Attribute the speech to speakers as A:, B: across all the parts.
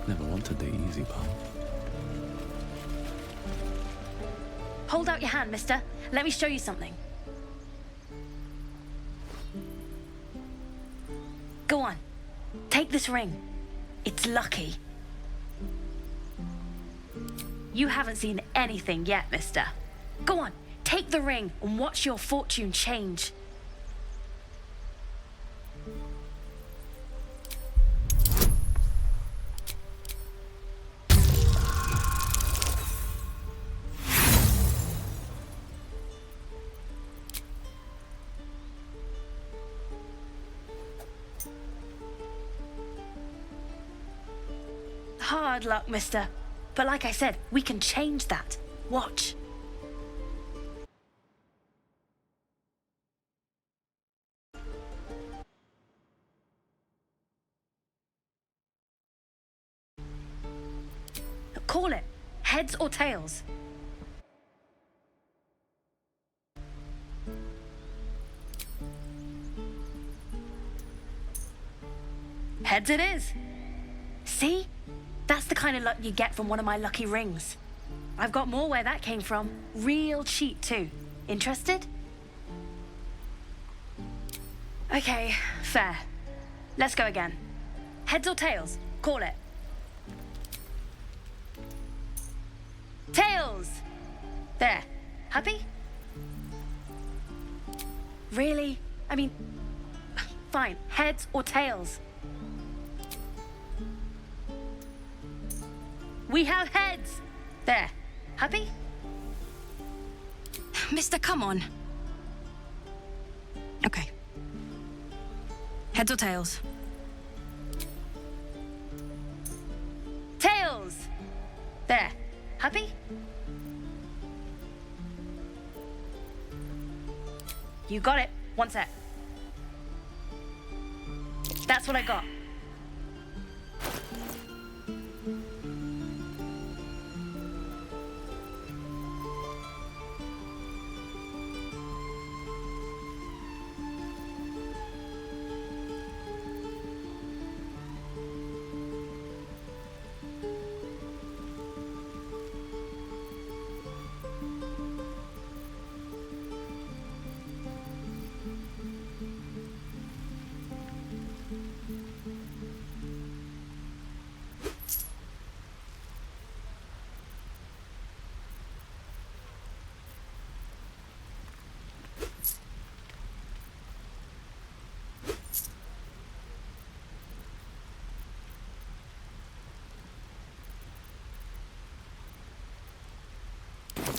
A: Never wanted the easy part.
B: Hold out your hand, mister. Let me show you something. Go on. Take this ring. It's lucky. You haven't seen anything yet, mister. Go on. Take the ring and watch your fortune change. Hard luck, mister. But like I said, we can change that. Watch. Call it. Heads or tails? Heads it is. See? That's the kind of luck you get from one of my lucky rings. I've got more where that came from. Real cheap too. Interested? Okay, fair. Let's go again. Heads or tails? Call it. Tails! There. Happy? Really? I mean, fine. Heads or tails? We have heads! There. Happy?
C: Mister, come on. Okay. Heads or tails?
B: Tails! There. Happy? You got it. One sec. That's what I got.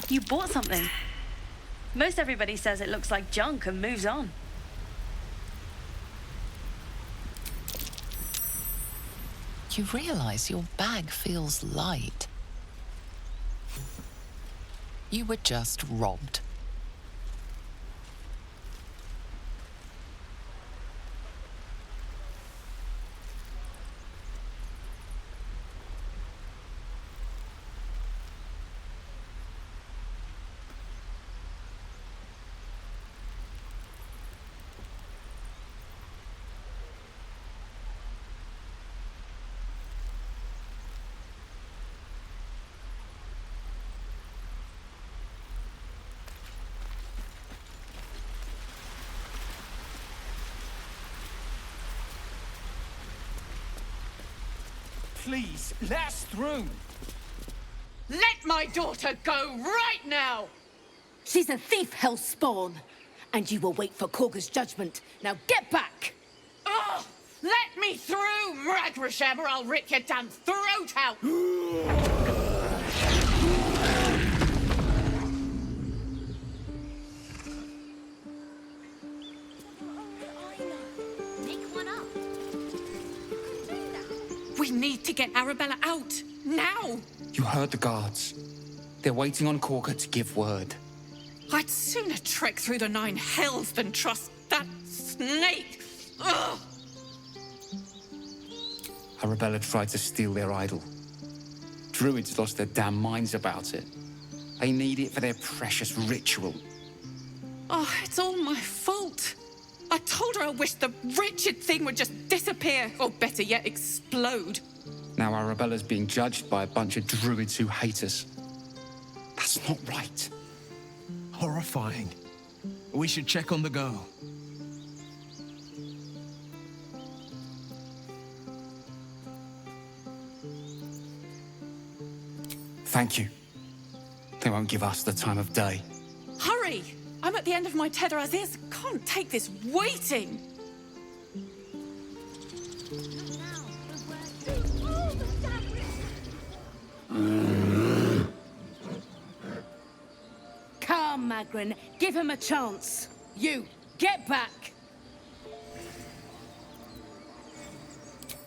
B: You bought something. Most everybody says it looks like junk and moves on.
D: You realize your bag feels light. You were just robbed.
E: Please, let us through.
F: Let my daughter go right now!
G: She's a thief, hellspawn. And you will wait for Korga's judgment. Now get back!
F: Oh, let me through, Mragrasham, or I'll rip your damn throat out! We need to get Arabella out, now!
E: You heard the guards. They're waiting on Korga to give word.
F: I'd sooner trek through the 9 hells than trust that snake. Ugh!
H: Arabella tried to steal their idol. Druids lost their damn minds about it. They need it for their precious ritual.
F: Oh, it's all my fault. I told her I wished the wretched thing would just disappear, or better yet, explode.
H: Now Arabella's being judged by a bunch of druids who hate us. That's not right.
I: Horrifying. We should check on the girl.
H: Thank you. They won't give us the time of day.
F: Hurry! I'm at the end of my tether as is. Can't take this waiting.
G: Come, Magrin. Give him a chance. You, get back.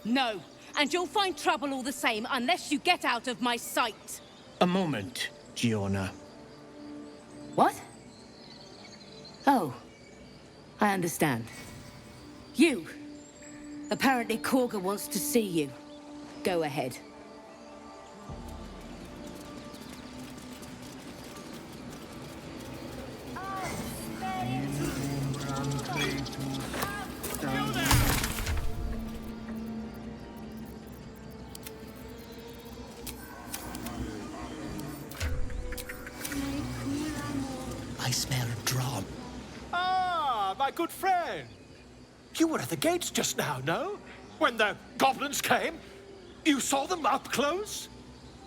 G: No, and you'll find trouble all the same unless you get out of my sight.
E: A moment, Giona.
G: What? Oh, I understand. You. Apparently Korga wants to see you. Go ahead.
E: I smell drum. Ah, my good friend. You were at the gates just now, no? When the goblins came? You saw them up close?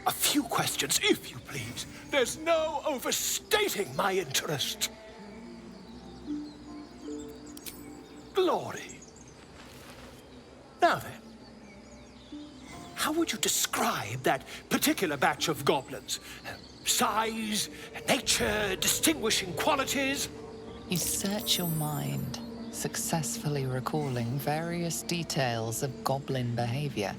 E: A few questions, if you please. There's no overstating my interest. Glory. Now then, how would you describe that particular batch of goblins? Size, nature, distinguishing qualities?
D: You search your mind, successfully recalling various details of goblin behavior.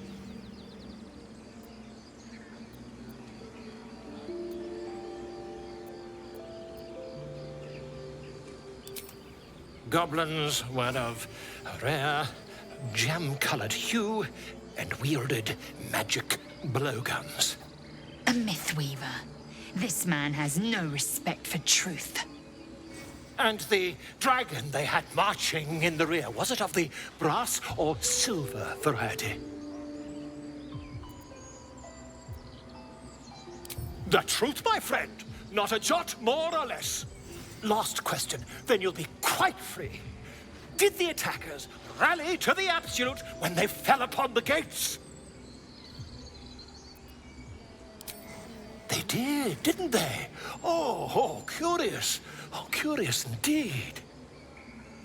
E: Goblins were of a rare, jam-colored hue and wielded magic blowguns.
J: A mythweaver. This man has no respect for truth.
E: And the dragon they had marching in the rear, was it of the brass or silver variety? The truth, my friend. Not a jot more or less. Last question, then you'll be quite free. Did the attackers rally to the absolute when they fell upon the gates? They did, didn't they? Oh, curious. Oh, curious indeed.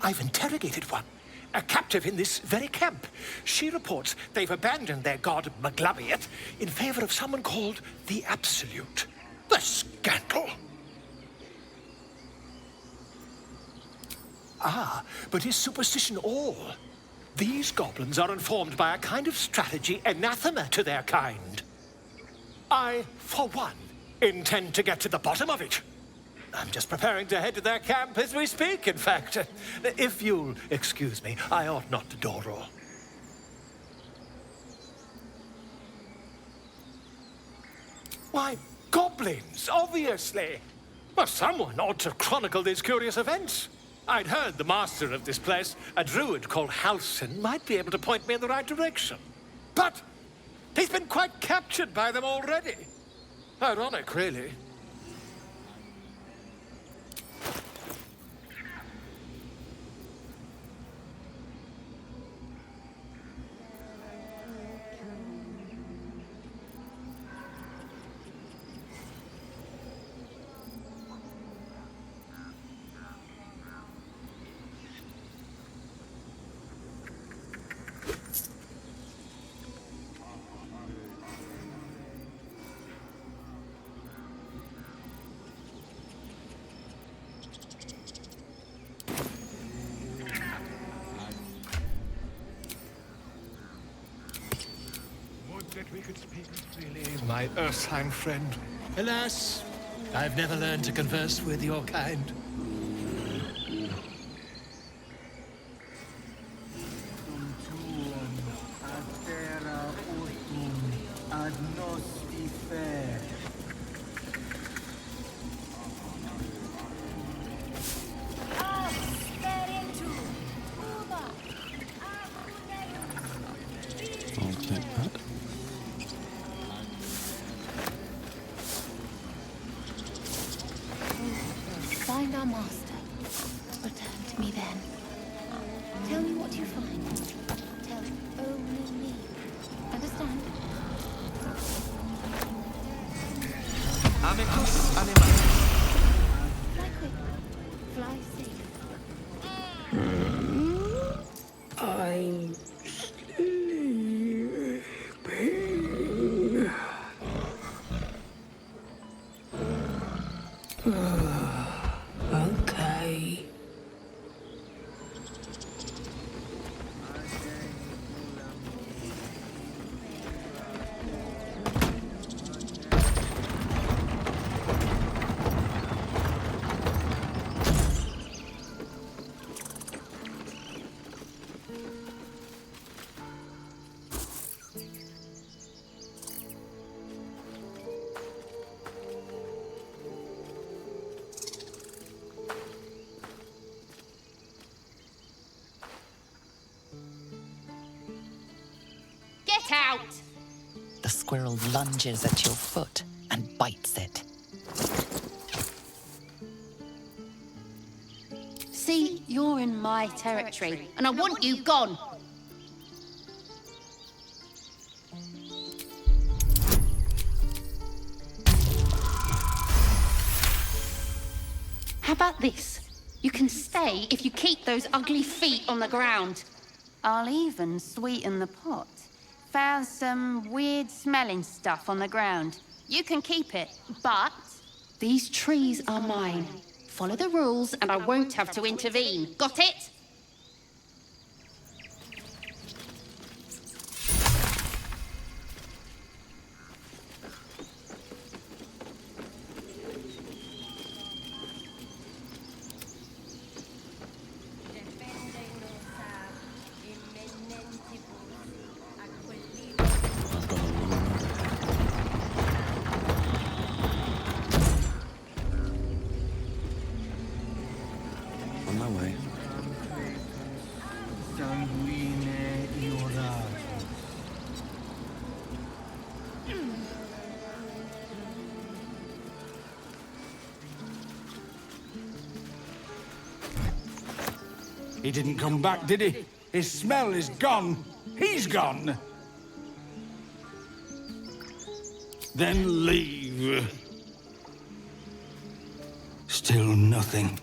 E: I've interrogated one, a captive in this very camp. She reports they've abandoned their god Maglabiet in favor of someone called the Absolute. The scandal! Ah, but is superstition all? These goblins are informed by a kind of strategy anathema to their kind. I, for one, intend to get to the bottom of it. I'm just preparing to head to their camp as we speak, in fact. If you'll excuse me, I ought not to door roll. Why, goblins, obviously. Well, someone ought to chronicle these curious events. I'd heard the master of this place, a druid called Halsin, might be able to point me in the right direction. But he's been quite captured by them already. Ironic, really. That we could speak freely, my Ursine friend. Alas, I've never learned to converse with your kind.
A: I'll take that.
G: Find our master. Return to me then. Tell me what you find. Tell only me. Understand?
I: Amicus animatus.
G: Fly quick. Fly safe.
K: I'm sleeping. Okay.
J: Get out!
D: The squirrel lunges at your foot and bites it.
J: See, you're in my territory, and I want you gone. How about this? You can stay if you keep those ugly feet on the ground. I'll even sweeten the pot. Found some weird smelling stuff on the ground. You can keep it, but these trees are mine. Follow the rules and I won't have to intervene. Got it?
A: I've got a long road ahead. On my way.
L: He didn't come back, did he? His smell is gone. He's gone. Then leave. Still nothing.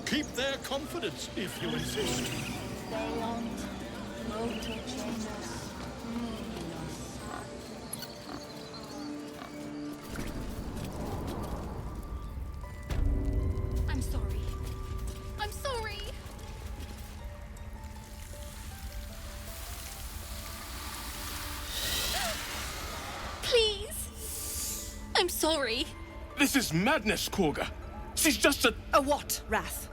E: Keep their confidence, if you insist.
B: I'm sorry. I'm sorry. Please. I'm sorry.
I: This is madness, Korga. She's just a...
M: A what, Wrath?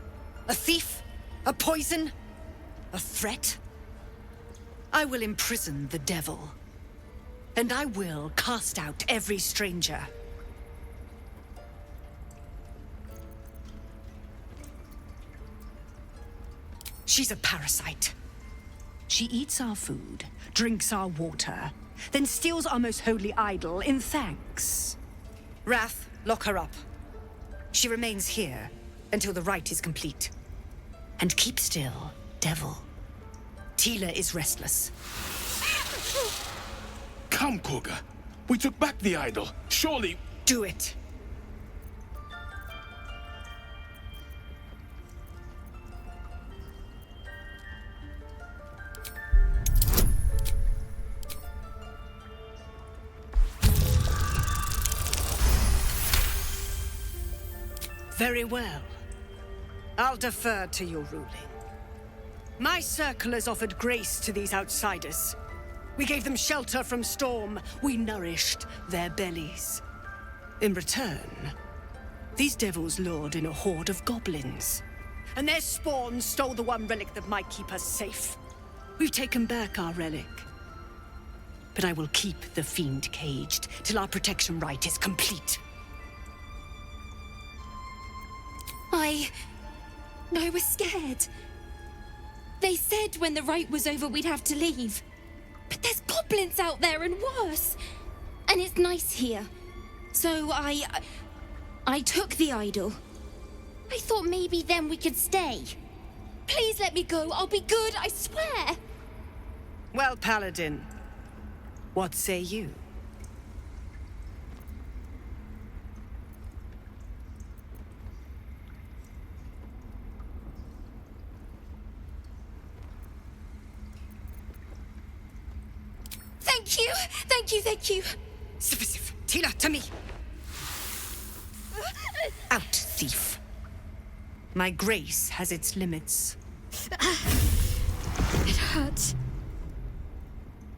M: A thief? A poison? A threat? I will imprison the devil. And I will cast out every stranger. She's a parasite. She eats our food, drinks our water, then steals our most holy idol in thanks. Wrath, lock her up. She remains here until the rite is complete. And keep still, devil. Tila is restless.
N: Come, Koga. We took back the idol. Surely...
M: Do it. Very well. I'll defer to your ruling. My circle has offered grace to these outsiders. We gave them shelter from storm. We nourished their bellies. In return, these devils lured in a horde of goblins. And their spawn stole the one relic that might keep us safe. We've taken back our relic. But I will keep the fiend caged till our protection rite is complete.
O: I was scared. They said when the rite was over we'd have to leave. But there's goblins out there and worse. And it's nice here. So I took the idol. I thought maybe then we could stay. Please let me go. I'll be good, I swear.
M: Well, Paladin, what say you?
O: Thank you.
M: Sif, Tila, to me! Out, thief. My grace has its limits.
O: It hurts.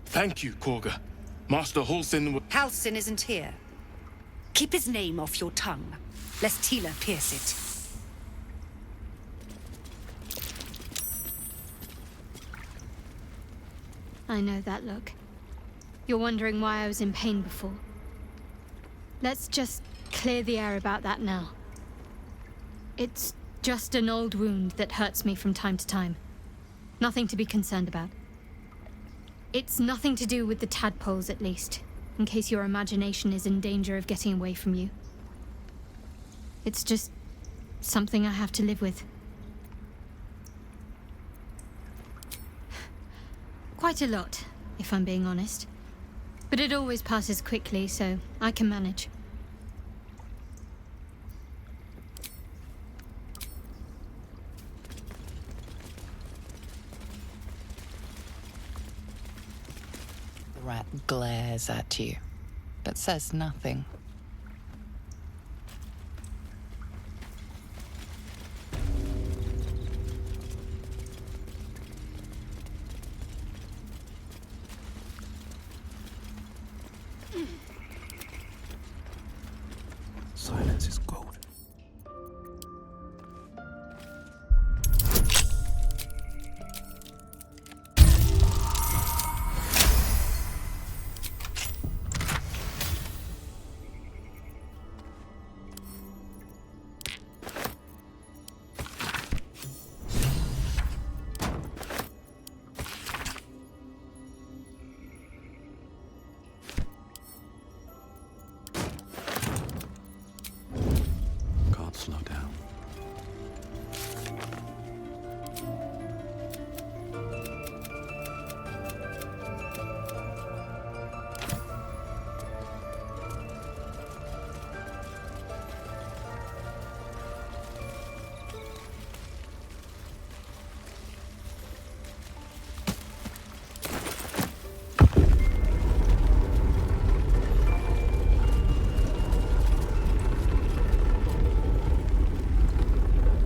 N: Thank you, Koga. Master Halsin...
M: Halsin isn't here. Keep his name off your tongue, lest Tila pierce it.
P: I know that look. You're wondering why I was in pain before. Let's just clear the air about that now. It's just an old wound that hurts me from time to time. Nothing to be concerned about. It's nothing to do with the tadpoles, at least, in case your imagination is in danger of getting away from you. It's just something I have to live with. Quite a lot, if I'm being honest. But it always passes quickly, so I can manage.
D: The rat glares at you, but says nothing.
A: Silence is gold. Slow down.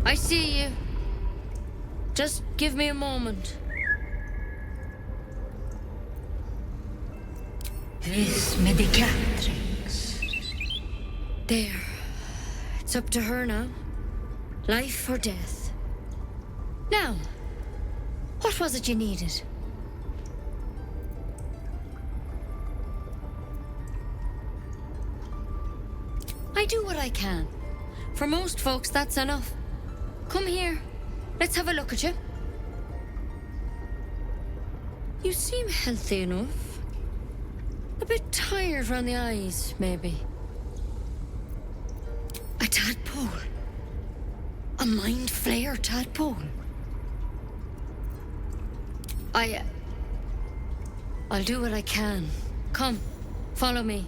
O: I see you. Just give me a moment.
Q: This medicatrix.
O: There. It's up to her now. Life or death. Now, what was it you needed? I do what I can. For most folks, that's enough. Come here. Let's have a look at you. You seem healthy enough. A bit tired around the eyes, maybe. A tadpole. A mind flayer tadpole.
R: I'll do what I can. Come, follow me.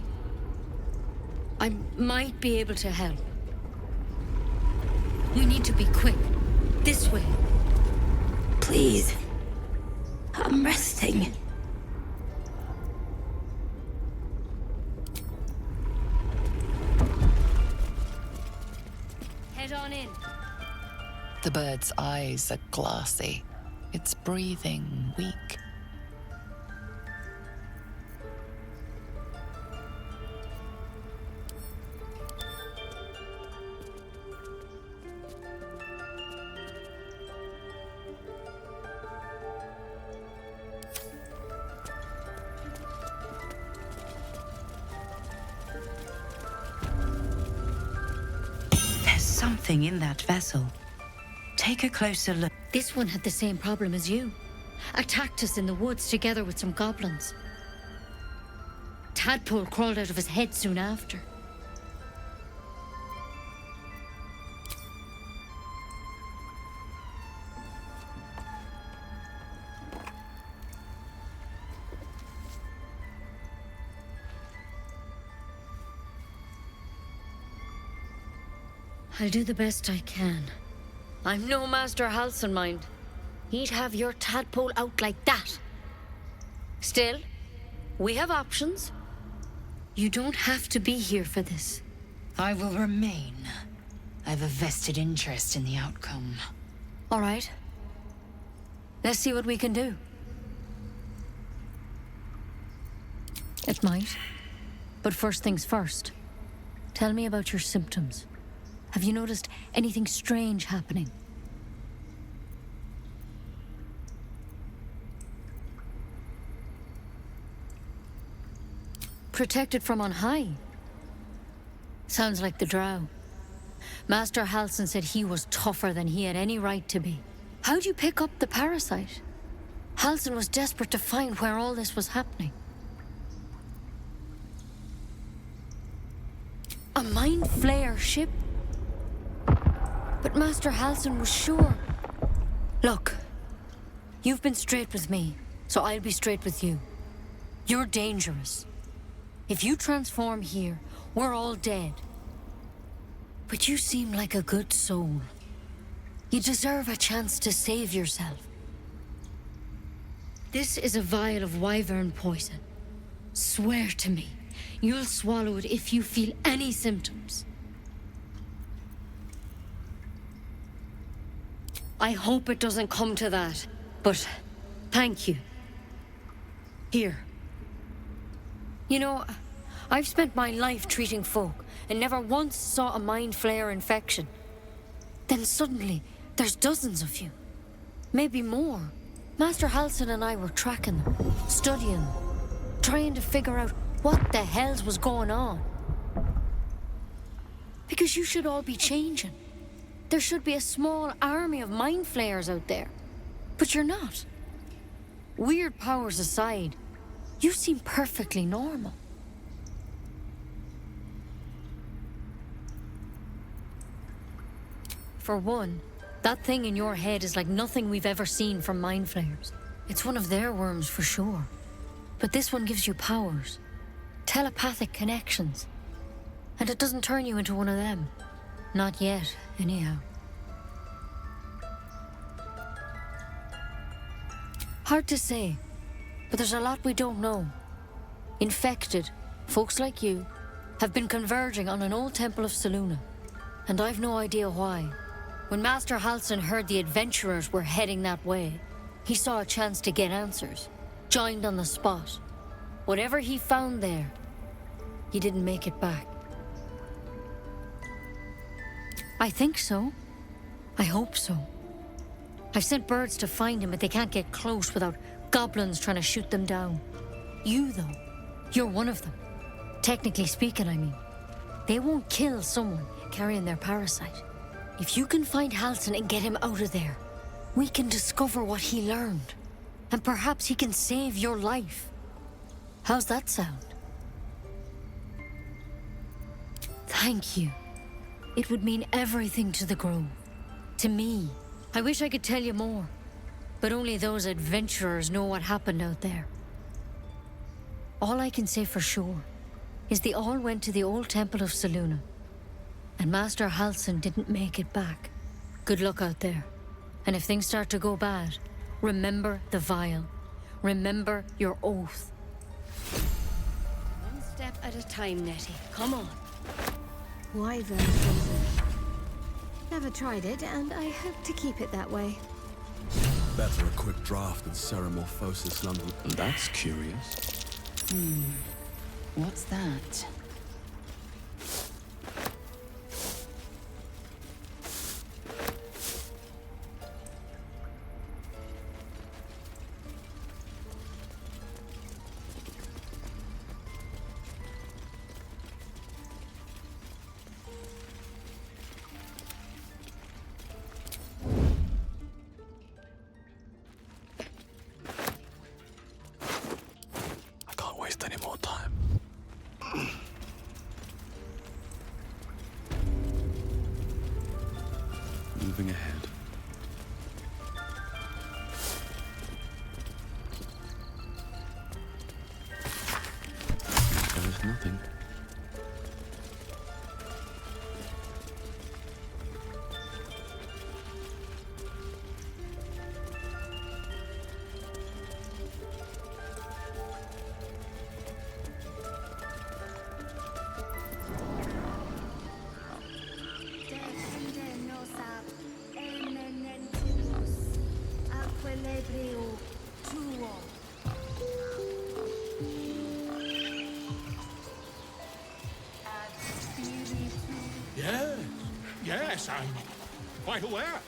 R: I might be able to help. We need to be quick. This way.
Q: Please. I'm resting.
R: Head on in.
D: The bird's eyes are glassy. Its breathing weak.
Q: Something in that vessel. Take a closer look.
R: This one had the same problem as you. Attacked us in the woods together with some goblins. Tadpole crawled out of his head soon after. I'll do the best I can. I'm no Master Halcyon, mind. He'd have your tadpole out like that. Still, we have options. You don't have to be here for this.
Q: I will remain. I have a vested interest in the outcome.
R: All right. Let's see what we can do. It might. But first things first. Tell me about your symptoms. Have you noticed anything strange happening? Protected from on high? Sounds like the drow. Master Halcyon said he was tougher than he had any right to be. How'd you pick up the parasite? Halcyon was desperate to find where all this was happening. A mind flayer ship? But Master Halcyon was sure. Look, you've been straight with me, so I'll be straight with you. You're dangerous. If you transform here, we're all dead. But you seem like a good soul. You deserve a chance to save yourself. This is a vial of wyvern poison. Swear to me, you'll swallow it if you feel any symptoms. I hope it doesn't come to that, but thank you. Here. You know, I've spent my life treating folk and never once saw a mind flayer infection. Then suddenly, there's dozens of you. Maybe more. Master Halcyon and I were tracking them, studying them, trying to figure out what the hells was going on. Because you should all be changing. There should be a small army of mind flayers out there. But you're not. Weird powers aside, you seem perfectly normal. For one, that thing in your head is like nothing we've ever seen from mind flayers. It's one of their worms for sure. But this one gives you powers. Telepathic connections. And it doesn't turn you into one of them. Not yet, anyhow. Hard to say, but there's a lot we don't know. Infected, folks like you, have been converging on an old temple of Selûne, and I've no idea why. When Master Halcyon heard the adventurers were heading that way, he saw a chance to get answers, joined on the spot. Whatever he found there, he didn't make it back. I think so. I hope so. I've sent birds to find him, but they can't get close without goblins trying to shoot them down. You, though, you're one of them. Technically speaking, I mean. They won't kill someone carrying their parasite. If you can find Halcyon and get him out of there, we can discover what he learned. And perhaps he can save your life. How's that sound? Thank you. It would mean everything to the Grove. To me. I wish I could tell you more. but only those adventurers know what happened out there. All I can say for sure is they all went to the old temple of Selûne, and Master Halsin didn't make it back. Good luck out there. And if things start to go bad, remember the vial. Remember your oath.
S: One step at a time, Nettie. Come on.
P: Wyvern poison. Never tried it, and I hope to keep it that way.
A: Better a quick draft than Ceramorphosis London.
N: That's curious.
Q: What's that?
A: I can't waste any more time. Moving ahead. There's nothing.
E: Yes, I'm quite aware.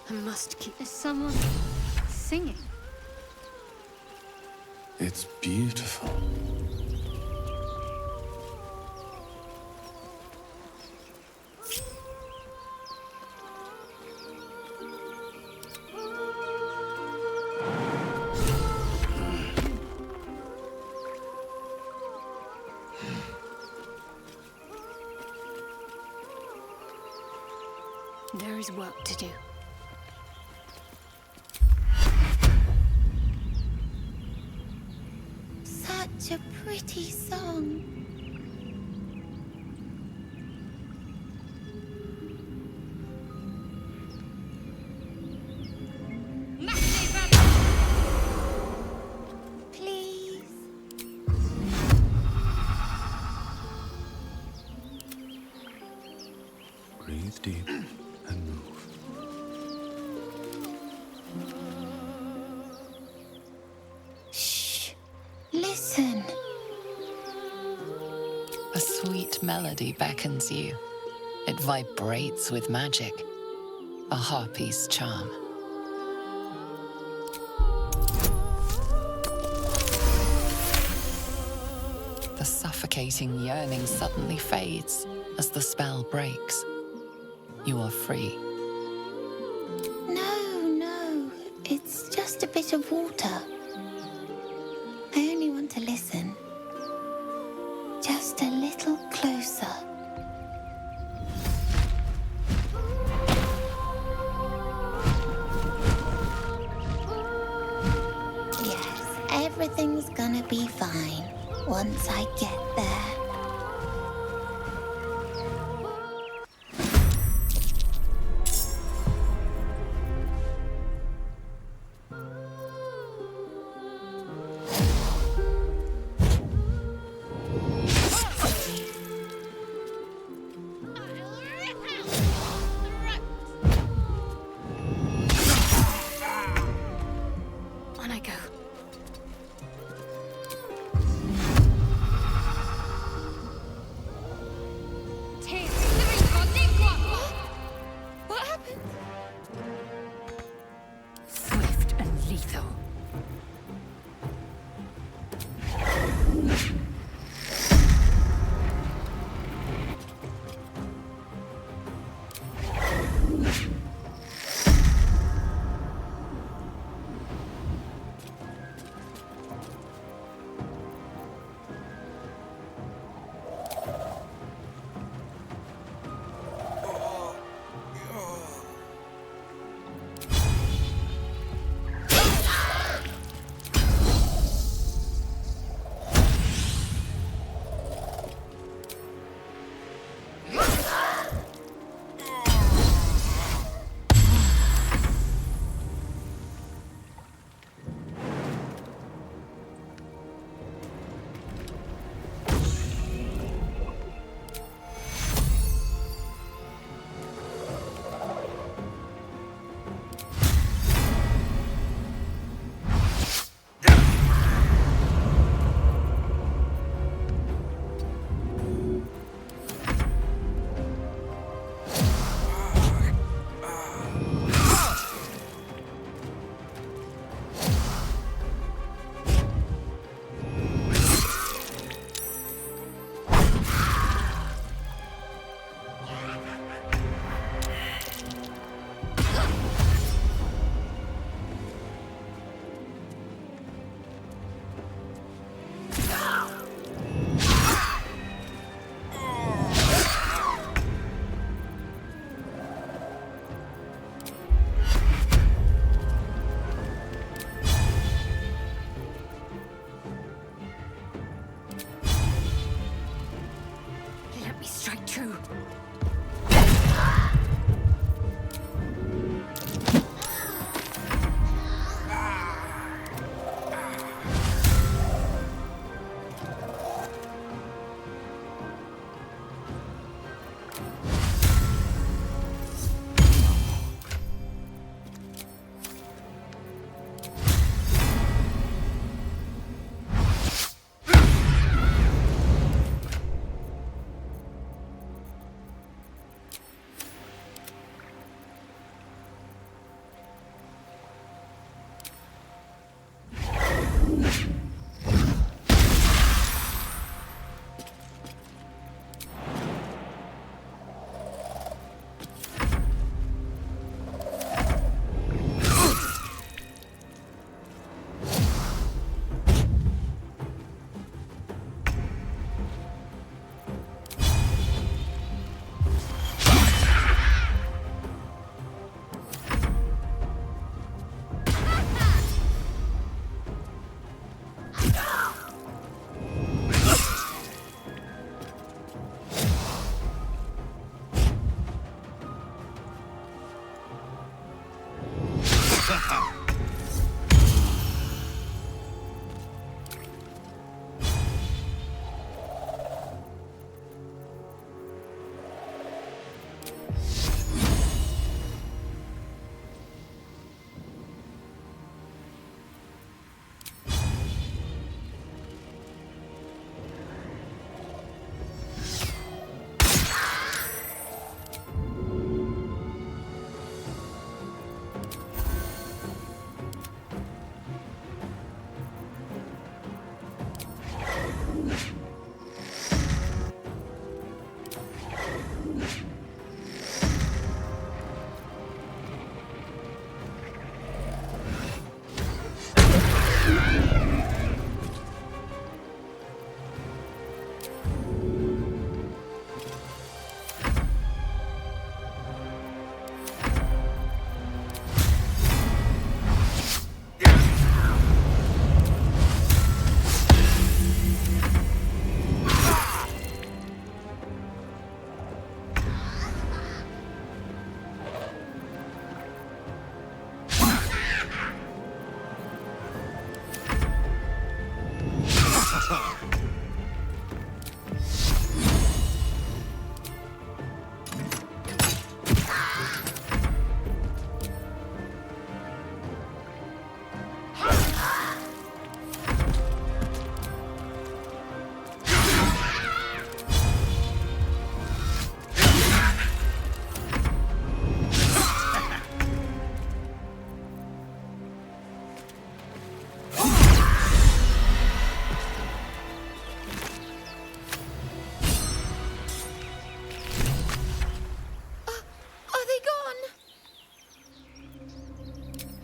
P: I must keep... Is someone singing?
A: It's beautiful.
P: There is work to do.
G: Such a pretty song. Please.
A: Breathe deep and move.
G: Listen.
D: A sweet melody beckons you. It vibrates with magic. A harpy's charm. The suffocating yearning suddenly fades as the spell breaks. You are free.
G: No, it's just a bit of water. I only want to listen. Everything's gonna be fine once I get there.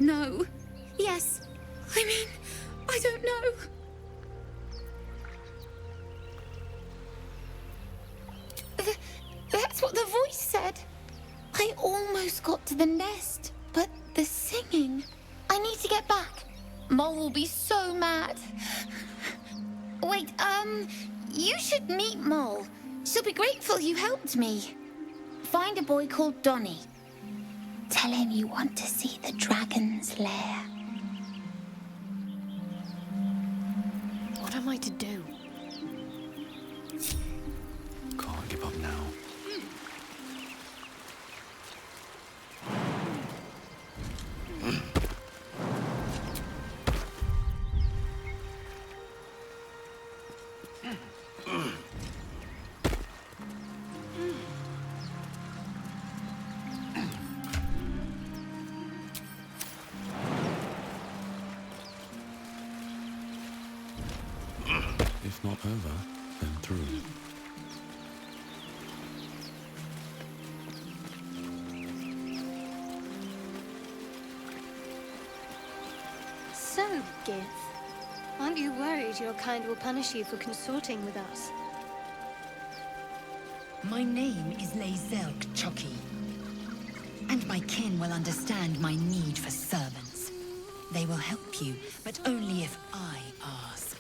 O: No. Yes. I mean, I don't know. That's what the voice said. I almost got to the nest, but the singing... I need to get back. Mole will be so mad. Wait, you should meet Mole. She'll be grateful you helped me. Find a boy called Donny. Tell him you want to see the dragon's lair.
P: What am I to do?
A: Can't give up now. If not over, then through.
P: So, Gith, aren't you worried your kind will punish you for consorting with us?
Q: My name is Lazelk Chucky, and my kin will understand my need for servants. They will help you, but only if I ask.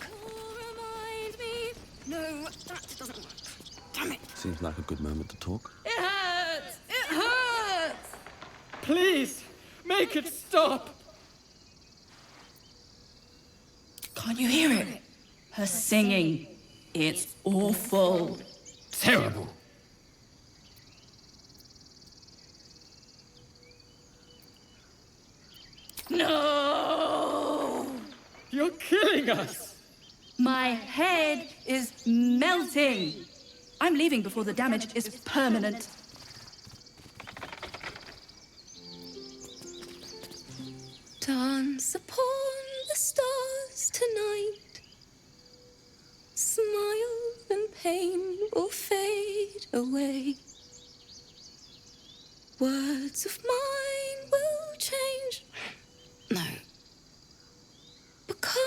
O: No, that doesn't work. Damn it!
A: Seems like a good moment to talk.
O: It hurts! It hurts!
T: Please, make it stop!
F: Can't you hear it? Her singing. It's awful.
L: Terrible.
F: No!
T: You're killing us!
F: My head is melting. I'm leaving before the damage is permanent. Dance upon the stars tonight. Smile and pain will fade away. Words of mine will change. No. Become...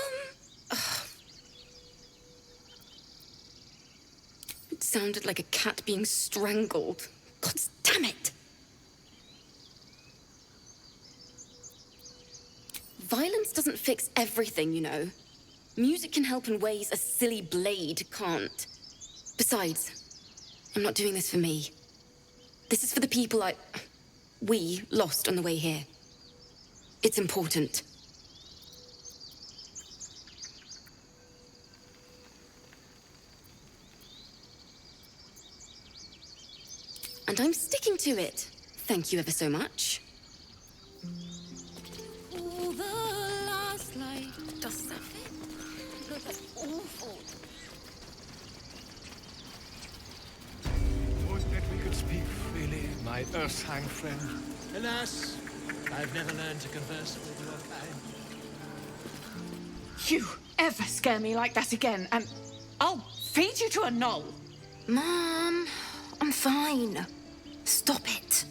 F: It sounded like a cat being strangled. God damn it! Violence doesn't fix everything, you know. Music can help in ways a silly blade can't. Besides, I'm not doing this for me. This is for the people we lost on the way here. It's important. And I'm sticking to it. Thank you ever so much. Oh, the last light. Does that fit? No, that's awful.
E: Would that we could speak freely, my Earthsang friend.
I: Alas, I've never learned to converse with your kind.
F: You ever scare me like that again, and I'll feed you to a knoll. Mom, I'm fine. Stop it.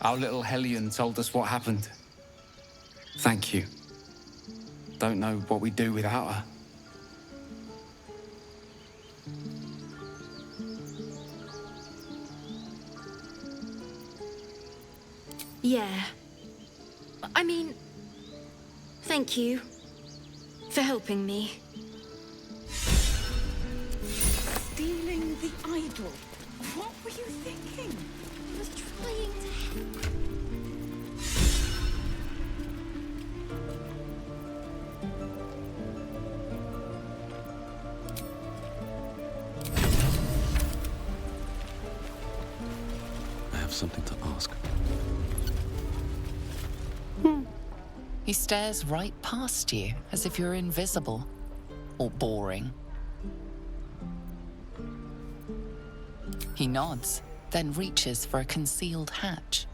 H: Our little Hellion told us what happened. Thank you. Don't know what we'd do without her.
B: Yeah. I mean, thank you for helping me.
F: Stealing the idol. What were you thinking?
B: I was trying to help.
A: I have something to ask.
D: He stares right past you as if you're invisible or boring. He nods, then reaches for a concealed hatch.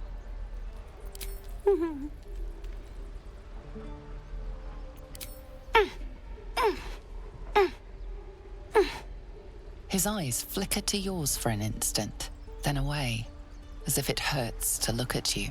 D: His eyes flicker to yours for an instant, then away, as if it hurts to look at you.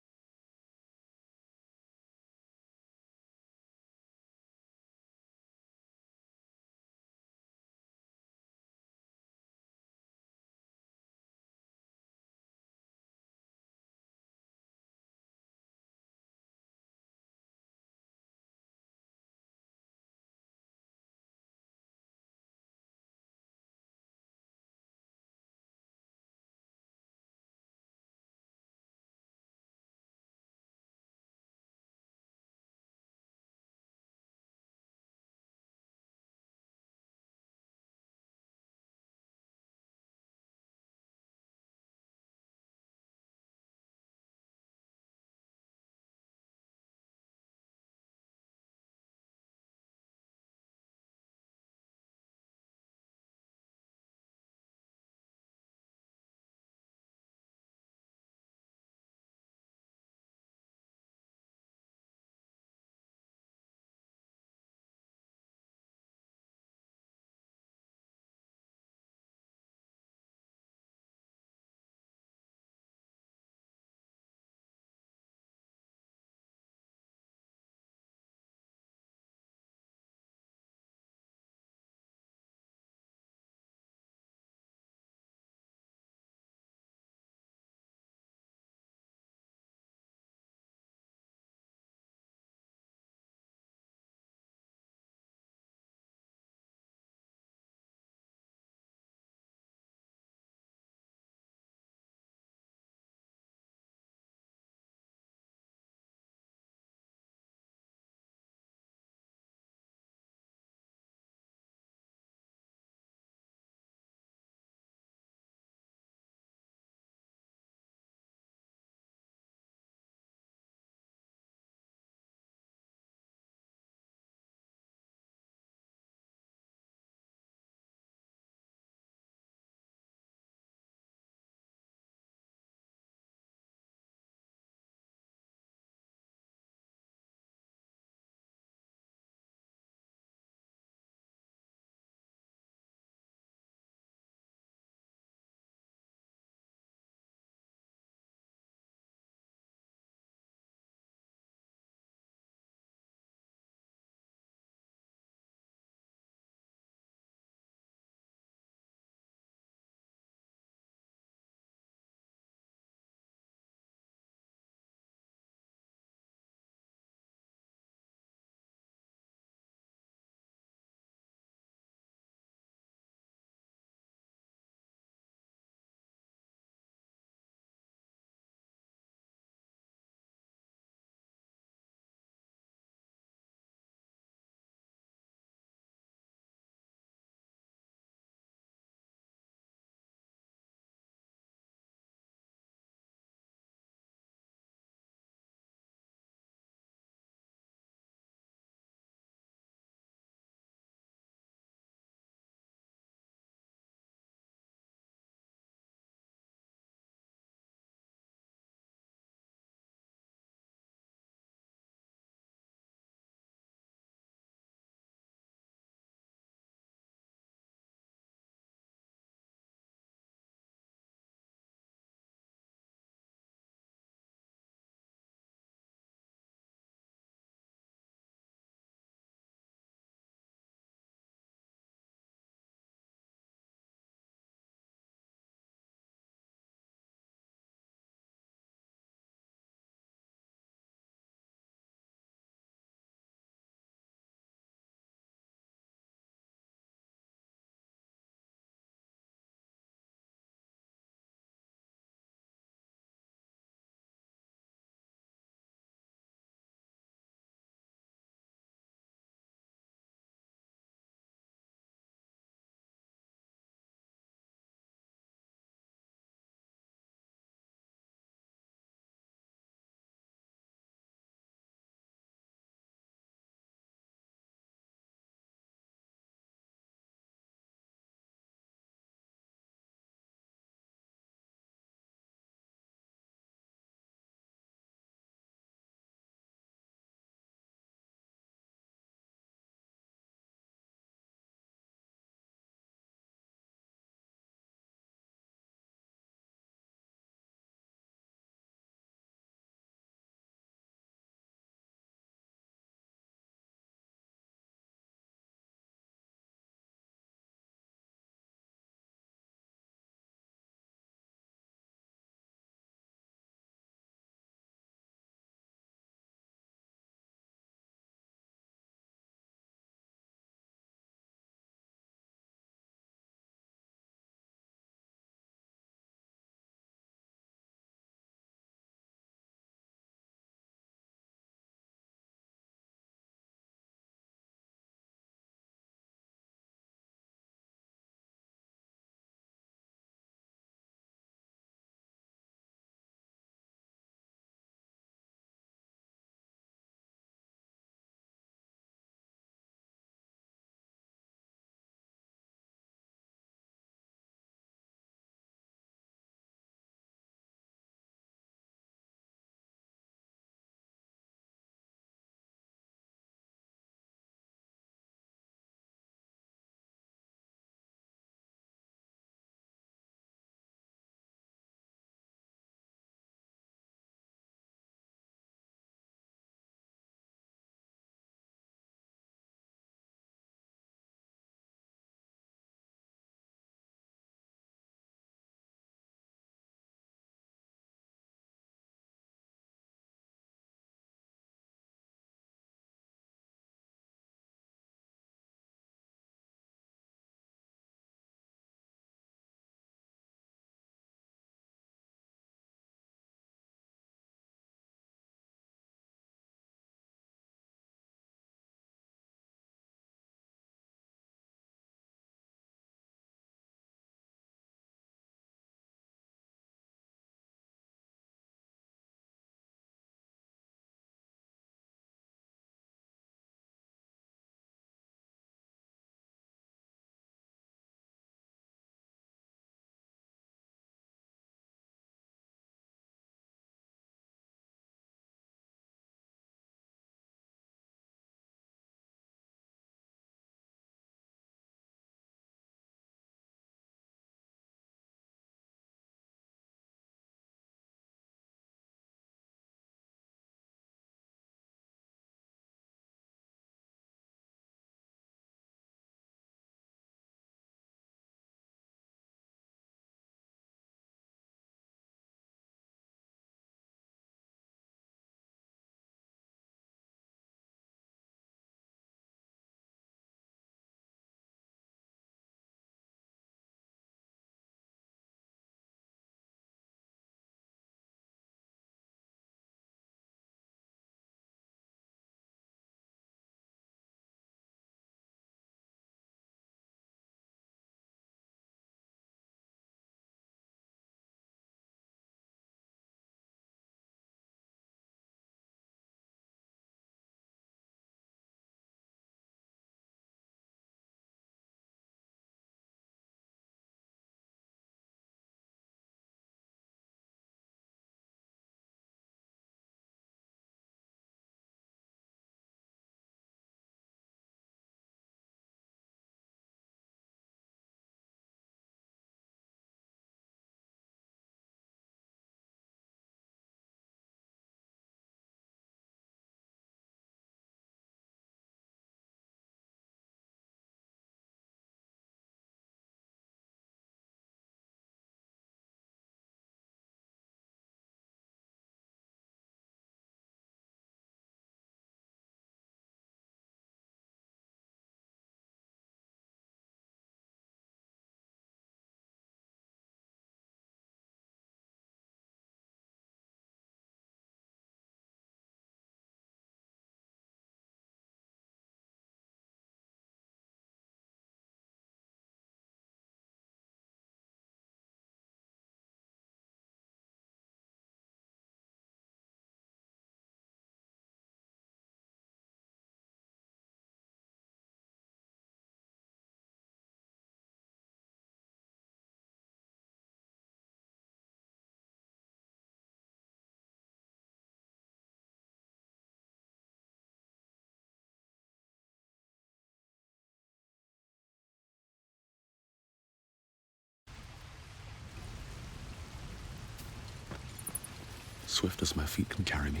A: swift as my feet can carry me.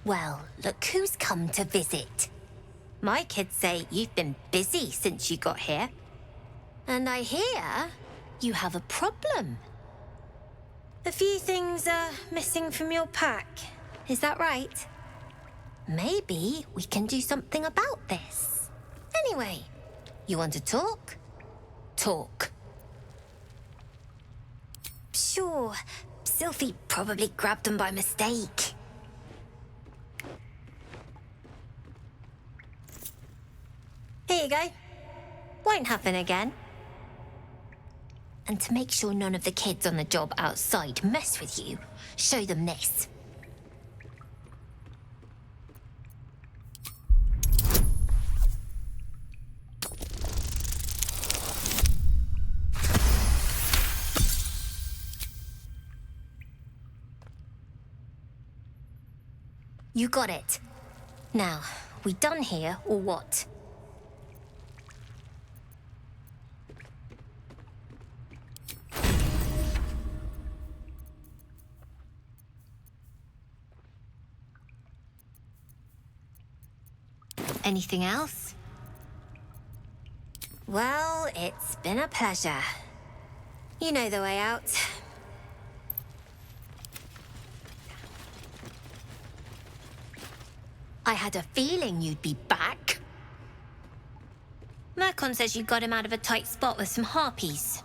U: Well, look who's come to visit. My kids say you've been busy since you got here. And I hear you have a problem. A few things are missing from your pack. Is that right? Maybe we can do something about this. Anyway, you want to talk? Talk. Sure, Sylphie probably grabbed them by mistake. Here you go. Won't happen again. And to make sure none of the kids on the job outside mess with you, show them this. You got it. Now, we done here or what? Anything else? Well, it's been a pleasure. You know the way out. I had a feeling you'd be back. Mercon says you got him out of a tight spot with some harpies.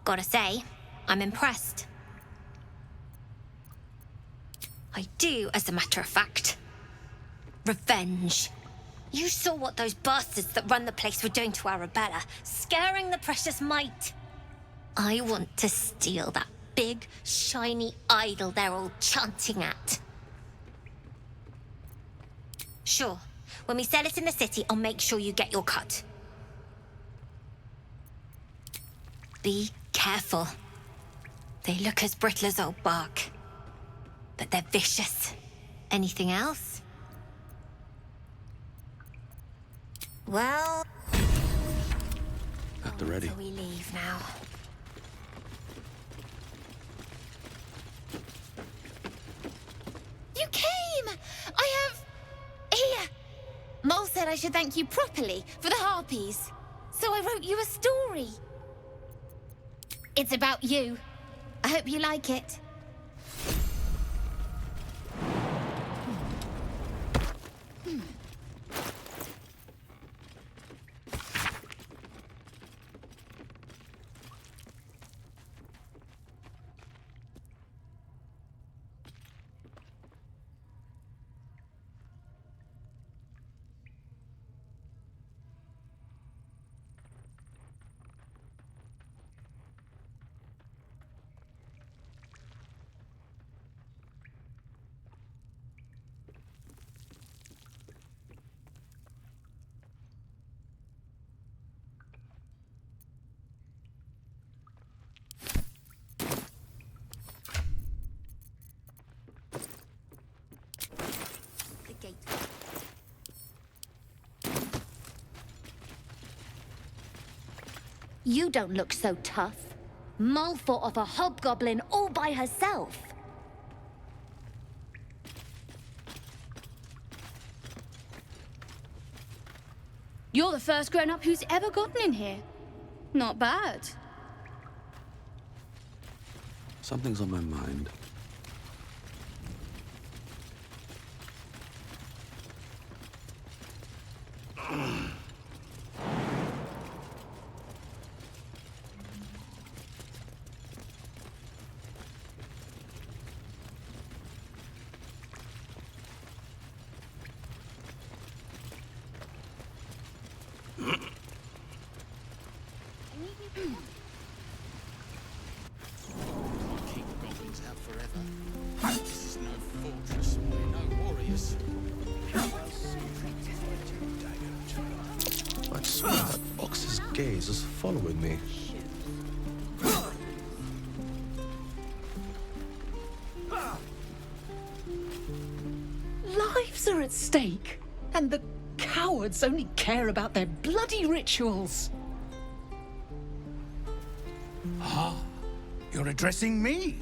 U: Gotta say, I'm impressed. I do, as a matter of fact. Revenge. You saw what those bastards that run the place were doing to Arabella, scaring the precious mite. I want to steal that big, shiny idol they're all chanting at. Sure, when we sell it in the city, I'll make sure you get your cut. Be careful. They look as brittle as old bark, but they're vicious. Anything else? Well...
A: At the ready.
U: So we leave now.
O: You came! I have... Here! Mole said I should thank you properly for the harpies. So I wrote you a story. It's about you. I hope you like it.
U: You don't look so tough. Mole fought off a hobgoblin all by herself.
B: You're the first grown-up who's ever gotten in here. Not bad.
A: Something's on my mind. Is following me.
V: Lives are at stake, and the
Q: Cowards only care about their bloody rituals.
N: Ah, you're addressing me,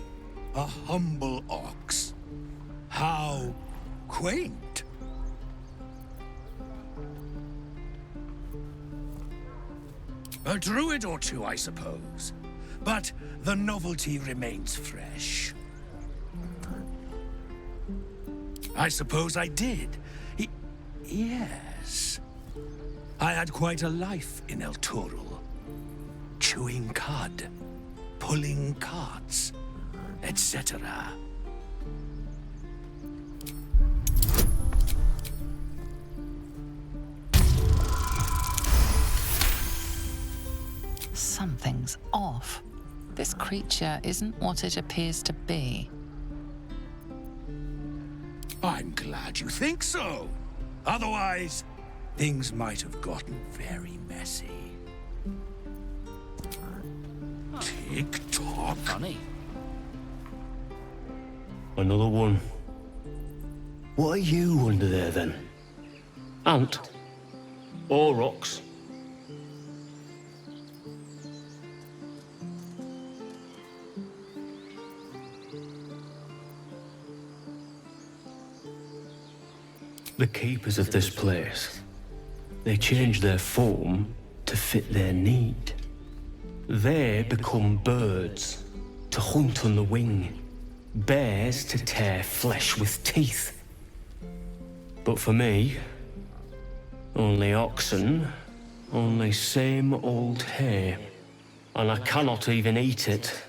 N: a humble ox. How quaint. A druid or two, I suppose. But the novelty remains fresh. I suppose I did. Yes. I had quite a life in El Turul. Chewing cud, pulling carts, etc.
D: Something's off. This creature isn't what it appears to be.
N: I'm glad you think so. Otherwise, things might have gotten very messy. Tick-tock.
C: Funny.
K: Another one. What are you under there, then? Ant? Or rocks? The keepers of this place, they change their form to fit their need. They become birds to hunt on the wing, bears to tear flesh with teeth. But for me, only oxen, only same old hay, and I cannot even eat it,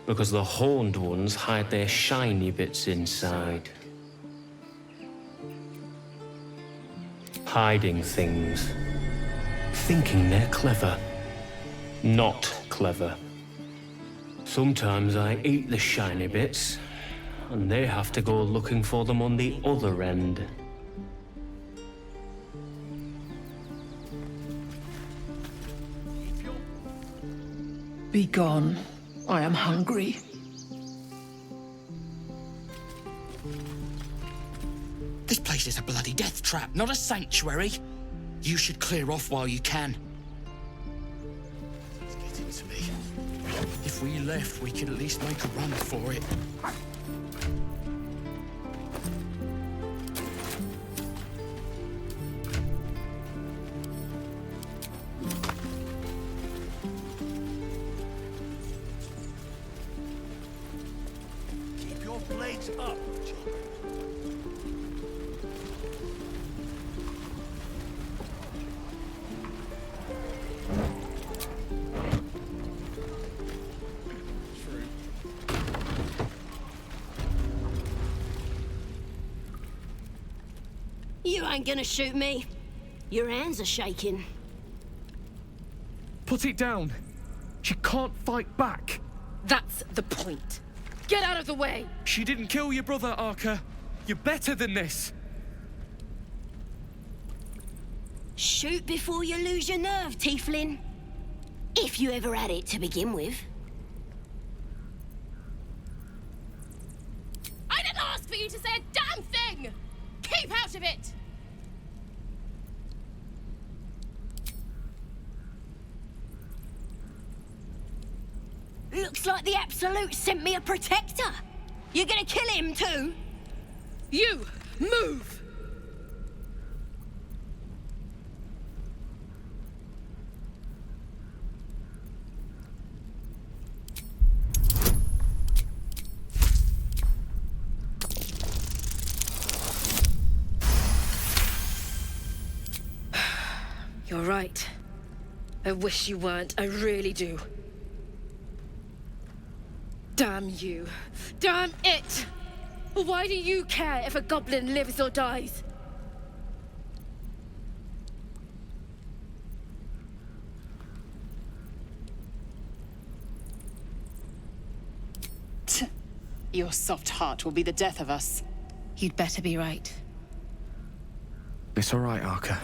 K: because the horned ones hide their shiny bits inside. Hiding things, thinking they're clever, not clever. Sometimes I eat the shiny bits, and they have to go looking for them on the other end.
Q: Be gone. I am hungry.
C: This place is a bloody death trap, not a sanctuary. You should clear off while you can. It's getting to me. If we left, we could at least make a run for it.
N: Keep your blades up, children.
S: You ain't gonna shoot me. Your hands are shaking.
T: Put it down. She can't fight back.
V: That's the point. Get out of the way!
T: She didn't kill your brother, Arca. You're better than this.
S: Shoot before you lose your nerve, Tiefling. If you ever had it to begin with.
V: I didn't ask for you to say a damn thing! Keep out of it!
S: Looks like the Absolute sent me a protector. You're gonna kill him too?
V: You, move! You're right. I wish you weren't, I really do. Damn you. Damn it! Why do you care if a goblin lives or dies?
W: Your soft heart will be the death of us.
V: You'd better be right.
T: It's all right, Arca.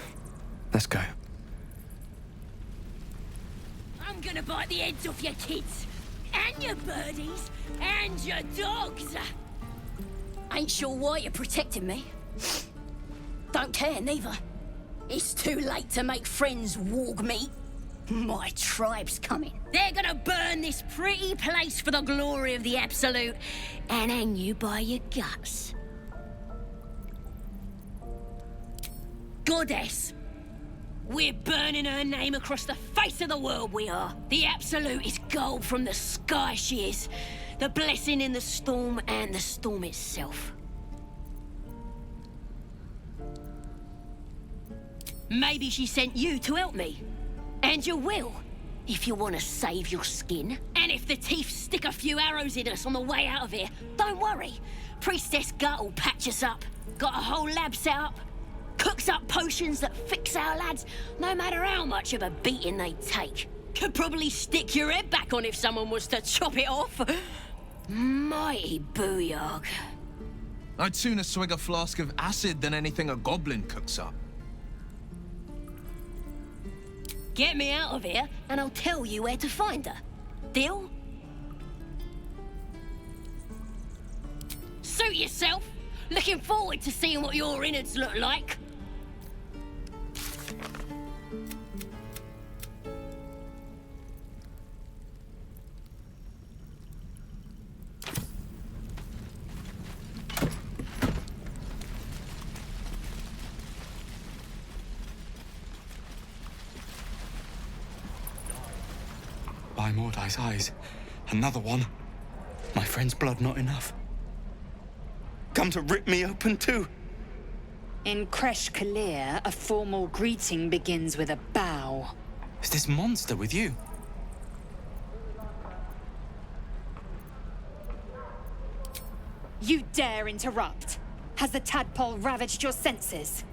T: Let's go.
S: I'm gonna bite the heads off your kids, and your birdies, and your dogs. Ain't sure why you're protecting me. Don't care, neither. It's too late to make friends, warg meat. My tribe's coming. They're gonna burn this pretty place for the glory of the Absolute and hang you by your guts. Goddess. We're burning her name across the face of the world, we are. The Absolute is gold from the sky, she is. The blessing in the storm and the storm itself. Maybe she sent you to help me. And you will, if you want to save your skin. And if the teeth stick a few arrows in us on the way out of here, don't worry. Priestess Gut will patch us up. Got a whole lab set up. Cooks up potions that fix our lads, no matter how much of a beating they take. Could probably stick your head back on if someone was to chop it off. Mighty booyog.
I: I'd sooner swig a flask of acid than anything a goblin cooks up.
S: Get me out of here, and I'll tell you where to find her. Deal? Suit yourself. Looking forward to seeing what your innards look like.
C: By Mordai's eyes, another one. My friend's blood not enough. Come to rip me open too.
Q: In Kresh Kalir, a formal greeting begins with a bow.
C: Is this monster with you?
Q: You dare interrupt? Has the tadpole ravaged your senses?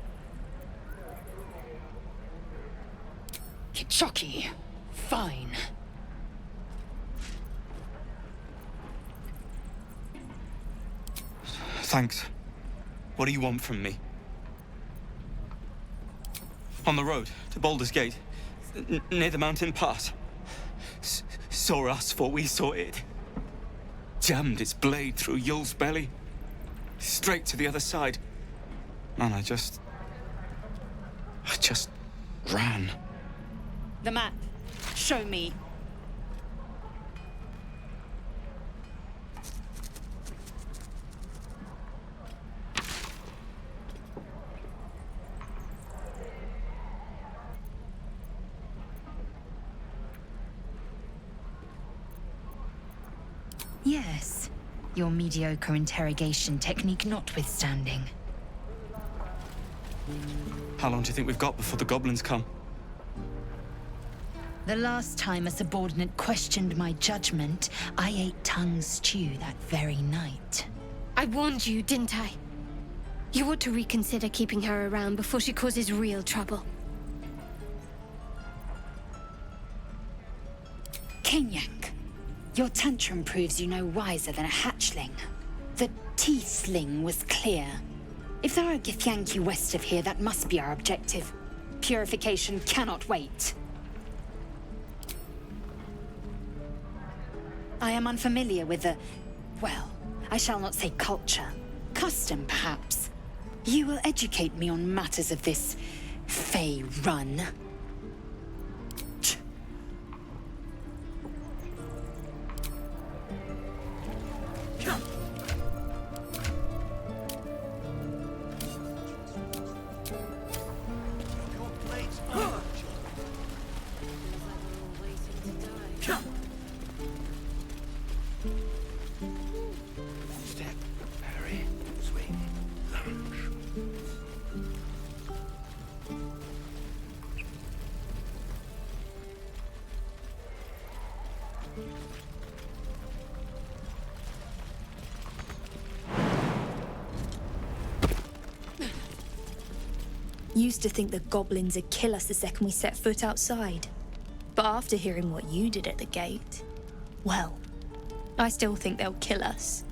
Q: Kichoki. Fine.
C: Thanks. What do you want from me? On the road to Baldurs Gate, near the mountain pass. Saw us for we saw it. Jammed its blade through Yul's belly. Straight to the other side. And I just ran.
Q: The map. Show me. Yes, your mediocre interrogation technique notwithstanding.
C: How long do you think we've got before the goblins come?
Q: The last time a subordinate questioned my judgment, I ate tongue stew that very night.
P: I warned you, didn't I? You ought to reconsider keeping her around before she causes real trouble.
Q: Kenyak, your tantrum proves you no wiser than a hatchling. The tiefling was clear. If there are Githyanki west of here, that must be our objective. Purification cannot wait. I am unfamiliar with the... well, I shall not say culture. Custom, perhaps. You will educate me on matters of this... Fey run.
J: Used to think the goblins would kill us the second we set foot outside. But after hearing what you did at the gate, well, I still think they'll kill us.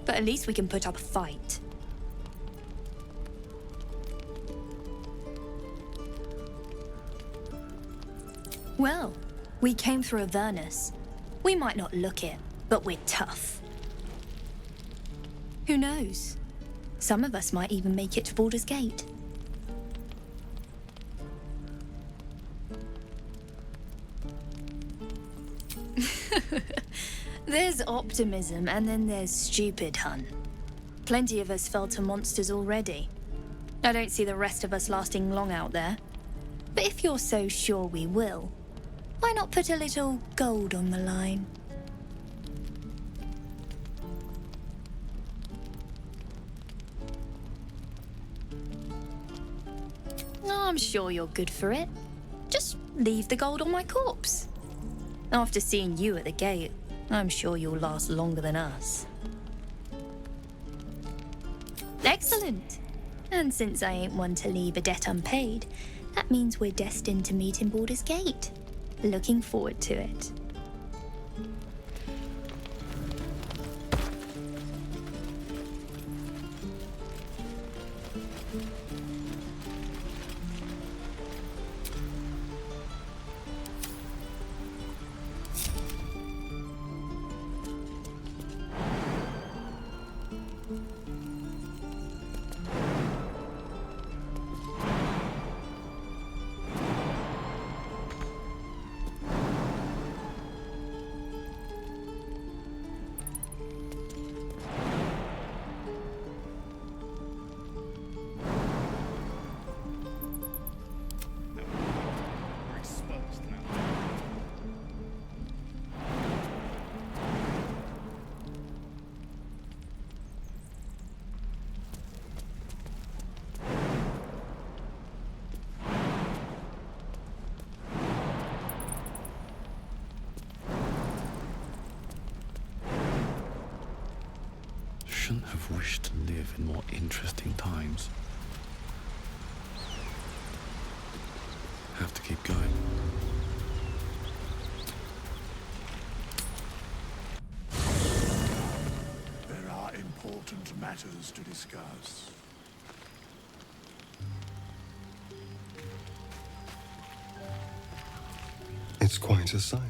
J: But at least we can put up a fight. Well, we came through Avernus. We might not look it, but we're tough. Who knows? Some of us might even make it to Baldurs Gate. There's optimism, and then there's stupid, hun. Plenty of us fell to monsters already. I don't see the rest of us lasting long out there. But if you're so sure we will, why not put a little gold on the line? I'm sure you're good for it. Just leave the gold on my corpse. After seeing you at the gate, I'm sure you'll last longer than us. Excellent. And since I ain't one to leave a debt unpaid, that means we're destined to meet in Baldurs Gate. Looking forward to it.
A: Shouldn't have wished to live in more interesting times. Have to keep going.
L: There are important matters to discuss.
G: It's quite a sight.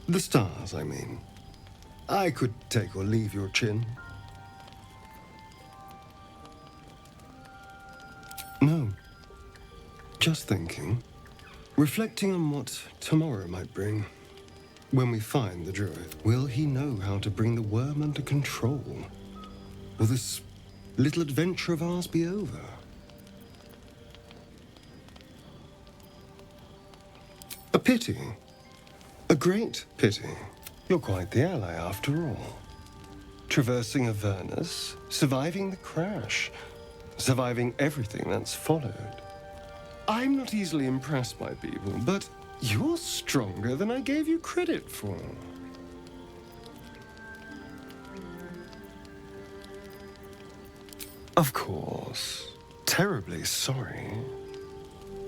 G: The stars, I mean. I could take or leave your chin. No. Just thinking. Reflecting on what tomorrow might bring. When we find the druid, will he know how to bring the worm under control? Will this little adventure of ours be over? A pity. A great pity. You're quite the ally, after all. Traversing Avernus, surviving the crash, surviving everything that's followed. I'm not easily impressed by people, but you're stronger than I gave you credit for. Of course. Terribly sorry.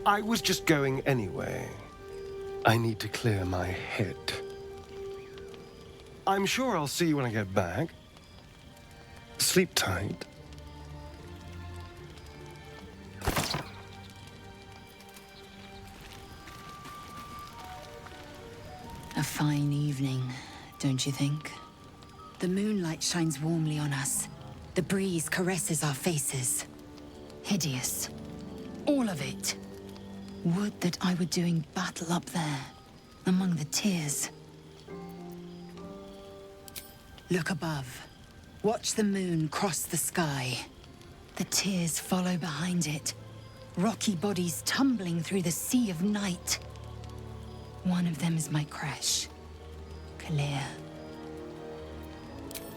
G: I was just going anyway. I need to clear my head. I'm sure I'll see you when I get back. Sleep tight.
Q: A fine evening, don't you think? The moonlight shines warmly on us. The breeze caresses our faces. Hideous. All of it. Would that I were doing battle up there, among the tears. Look above. Watch the moon cross the sky. The tears follow behind it. Rocky bodies tumbling through the sea of night. One of them is my crash. Clear.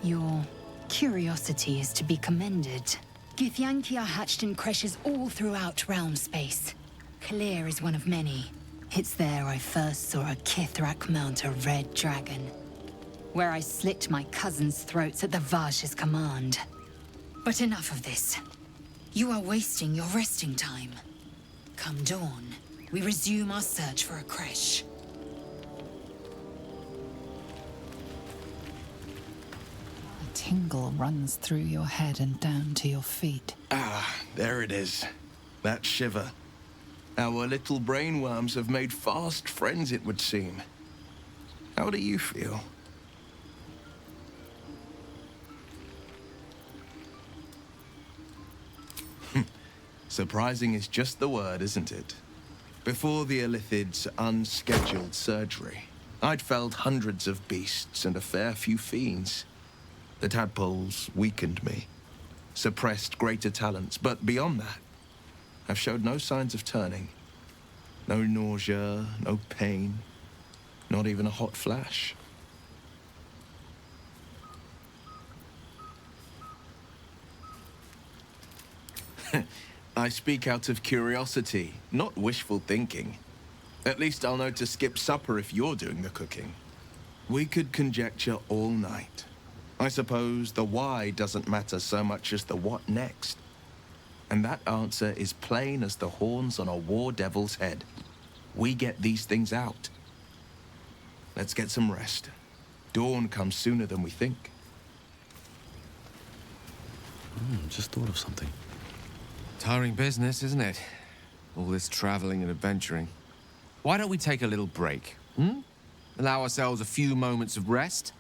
Q: Your curiosity is to be commended. Githyanki are hatched in creches all throughout realm space. Clear is one of many. It's there I first saw a Kithrak mount a red dragon. Where I slit my cousins' throats at the Vaj's command. But enough of this. You are wasting your resting time. Come dawn, we resume our search for a creche.
D: A tingle runs through your head and down to your feet.
I: Ah, there it is. That shiver. Our little brainworms have made fast friends, it would seem. How do you feel? Surprising is just the word, isn't it? Before the Illithid's unscheduled surgery, I'd felled hundreds of beasts and a fair few fiends. The tadpoles weakened me, suppressed greater talents, but beyond that, I've showed no signs of turning. No nausea, no pain, not even a hot flash. I speak out of curiosity, not wishful thinking. At least I'll know to skip supper if you're doing the cooking. We could conjecture all night. I suppose the why doesn't matter so much as the what next. And that answer is plain as the horns on a war devil's head. We get these things out. Let's get some rest. Dawn comes sooner than we think.
T: Just thought of something.
E: Tiring business, isn't it? All this traveling and adventuring. Why don't we take a little break, Allow ourselves a few moments of rest?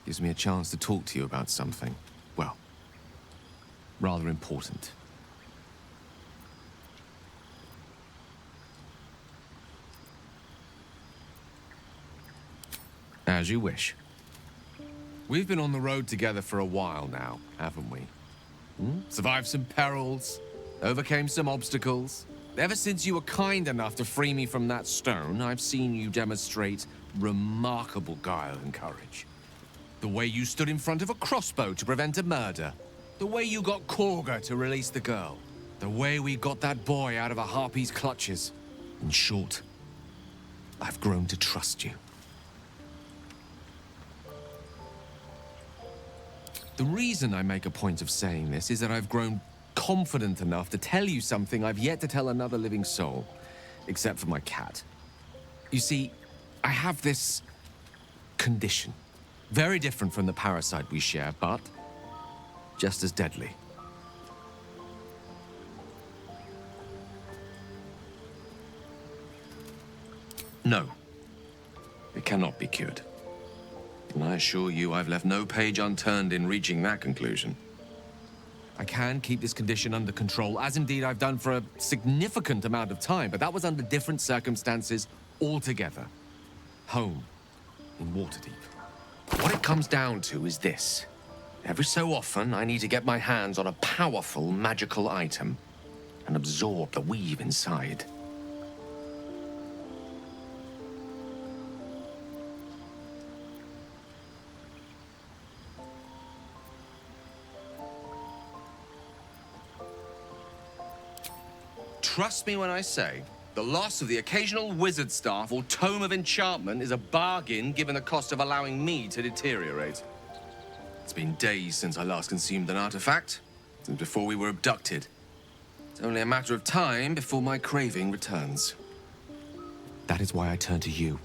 E: Gives me a chance to talk to you about something, well, rather important. As you wish. We've been on the road together for a while now, haven't we? Survived some perils, overcame some obstacles. Ever since you were kind enough to free me from that stone, I've seen you demonstrate remarkable guile and courage. The way you stood in front of a crossbow to prevent a murder. The way you got Korga to release the girl. The way we got that boy out of a harpy's clutches. In short, I've grown to trust you. The reason I make a point of saying this is that I've grown confident enough to tell you something I've yet to tell another living soul, except for my cat. You see, I have this condition. Very different from the parasite we share, but just as deadly. No, it cannot be cured. And I assure you, I've left no page unturned in reaching that conclusion. I can keep this condition under control, as indeed I've done for a significant amount of time, but that was under different circumstances altogether. Home, in Waterdeep. What it comes down to is this. Every so often, I need to get my hands on a powerful magical item and absorb the weave inside. Trust me when I say, the loss of the occasional wizard staff or tome of enchantment is a bargain given the cost of allowing me to deteriorate. It's been days since I last consumed an artifact, since before we were abducted. It's only a matter of time before my craving returns. That is why I turn to you.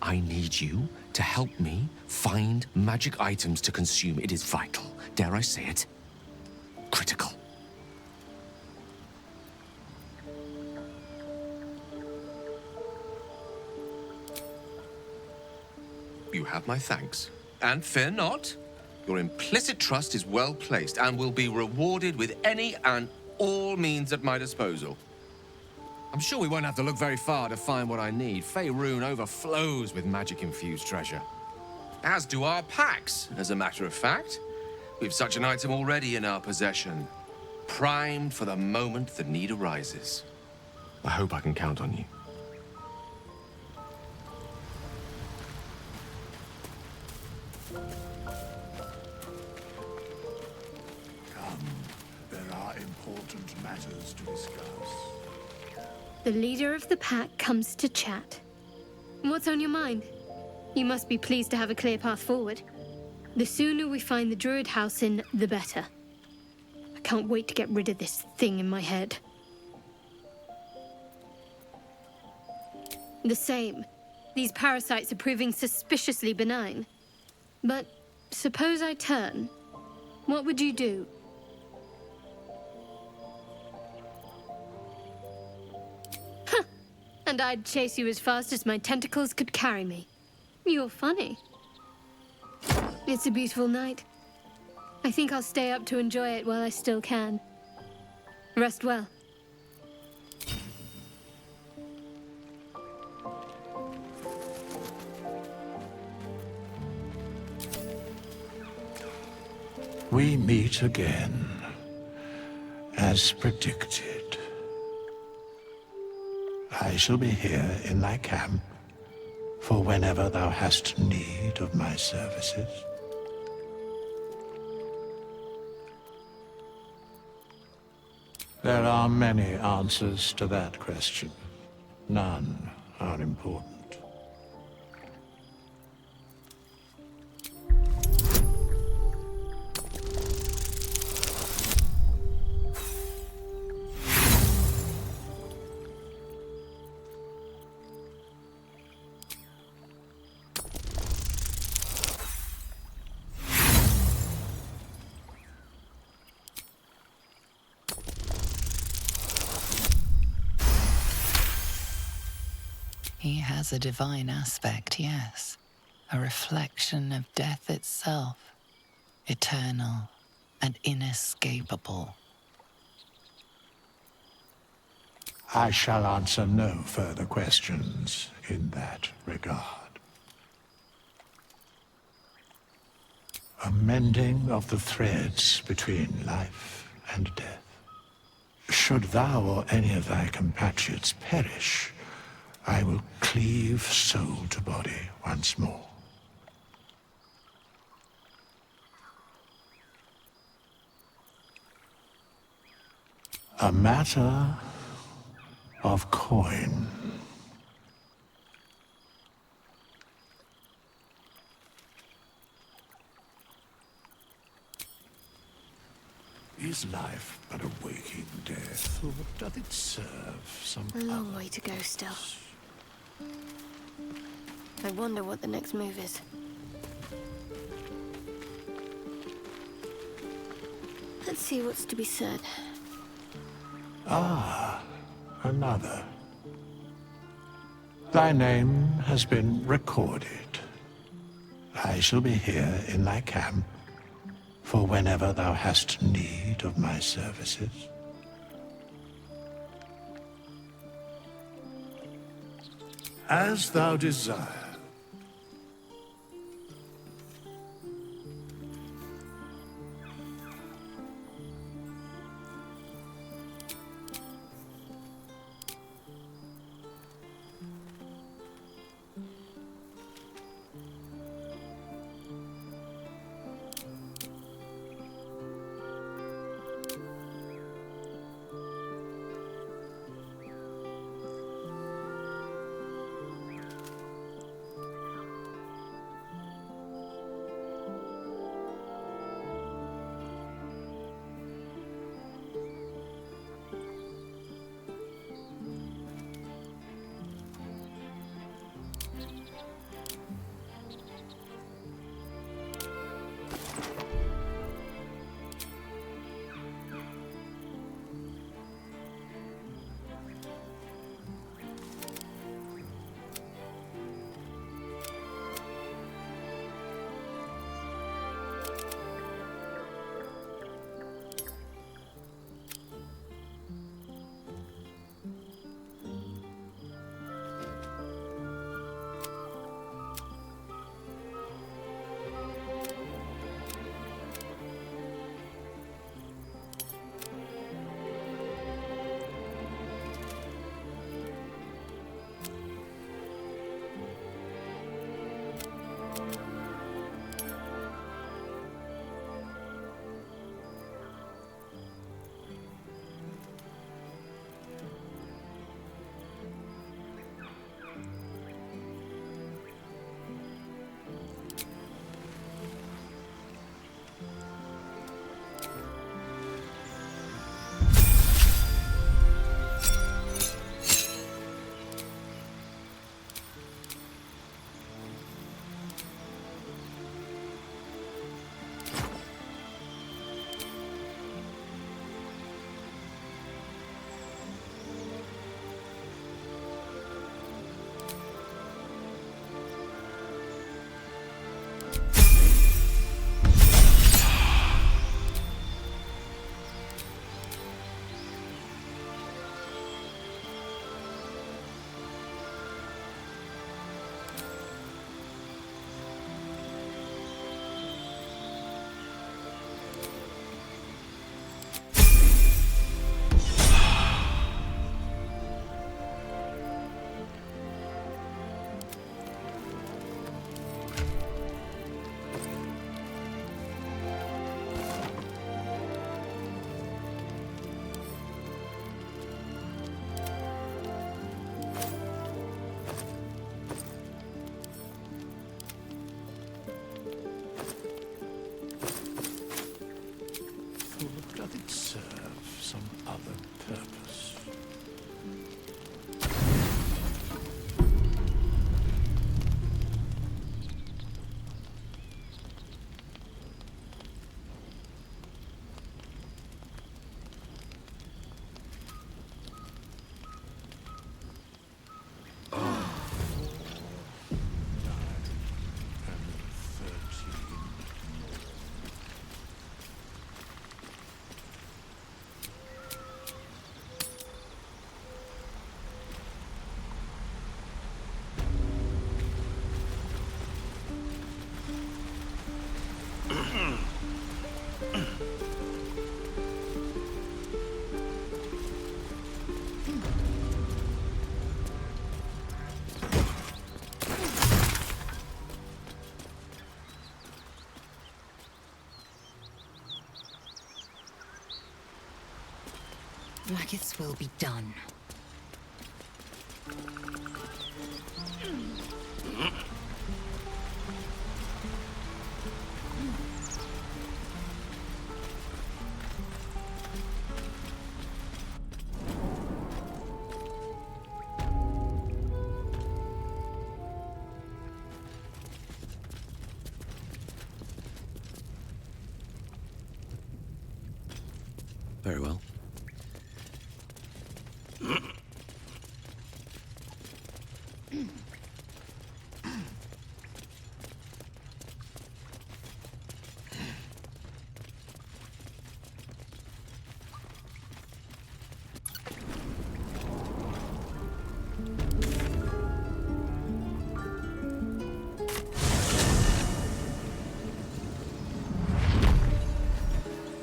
E: I need you to help me find magic items to consume. It is vital, dare I say it, critical. You have my thanks. And fear not, your implicit trust is well placed and will be rewarded with any and all means at my disposal. I'm sure we won't have to look very far to find what I need. Faerun overflows with magic-infused treasure. As do our packs, as a matter of fact. We've such an item already in our possession, primed for the moment the need arises. I hope I can count on you.
N: Matters to discuss.
P: The leader of the pack comes to chat. What's on your mind? You must be pleased to have a clear path forward. The sooner we find the Druid House in, the better. I can't wait to get rid of this thing in my head. The same. These parasites are proving suspiciously benign. But suppose I turn. What would you do? And I'd chase you as fast as my tentacles could carry me. You're funny. It's a beautiful night. I think I'll stay up to enjoy it while I still can. Rest well.
L: We meet again, as predicted. I shall be here in thy camp, for whenever thou hast need of my services. There are many answers to that question. None are important.
D: He has a divine aspect, yes. A reflection of death itself. Eternal and inescapable.
L: I shall answer no further questions in that regard. A mending of the threads between life and death. Should thou or any of thy compatriots perish, I will cleave soul to body once more. A matter of coin. Is life but a waking death, or doth it serve some
V: A long way to go still. I wonder what the next move is. Let's see what's to be said.
L: Ah, another. Thy name has been recorded. I shall be here in thy camp, for whenever thou hast need of my services. As thou desire.
Q: Blackith's will be done.
A: Very well.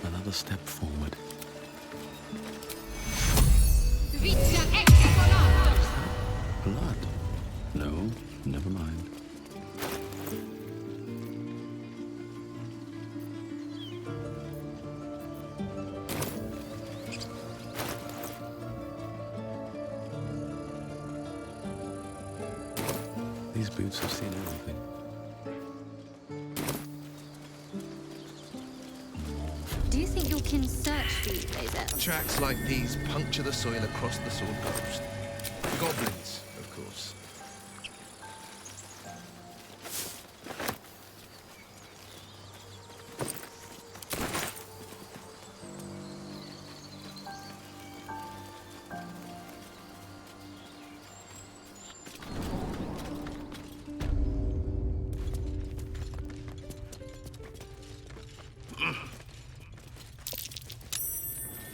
A: Another step forward. Blood? No, never mind. These boots have seen everything.
P: Do you think your kin searched for you, Lae'zel?
I: Tracks like these puncture the soil across the Sword Coast. Goblins, of course.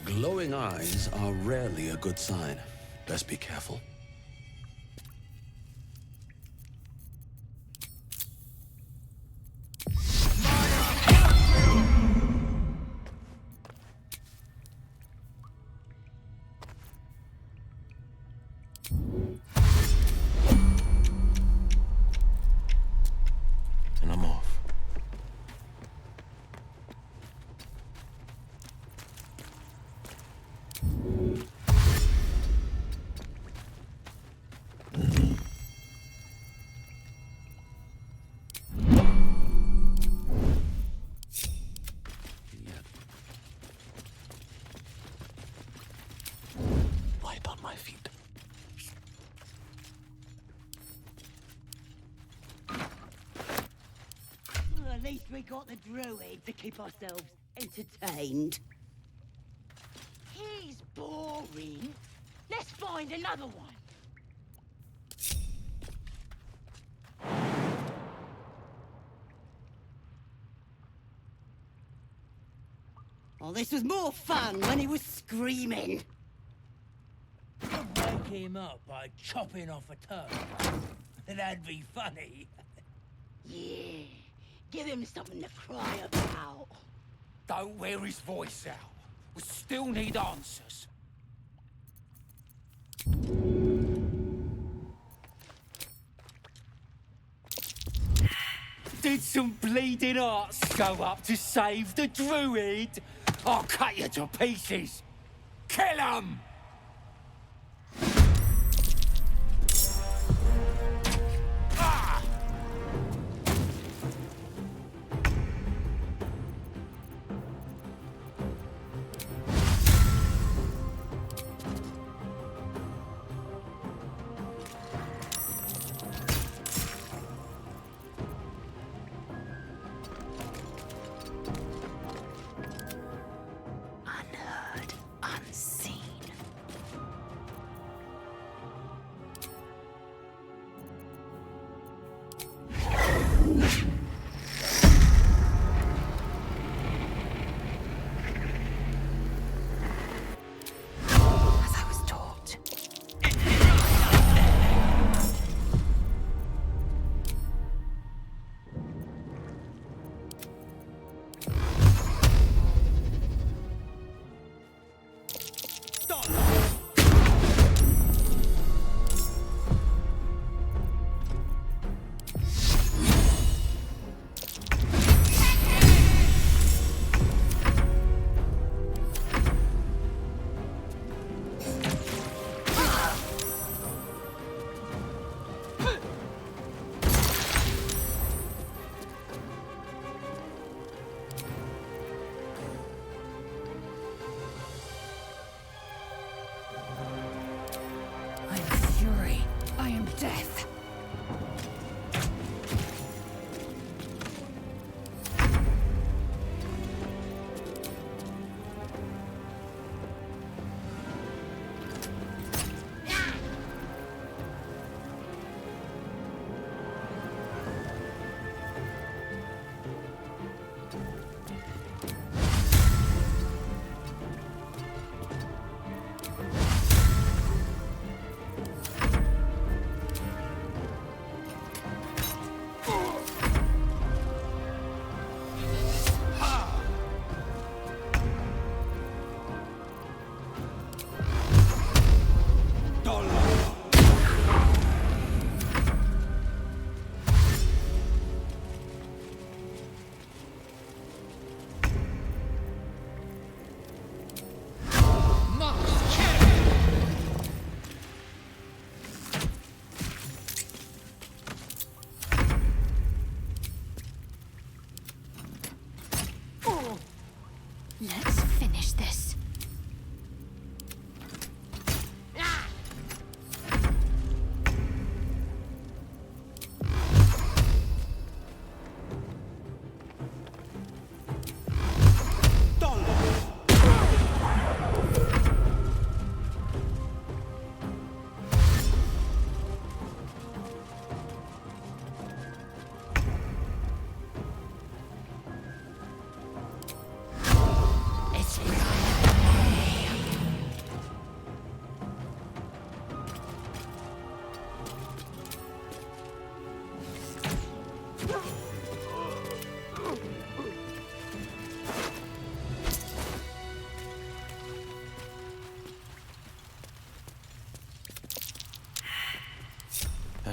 A: Glowing eyes are rarely a good sign. Best be careful.
I: And I'm off.
A: Light on my feet.
S: Well, at least we got the druid to keep ourselves entertained. He's boring. Let's find another one. Oh, this was more fun when he was screaming.
N: Wake him up by chopping off a toe. That'd be funny.
S: Yeah, give him something to cry about.
N: Don't wear his voice out. We still need answers. Did some bleeding hearts go up to save the druid? I'll cut you to pieces. Kill him!
Q: Unheard, unseen. As I was taught.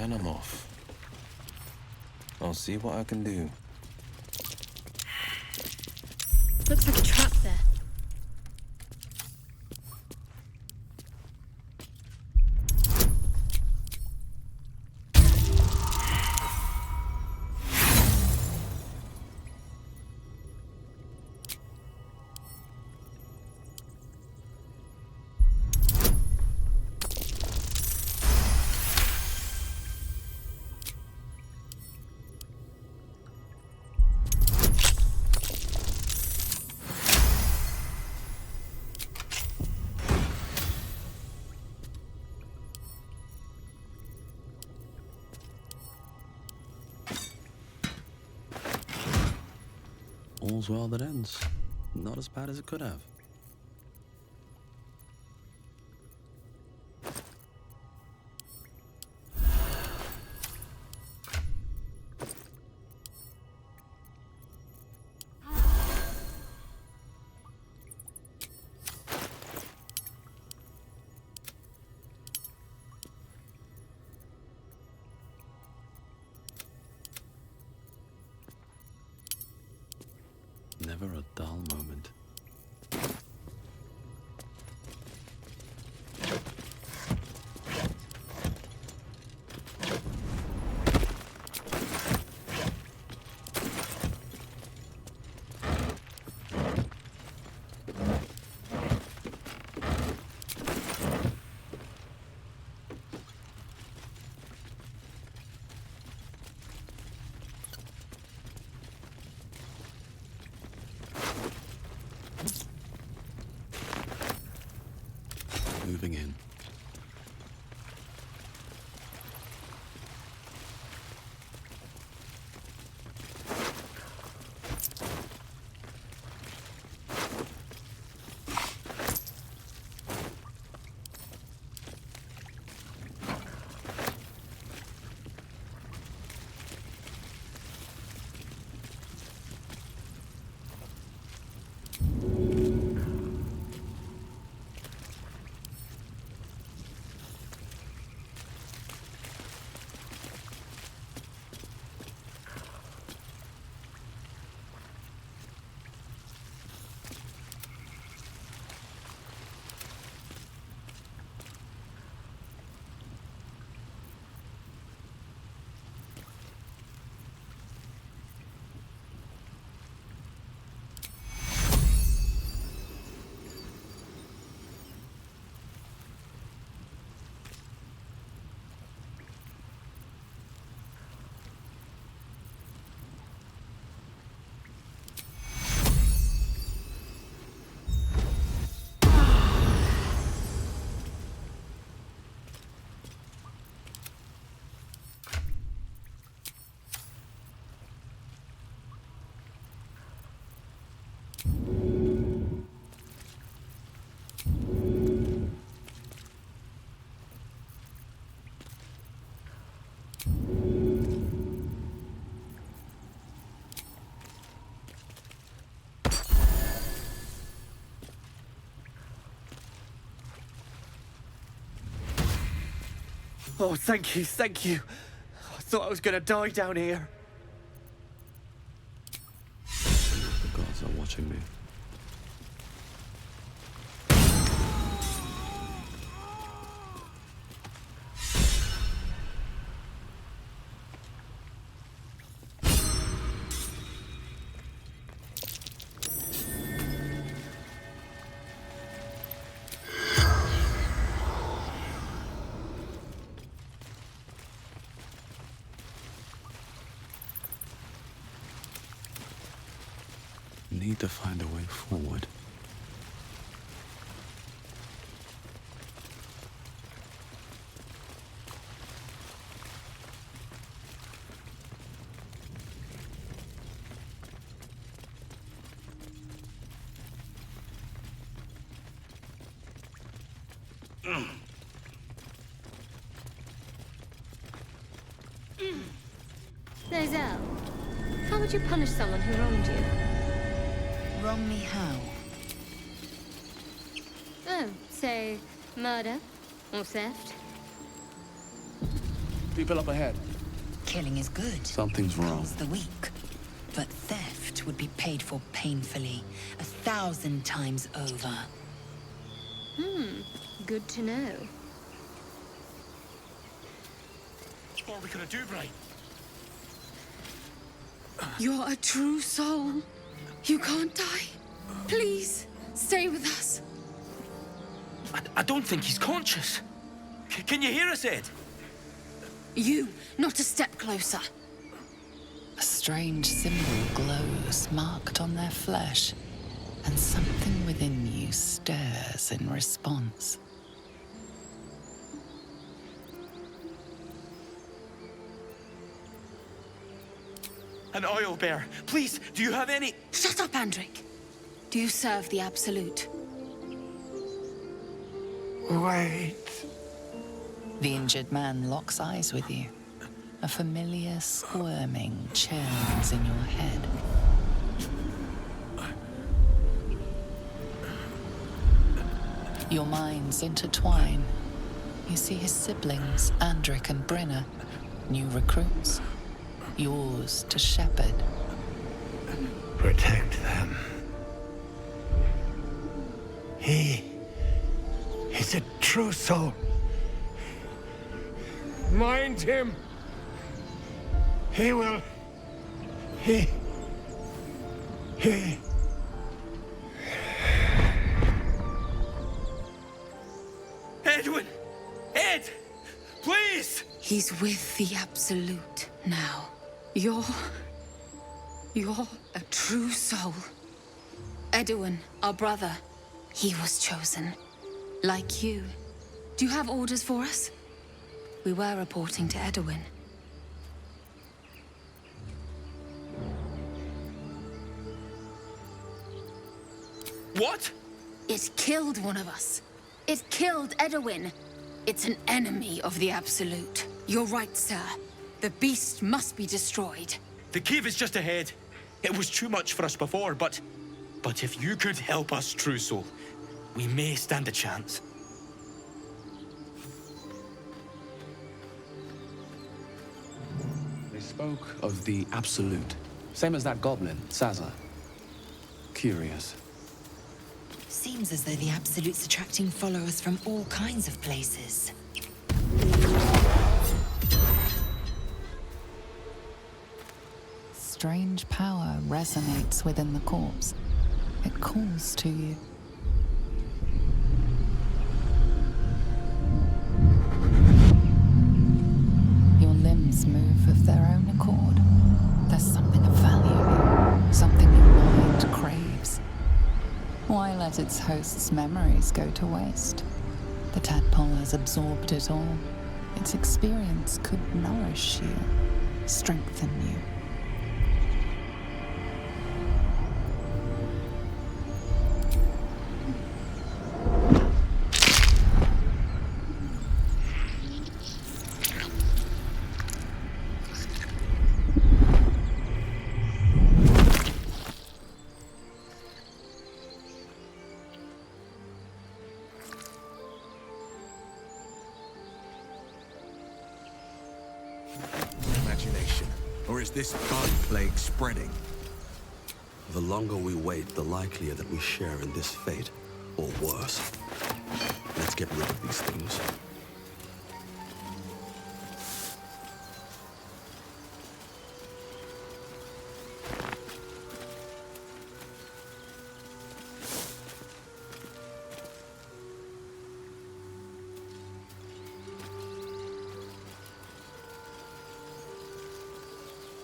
T: And I'm off. I'll see what I can do.
P: Looks like a trap there.
A: All's well that ends. Not as bad as it could have. Never a dull moment. Moving in.
T: Oh, thank you, thank you. I thought I was gonna die down here.
A: The gods are watching me. Need to find a way forward.
P: Zell, how would you punish someone who wronged you?
Q: Wrong me how?
P: Oh, say, murder or theft?
H: People up ahead.
Q: Killing is good.
A: Something's wrong.
Q: Kills the weak. But theft would be paid for painfully, 1,000 times over.
P: Good to know.
N: What are we gonna do, Bray?
W: You're a true soul. You can't die. Please, stay with us.
T: I don't think he's conscious. Can you hear us, Ed?
W: You, not a step closer.
D: A strange symbol glows, marked on their flesh, and something within you stirs in response.
T: An oil bear. Please, do you have any...
W: Shut up, Andric. Do you serve the Absolute?
L: Wait.
D: The injured man locks eyes with you. A familiar squirming churns in your head. Your minds intertwine. You see his siblings, Andric and Brenna, new recruits, yours to shepherd.
L: Protect them. He is a true soul. Mind him. He will... He...
T: Edwin! Ed! Please!
W: He's with the Absolute now. You're a true soul. Edwin, our brother, he was chosen. Like you. Do you have orders for us? We were reporting to Edwin.
T: What?
W: It killed one of us. It killed Edwin. It's an enemy of the Absolute. You're right, sir. The beast must be destroyed.
T: The cave is just ahead. It was too much for us before, but if you could help us, True Soul, we may stand a chance.
K: They spoke of the Absolute. Same as that goblin, Sazza. Curious.
Q: Seems as though the Absolute's attracting followers from all kinds of places.
D: Strange power resonates within the corpse. It calls to you. Your limbs move of their own accord. There's something of value, something your mind craves. Why let its host's memories go to waste? The tadpole has absorbed it all. Its experience could nourish you, strengthen you.
I: Or is this bug plague spreading?
A: The longer we wait, the likelier that we share in this fate, or worse. Let's get rid of these things.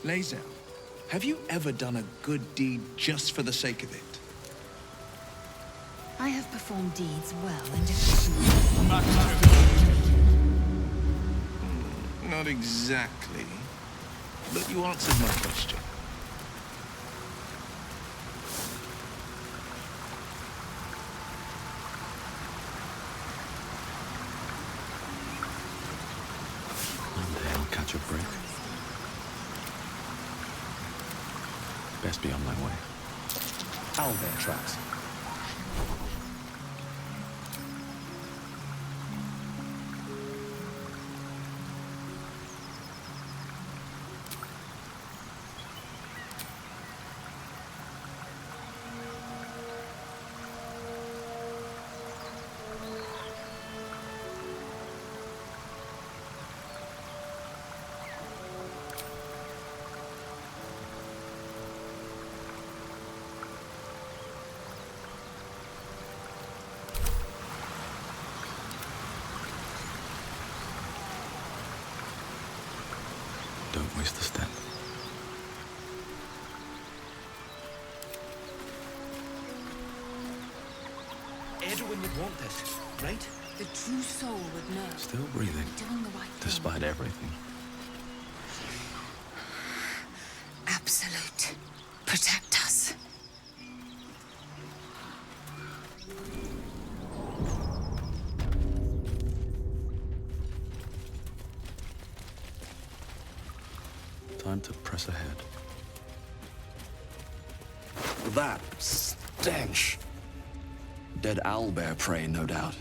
I: Lae'zel, have you ever done a good deed just for the sake of it?
Q: I have performed deeds well and
I: Not exactly, but you answered my question.
A: One day I'll catch a break. Best be on my way.
K: Owlbear tracks.
A: Don't waste the step.
T: Edwin would want this, right?
W: The true soul would know.
A: Still breathing,
W: Doing the right thing.
A: despite everything.
Q: Absolute. Protect us.
A: Time to press ahead. That stench! Dead owlbear prey, no doubt.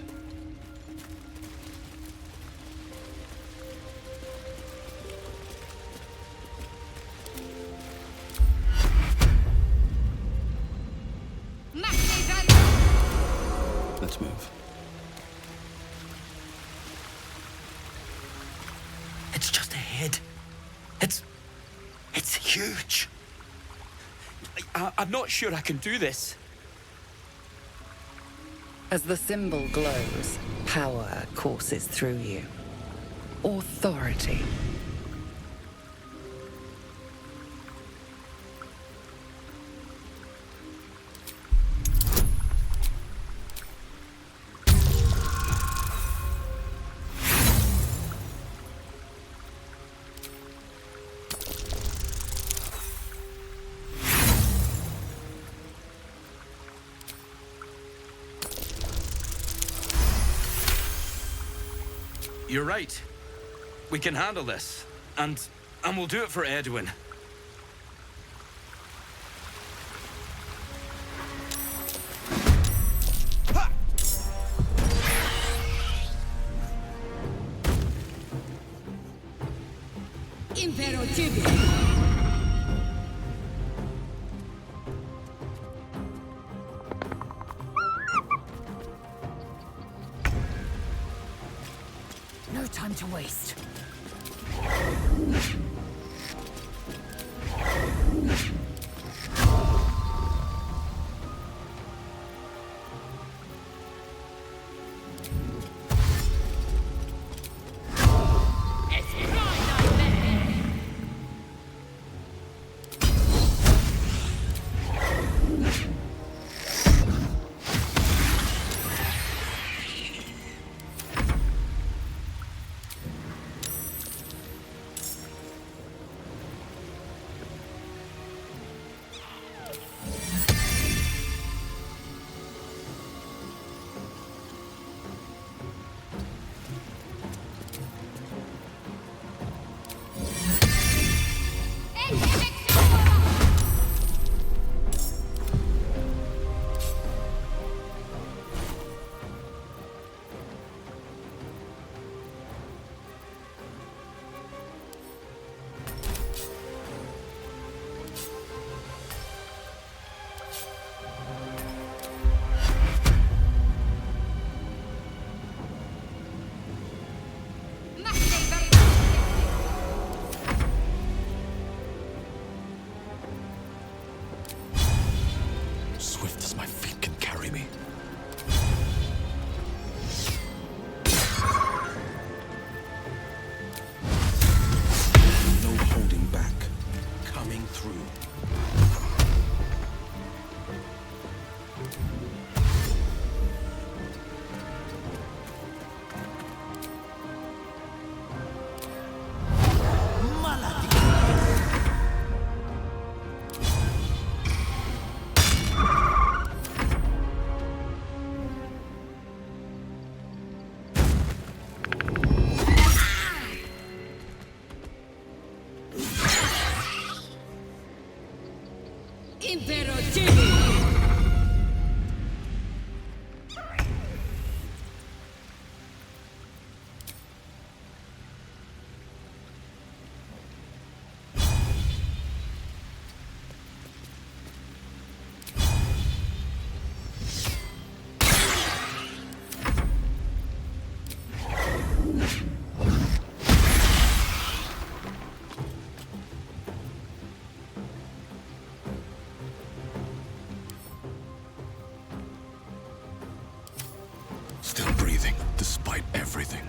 A: Let's move.
T: It's just ahead. It's huge. I'm not sure I can do this.
H: As the symbol glows, power courses through you. Authority.
T: You're right. We can handle this. And we'll do it for Edwin.
S: No time to waste.
A: Swift as my feet can carry me. No holding back. Coming through. Still breathing, despite everything.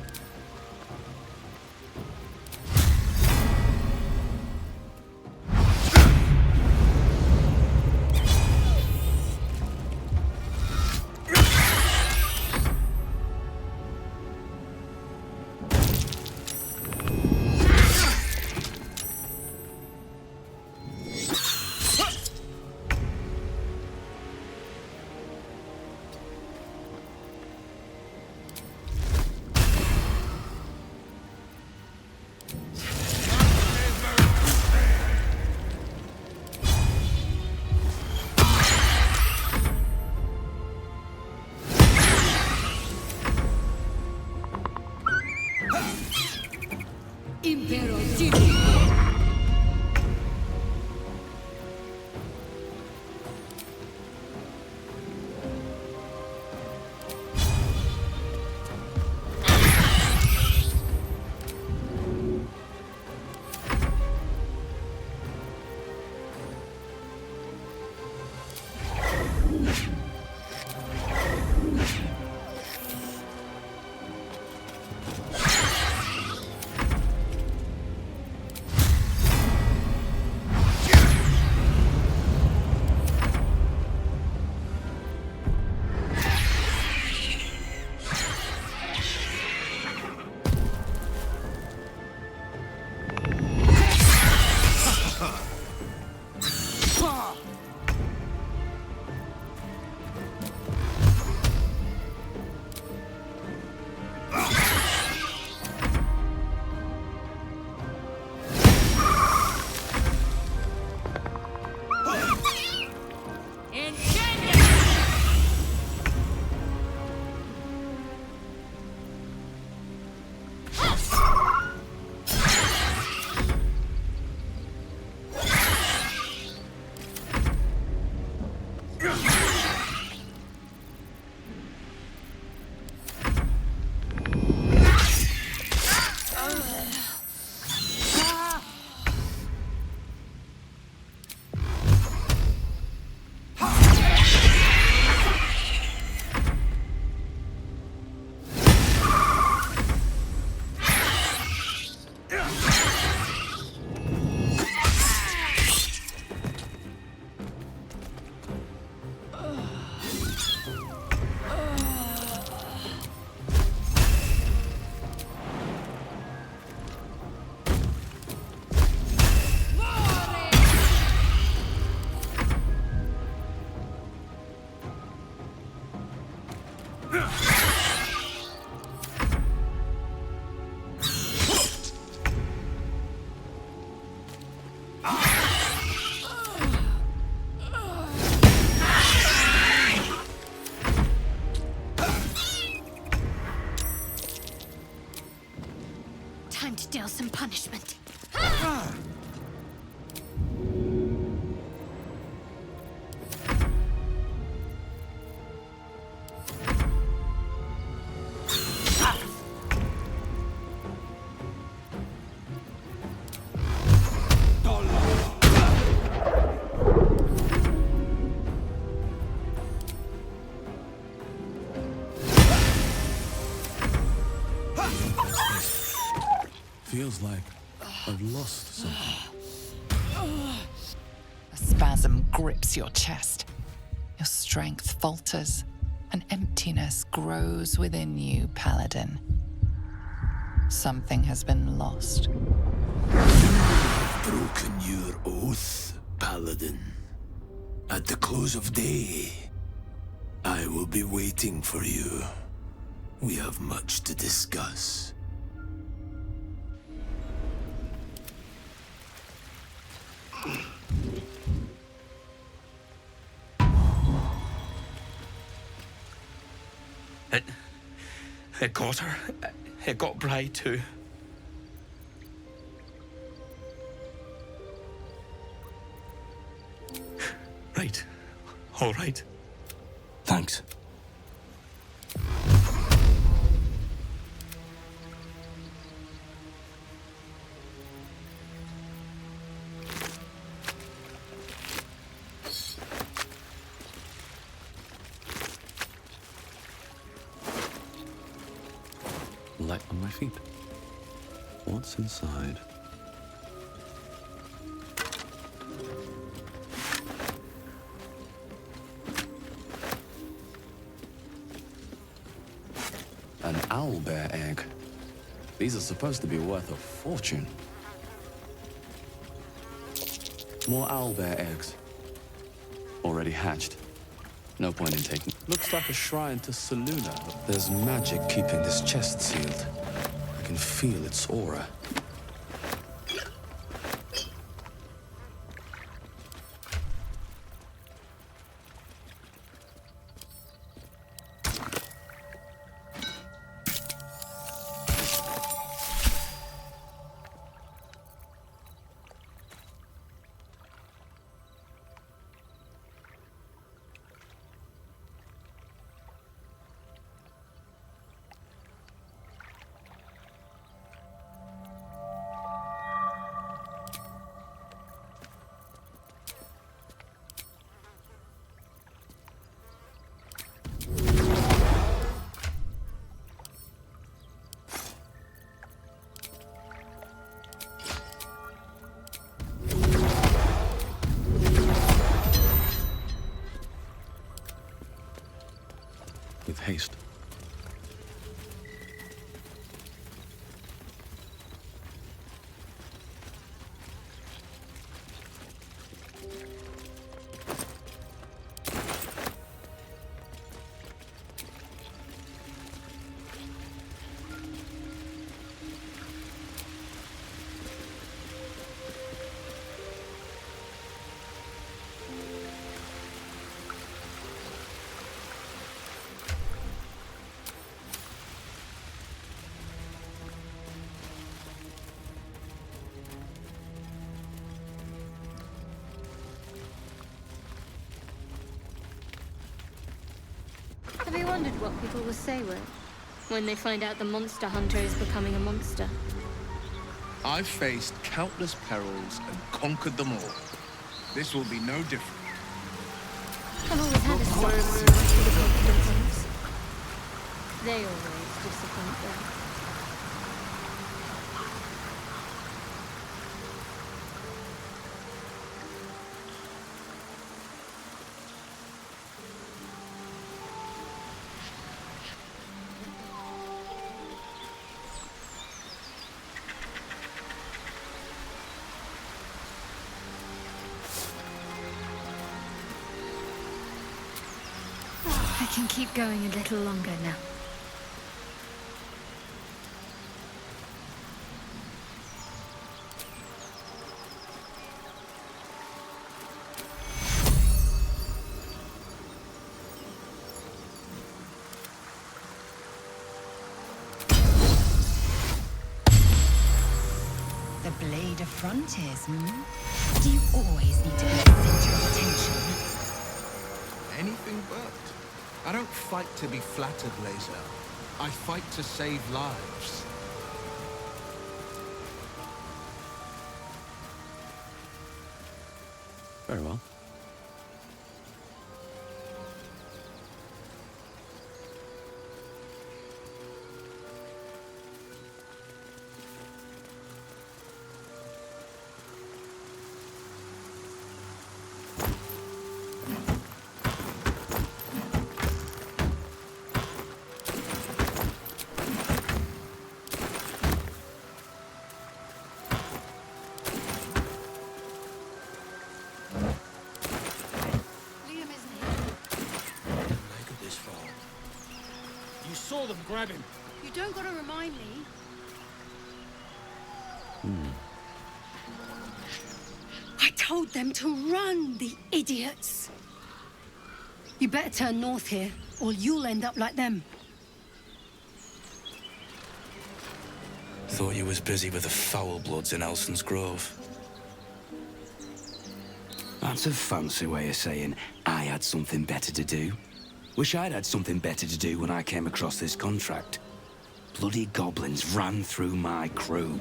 P: Time to deal some punishment.
A: Feels like I've lost something.
D: A spasm grips your chest. Your strength falters. An emptiness grows within you, Paladin. Something has been lost.
F: You have broken your oath, Paladin. At the close of day, I will be waiting for you. We have much to discuss.
T: It got her. It got Bride too. Right. All right.
F: Thanks.
A: Light on my feet. What's inside? An owlbear egg. These are supposed to be worth a fortune. More owlbear eggs. Already hatched. No point in taking. Looks like a shrine to Saluna. There's magic keeping this chest sealed. I can feel its aura.
P: wondered what people will say when they find out the monster hunter is becoming a monster.
I: I've faced countless perils and conquered them all. This will be no different.
P: I've always had a soft spot for the confident ones. They always disappoint though. I can keep going a little longer now.
Q: The blade of frontiers, Do you always need to be the center of attention?
I: Anything but. I don't fight to be flattered, Laser. I fight to save lives.
A: Very well.
N: Saw them grab him.
V: You don't gotta remind me. I told them to run, the idiots. You better turn north here, or you'll end up like them.
T: Thought you was busy with the foul bloods in Elson's Grove. That's a fancy way of saying I had something better to do. Wish I'd had something better to do when I came across this contract. Bloody goblins ran through my crew.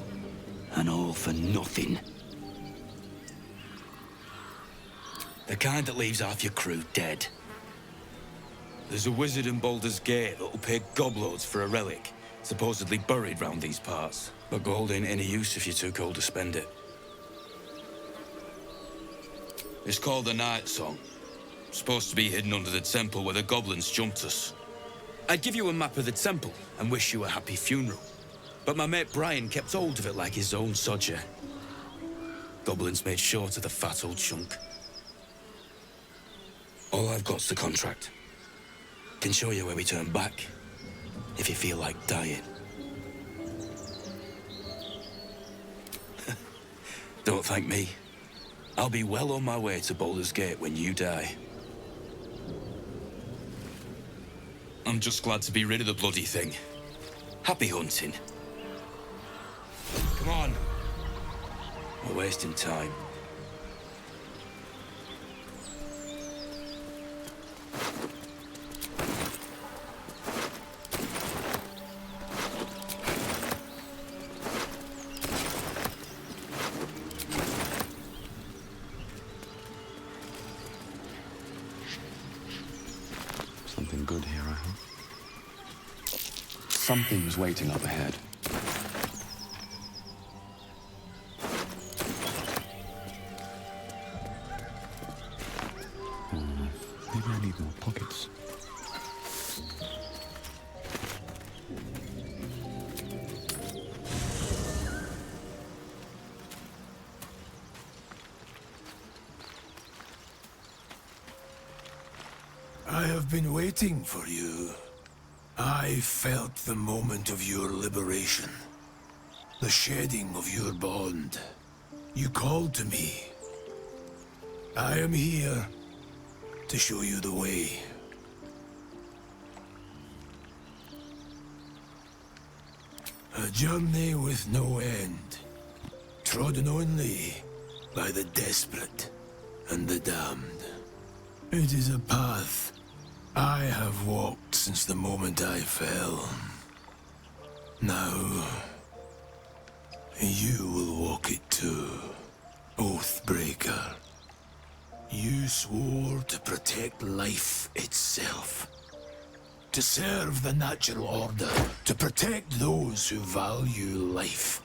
T: And all for nothing. The kind that leaves half your crew dead. There's a wizard in Baldurs Gate that'll pay gobloads for a relic, supposedly buried round these parts. But gold ain't any use if you're too cold to spend it. It's called the Night Song. Supposed to be hidden under the temple where the goblins jumped us. I'd give you a map of the temple and wish you a happy funeral. But my mate Brian kept hold of it like his own sodger. Goblins made short of the fat old chunk. All I've got's the contract. Can show you where we turn back, if you feel like dying. Don't thank me. I'll be well on my way to Baldurs Gate when you die. I'm just glad to be rid of the bloody thing. Happy hunting. Come on. We're wasting time.
A: Something good here, I hope. Something's waiting up ahead. Maybe I need more pockets.
F: I have been waiting for you. I felt the moment of your liberation. The shedding of your bond. You called to me. I am here to show you the way. A journey with no end, trodden only by the desperate and the damned. It is a path I have walked since the moment I fell. Now, you will walk it too, Oathbreaker. You swore to protect life itself. To serve the natural order, to protect those who value life,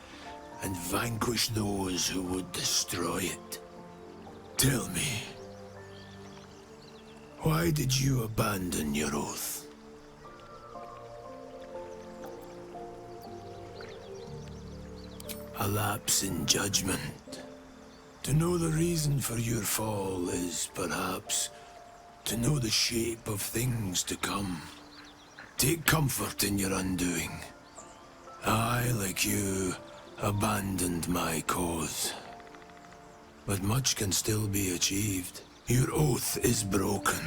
F: and vanquish those who would destroy it. Tell me, why did you abandon your oath? A lapse in judgment. To know the reason for your fall is, perhaps, to know the shape of things to come. Take comfort in your undoing. I, like you, abandoned my cause. But much can still be achieved. Your oath is broken.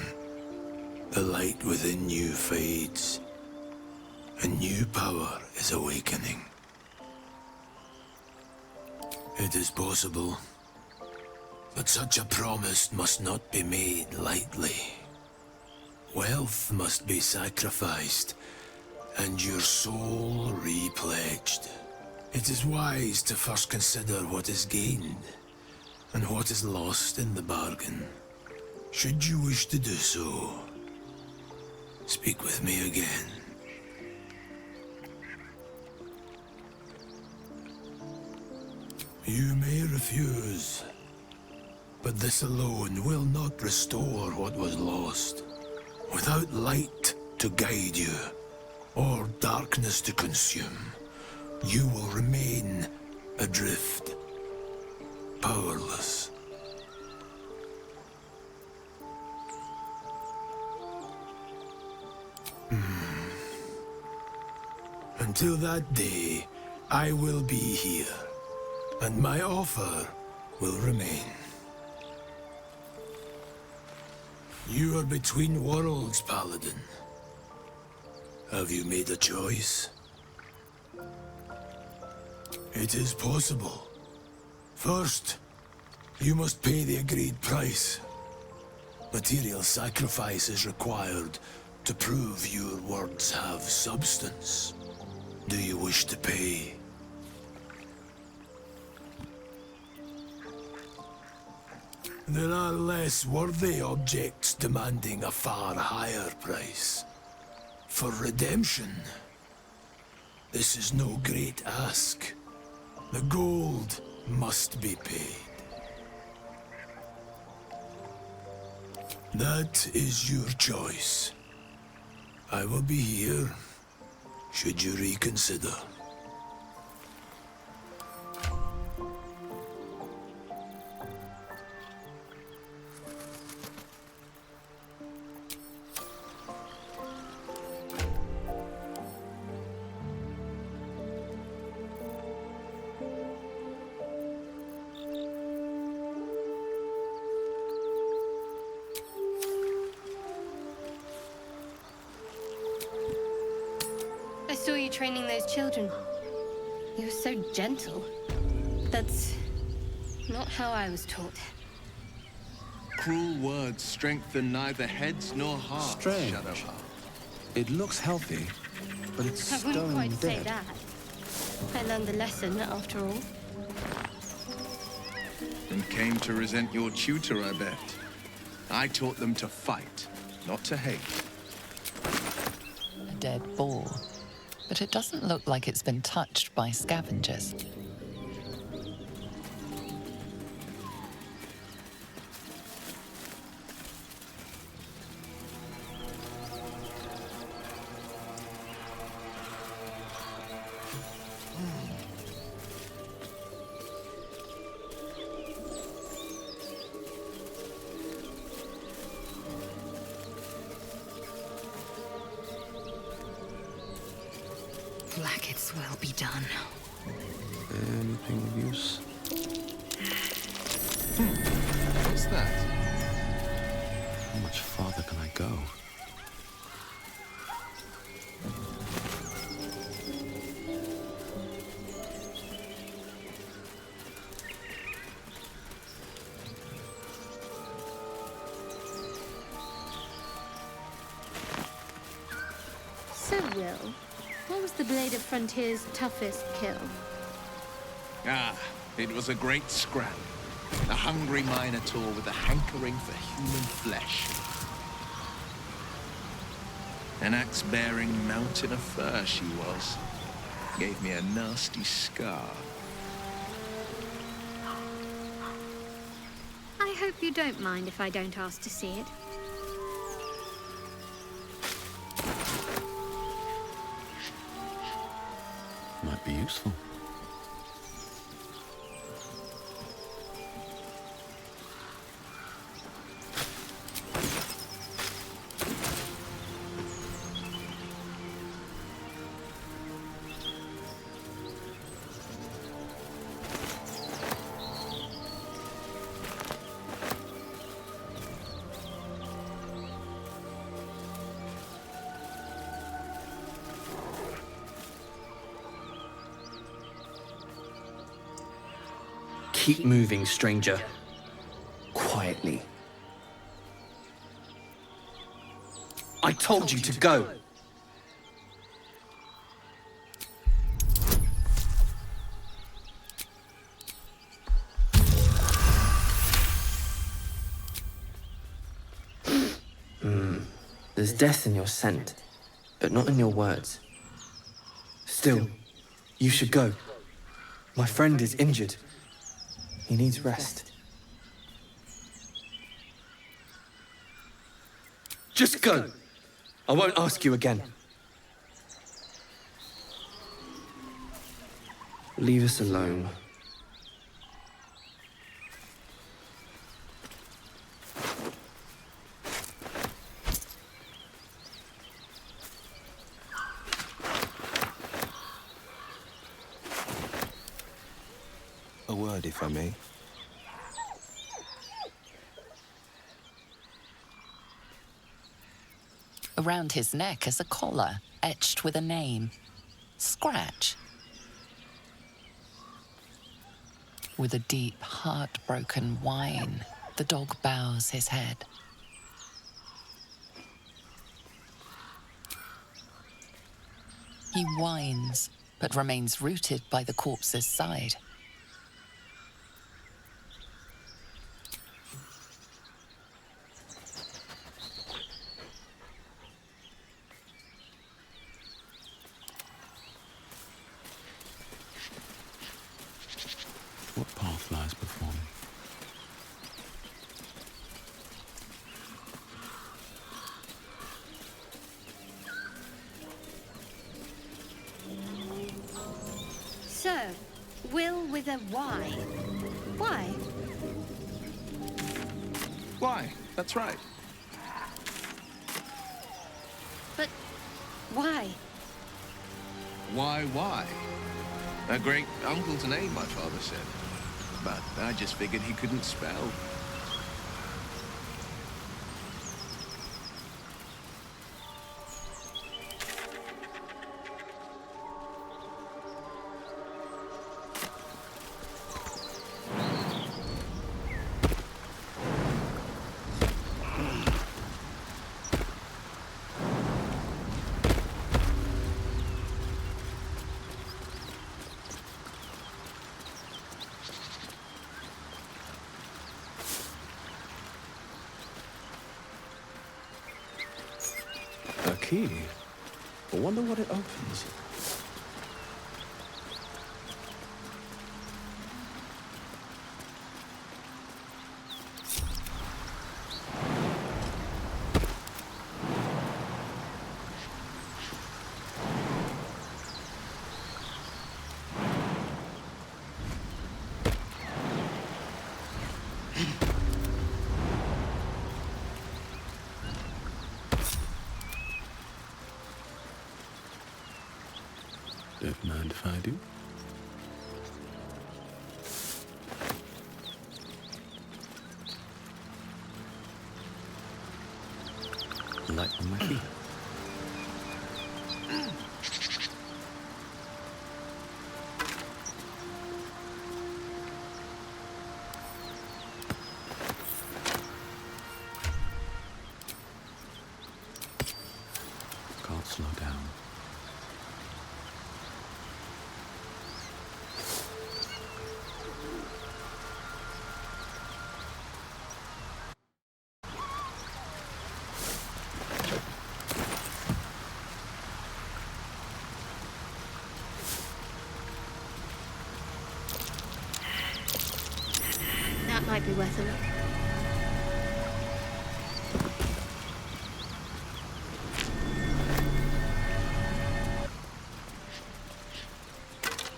F: The light within you fades. A new power is awakening. It is possible. But such a promise must not be made lightly. Wealth must be sacrificed, and your soul repledged. It is wise to first consider what is gained, and what is lost in the bargain. Should you wish to do so, speak with me again. You may refuse, but this alone will not restore what was lost. Without light to guide you, or darkness to consume, you will remain adrift, powerless. Until that day, I will be here, and my offer will remain. You are between worlds, Paladin. Have you made a choice? It is possible. First, you must pay the agreed price. Material sacrifice is required to prove your words have substance. Do you wish to pay? There are less worthy objects demanding a far higher price. For redemption, this is no great ask. The gold must be paid. That is your choice. I will be here, should you reconsider.
P: I saw you training those children. You were so gentle. That's not how I was taught.
I: Cruel words strengthen neither heads nor hearts.
A: Strange. It looks healthy, but it's
P: I wouldn't
A: stone
P: quite say
A: dead.
P: that. I learned the lesson, after all.
I: And came to resent your tutor, I bet. I taught them to fight, not to hate.
D: A dead ball. But it doesn't look like it's been touched by scavengers.
Q: Blackets will be done.
A: Anything of use?
E: What's that?
A: How much farther can I go?
P: Will, what was the Blade of Frontier's toughest kill?
I: Ah, it was a great scrap. A hungry minotaur with a hankering for human flesh. An axe-bearing mountain of fur she was. Gave me a nasty scar.
P: I hope you don't mind if I don't ask to see it.
A: Might be useful.
M: Keep moving, stranger. Quietly. I told you to go! There's death in your scent, but not in your words. Still, you should go. My friend is injured. He needs rest. Just go! I won't ask you again. Leave us alone.
O: A word, if I may.
H: Around his neck is a collar, etched with a name. Scratch. With a deep, heartbroken whine, the dog bows his head. He whines, but remains rooted by the corpse's side.
A: What path lies before me?
V: So, Will with a Y. Why?
I: Why? That's right.
V: But why?
I: Why? A great uncle to name, my father said. But I just figured he couldn't spell.
A: A key? I wonder what it opens. Don't mind if I do. Light on my feet. Can't slow down.
P: might be worth a look.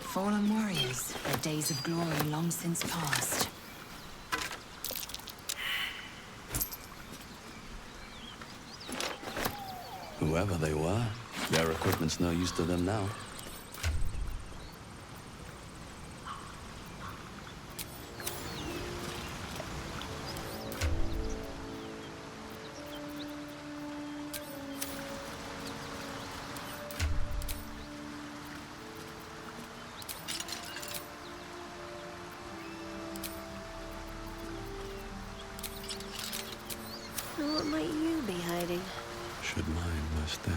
Q: Fallen warriors, their days of glory long since past.
A: Whoever they were, their equipment's no use to them now.
S: What might you be hiding?
A: Should mind my step.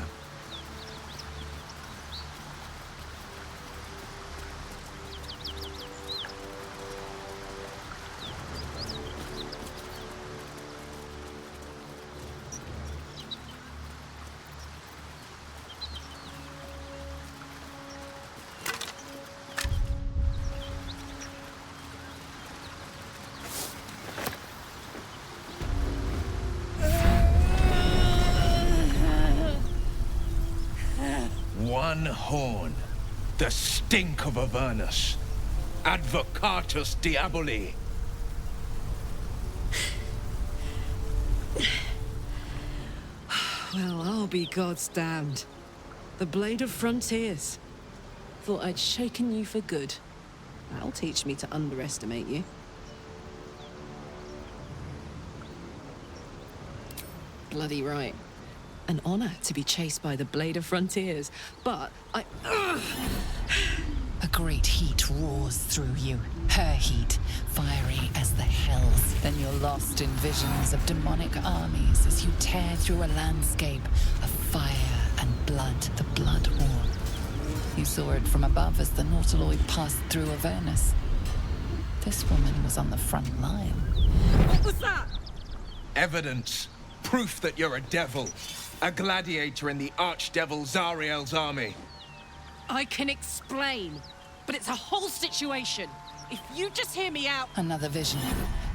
I: One horn, the stink of Avernus, advocatus diaboli.
B: Well, I'll be God's damned. The Blade of Frontiers. Thought I'd shaken you for good. That'll teach me to underestimate you. Bloody right. An honor to be chased by the Blade of Frontiers, but I...
D: A great heat roars through you, her heat, fiery as the hells. Then you're lost in visions of demonic armies as you tear through a landscape of fire and blood, the Blood War. You saw it from above as the Nautiloid passed through Avernus. This woman was on the front line.
B: What was that?
I: Evidence. Proof that you're a devil. A gladiator in the archdevil Zariel's army.
B: I can explain, but it's a whole situation. If you just hear me out...
D: Another vision.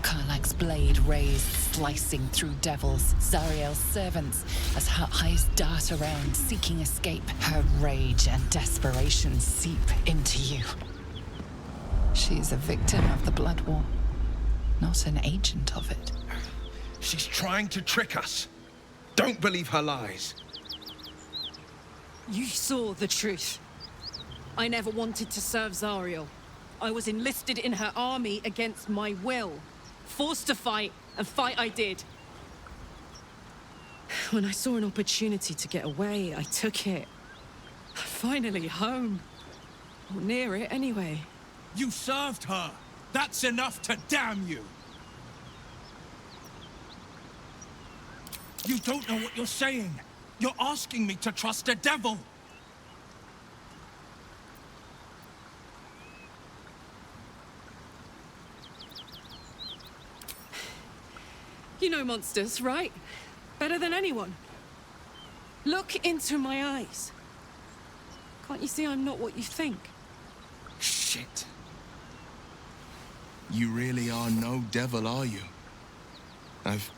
D: Karlach's blade raised, slicing through devils, Zariel's servants, as her eyes dart around, seeking escape. Her rage and desperation seep into you. She's a victim of the Blood War, not an agent of it.
I: She's trying to trick us. Don't believe her lies.
B: You saw the truth. I never wanted to serve Zariel. I was enlisted in her army against my will. Forced to fight, and fight I did. When I saw an opportunity to get away, I took it. Finally home. Or near it, anyway.
N: You served her. That's enough to damn you. You don't know what you're saying. You're asking me to trust a devil.
B: You know monsters, right? Better than anyone. Look into my eyes. Can't you see I'm not what you think?
I: Shit. You really are no devil, are you? I've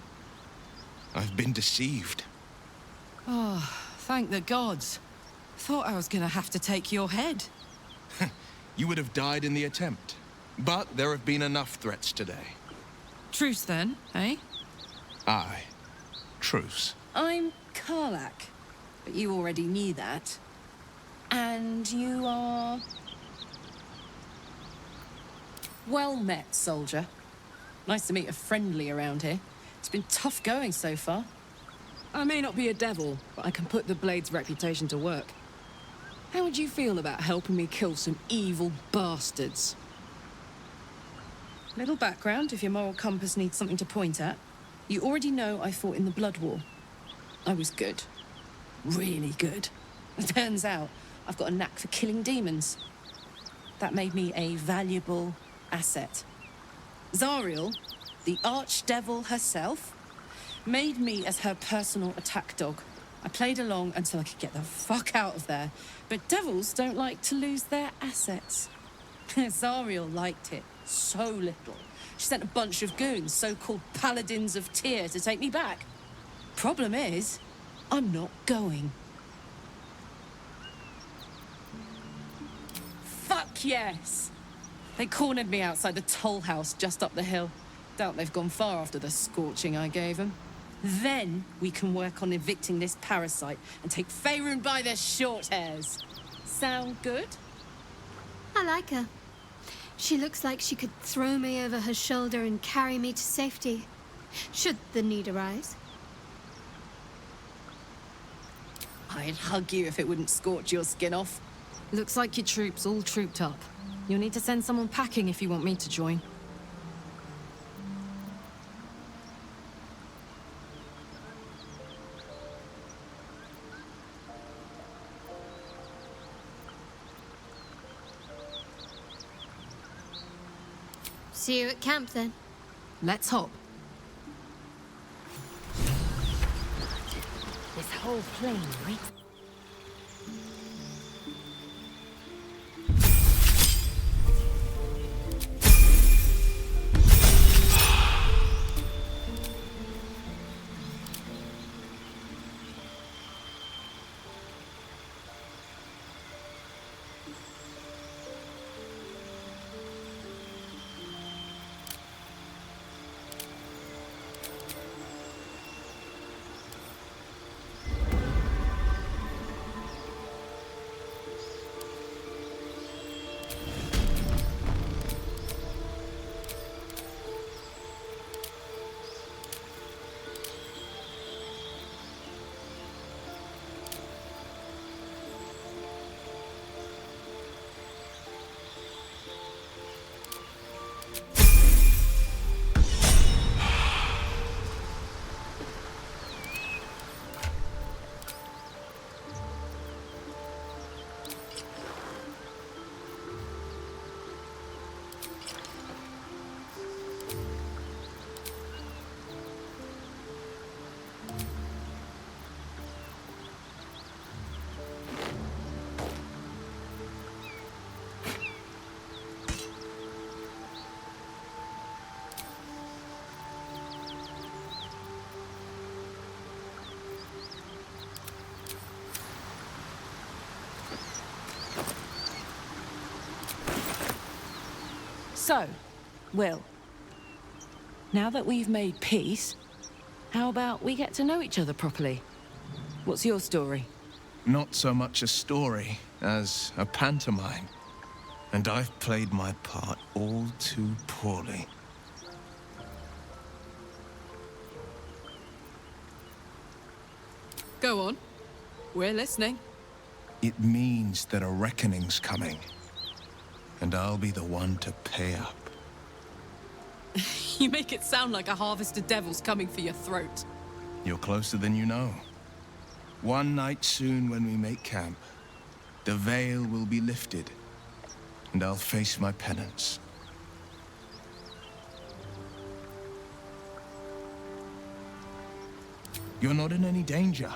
I: been deceived.
B: Oh, thank the gods. Thought I was gonna have to take your head.
I: You would have died in the attempt. But there have been enough threats today.
B: Truce then, eh?
I: Aye. Truce.
B: I'm Karlach, but you already knew that. And you are... Well met, soldier. Nice to meet a friendly around here. It's been tough going so far. I may not be a devil, but I can put the Blade's reputation to work. How would you feel about helping me kill some evil bastards? Little background if your moral compass needs something to point at. You already know I fought in the Blood War. I was good. Really good. It turns out I've got a knack for killing demons. That made me a valuable asset. Zariel, the archdevil herself, made me as her personal attack dog. I played along until I could get the fuck out of there. But devils don't like to lose their assets. Zariel liked it so little She sent a bunch of goons, so-called paladins of Tyr, to take me back. Problem is, I'm not going. Fuck yes! They cornered me outside the toll house just up the hill. Doubt they've gone far after the scorching I gave them. Then we can work on evicting this parasite and take Faerun by the short hairs. Sound good?
P: I like her. She looks like she could throw me over her shoulder and carry me to safety, should the need arise.
B: I'd hug you if it wouldn't scorch your skin off.
C: Looks like your troops all trooped up. You'll need to send someone packing if you want me to join.
P: See you at camp then.
C: Let's hop.
S: This whole plane reeks.
B: So, Will, now that we've made peace, how about we get to know each other properly? What's your story?
I: Not so much a story as a pantomime. And I've played my part all too poorly.
C: Go on. We're listening.
I: It means that a reckoning's coming. And I'll be the one to pay up.
C: You make it sound like a harvest of devils coming for your throat.
I: You're closer than you know. One night soon when we make camp, the veil will be lifted, and I'll face my penance. You're not in any danger,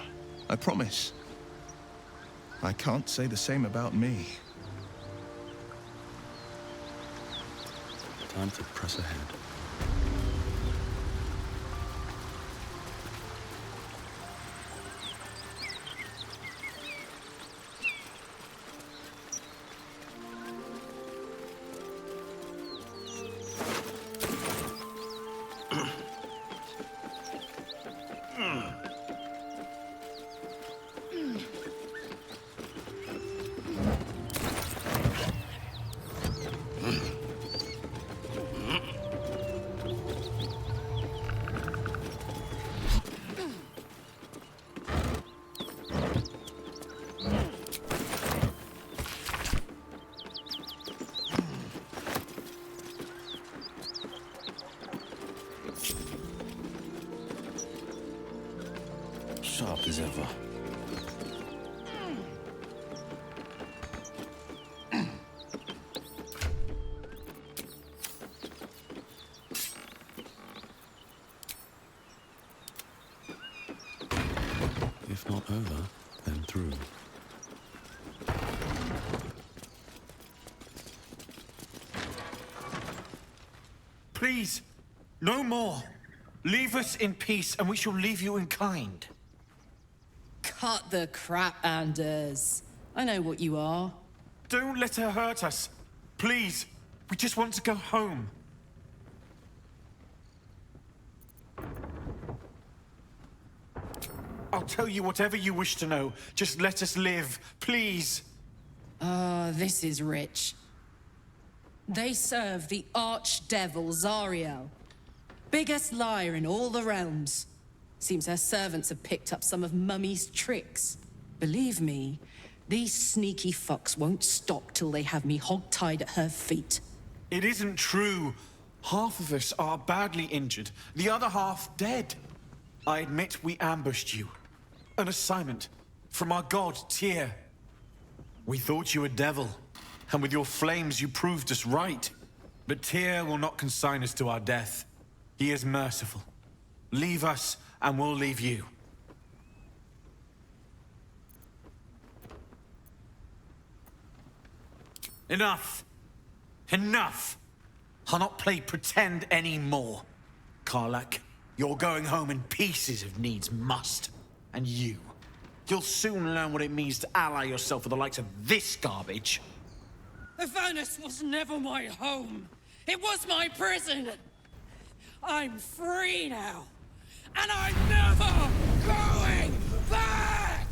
I: I promise. I can't say the same about me.
A: Time to press ahead. Sharp as ever. If not over, then through.
J: Please, no more. Leave us in peace, and we shall leave you in kind.
B: Cut the crap, Anders. I know what you are.
J: Don't let her hurt us. Please, we just want to go home. I'll tell you whatever you wish to know. Just let us live, please.
B: Ah, this is rich. They serve the archdevil Zariel. Biggest liar in all the realms. Seems her servants have picked up some of Mummy's tricks. Believe me, these sneaky fucks won't stop till they have me hog-tied at her feet.
J: It isn't true. Half of us are badly injured, the other half dead. I admit we ambushed you. An assignment from our god, Tyr. We thought you a devil, and with your flames you proved us right. But Tyr will not consign us to our death. He is merciful. Leave us, and we'll leave you. Enough! Enough! I'll not play pretend anymore. Karlach, you're going home in pieces if needs must. And you'll soon learn what it means to ally yourself with the likes of this garbage.
B: Avernus was never my home. It was my prison. I'm free now. And I'm never going back!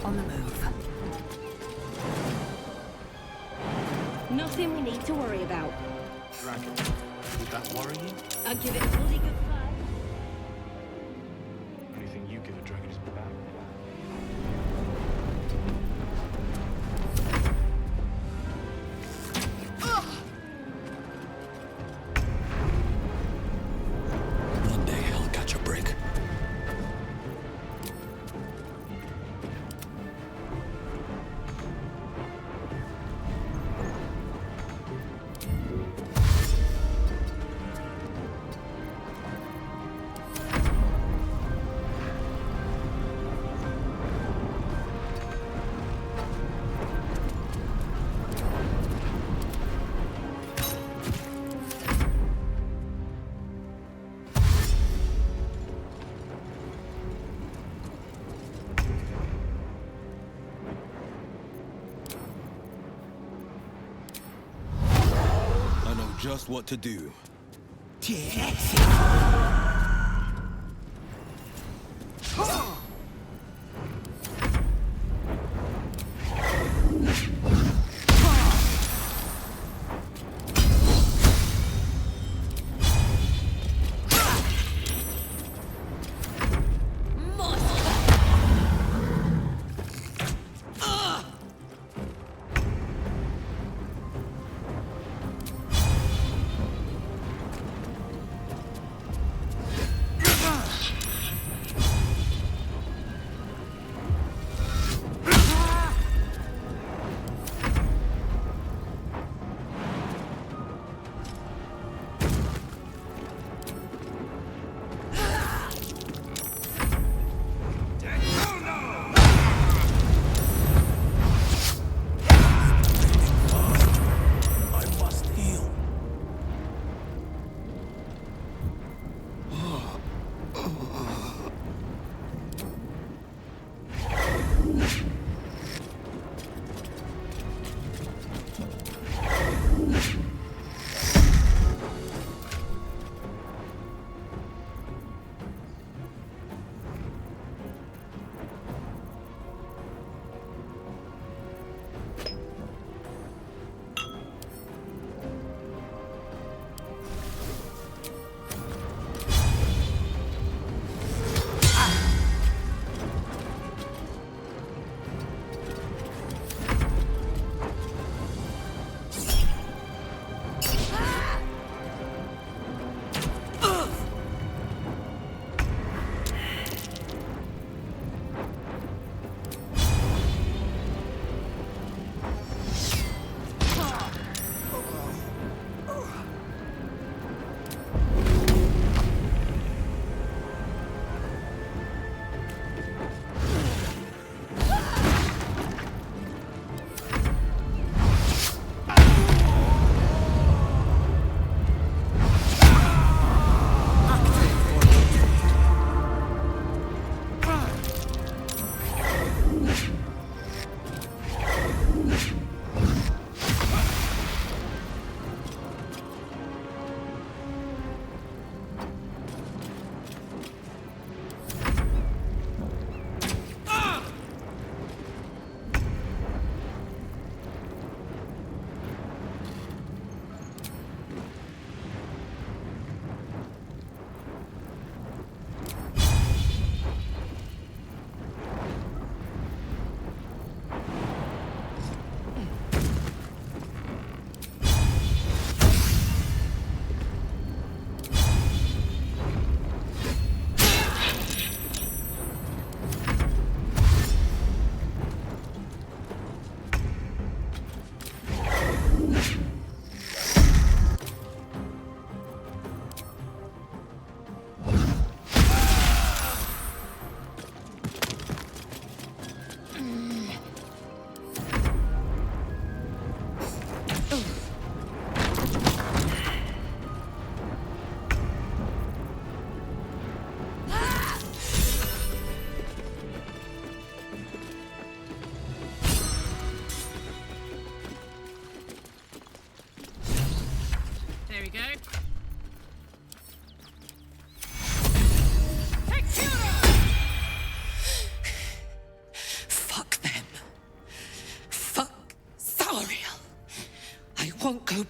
S: On the move. Nothing we need to worry about.
J: Dragon, would that worry you?
S: I'll give it a bloody good fire.
J: Anything you give a dragon is bad.
F: One day I'll catch a break. Just what to do.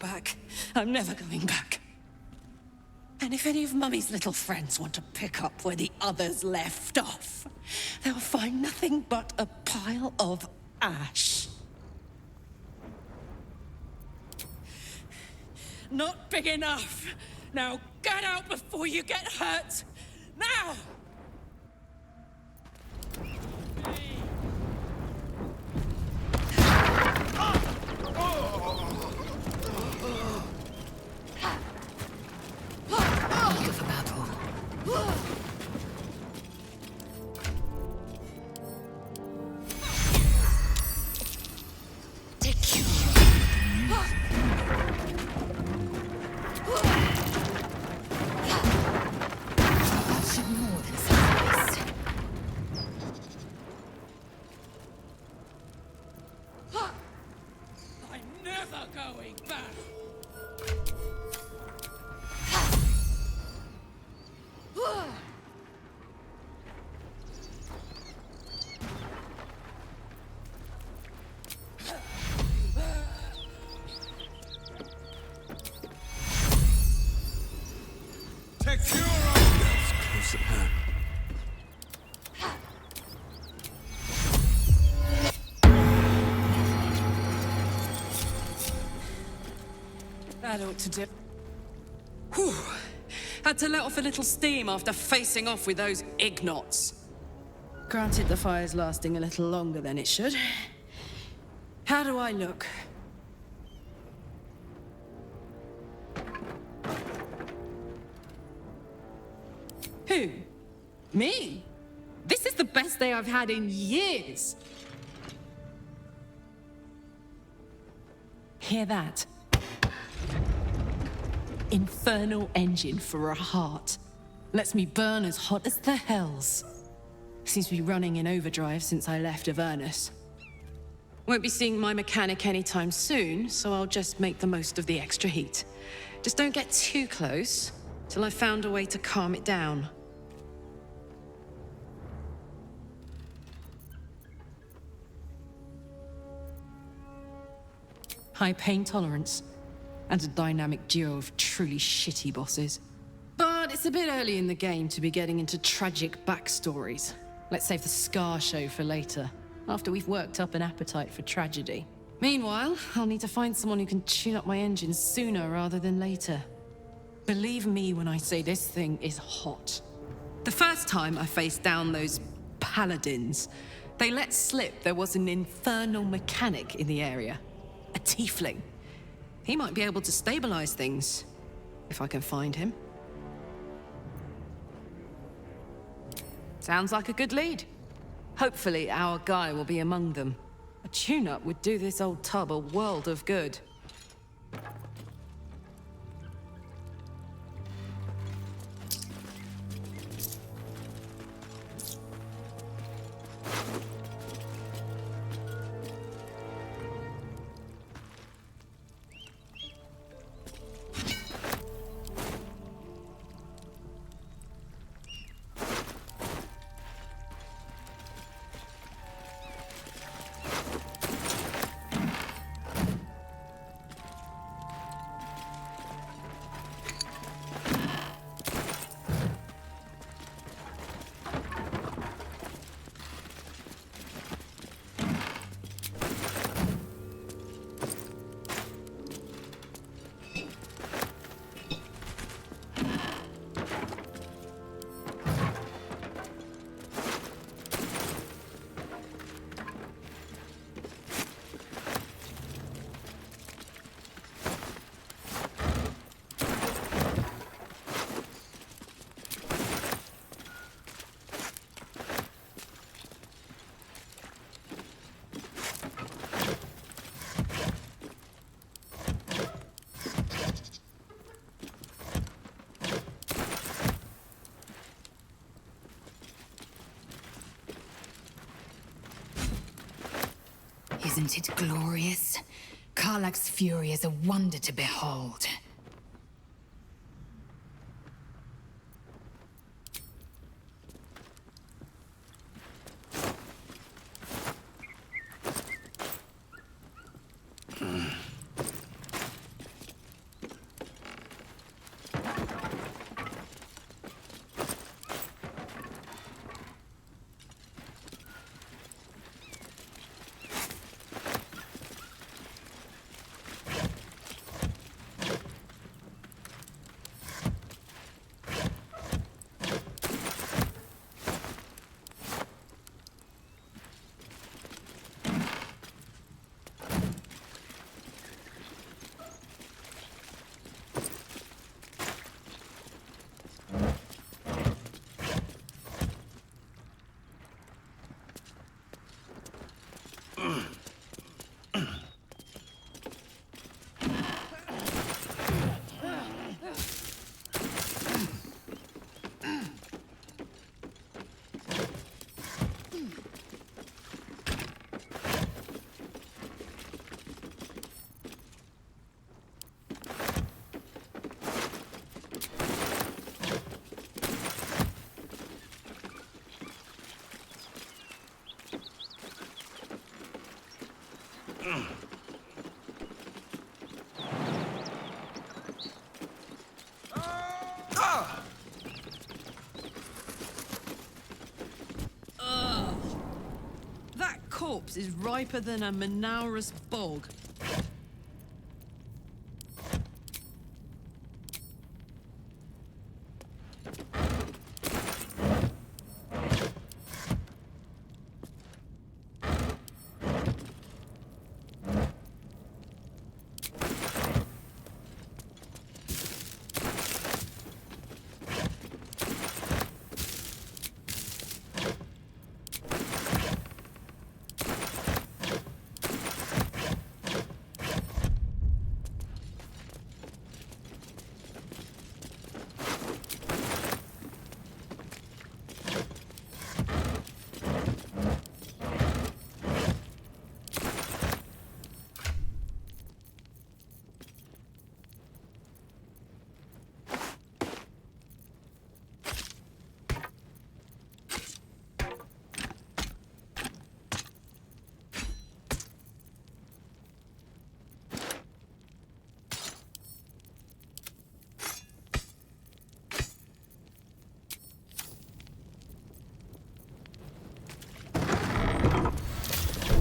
B: back. I'm never going back. And if any of Mummy's little friends want to pick up where the others left off, they'll find nothing but a pile of ash. Not big enough. Now get out before you get hurt. Now!
W: Eager for battle.
B: Take you.
W: Should more than suffice.
B: I'm never going back.
F: Close at hand.
B: That ought to do. Whew. Had to let off a little steam after facing off with those ignots. Granted, the fire's lasting a little longer than it should. How do I look? Who? Me? This is the best day I've had in years. Hear that? Infernal engine for a heart. Lets me burn as hot as the hells. Seems to be running in overdrive since I left Avernus. Won't be seeing my mechanic anytime soon, so I'll just make the most of the extra heat. Just don't get too close till I've found a way to calm it down. High pain tolerance, and a dynamic duo of truly shitty bosses. But it's a bit early in the game to be getting into tragic backstories. Let's save the Scar show for later, after we've worked up an appetite for tragedy. Meanwhile, I'll need to find someone who can tune up my engine sooner rather than later. Believe me when I say this thing is hot. The first time I faced down those paladins, they let slip there was an infernal mechanic in the area. A tiefling. He might be able to stabilize things, if I can find him. Sounds like a good lead. Hopefully our guy will be among them. A tune-up would do this old tub a world of good.
W: Isn't it glorious? Karlach's fury is a wonder to behold.
C: corpse is riper than a Manaurus bog.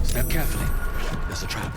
A: Step carefully. There's a trap.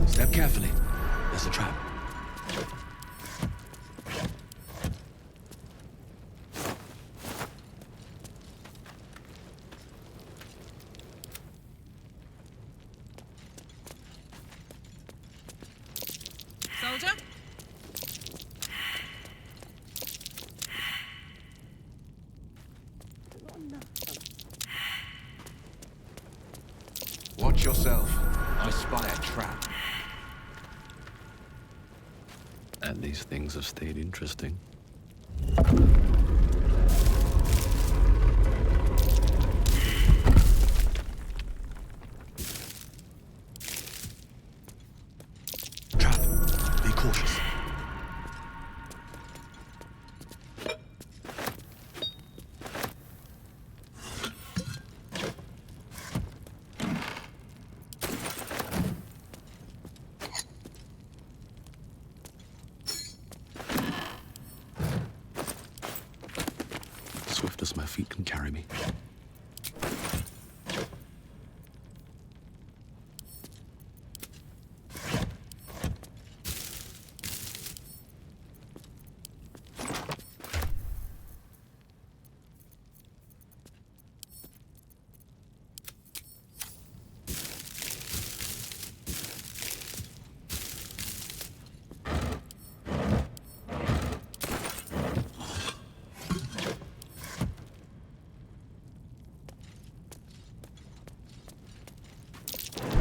A: Step carefully. There's a trap.
C: Soldier?
I: Watch yourself. I spy a trap.
A: And these things have stayed interesting. Trap. Be cautious. Swift as my feet can carry me.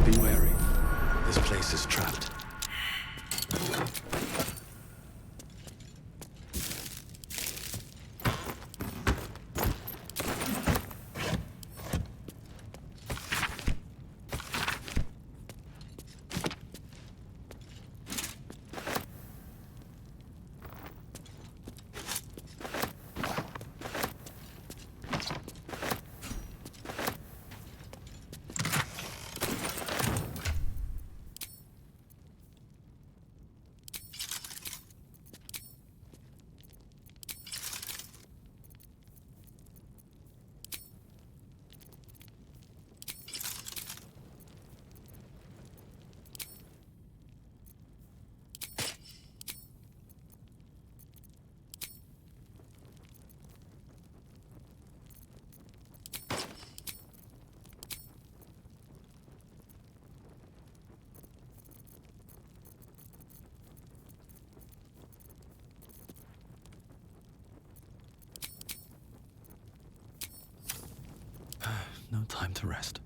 A: Be wary. This place is trapped.
O: to rest.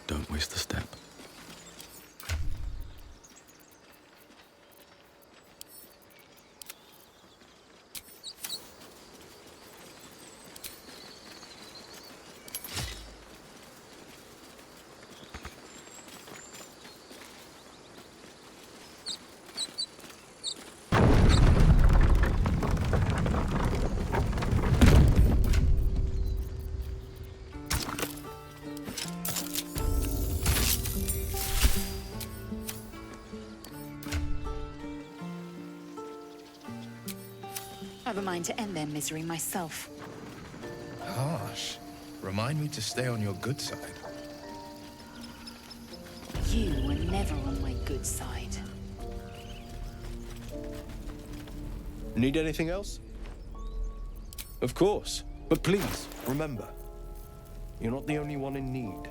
O: Don't waste a step.
Q: I've a mind to end their misery myself.
I: Harsh. Remind me to stay on your good side.
Q: You were never on my good side.
O: Need anything else? Of course. But please, remember, you're not the only one in need.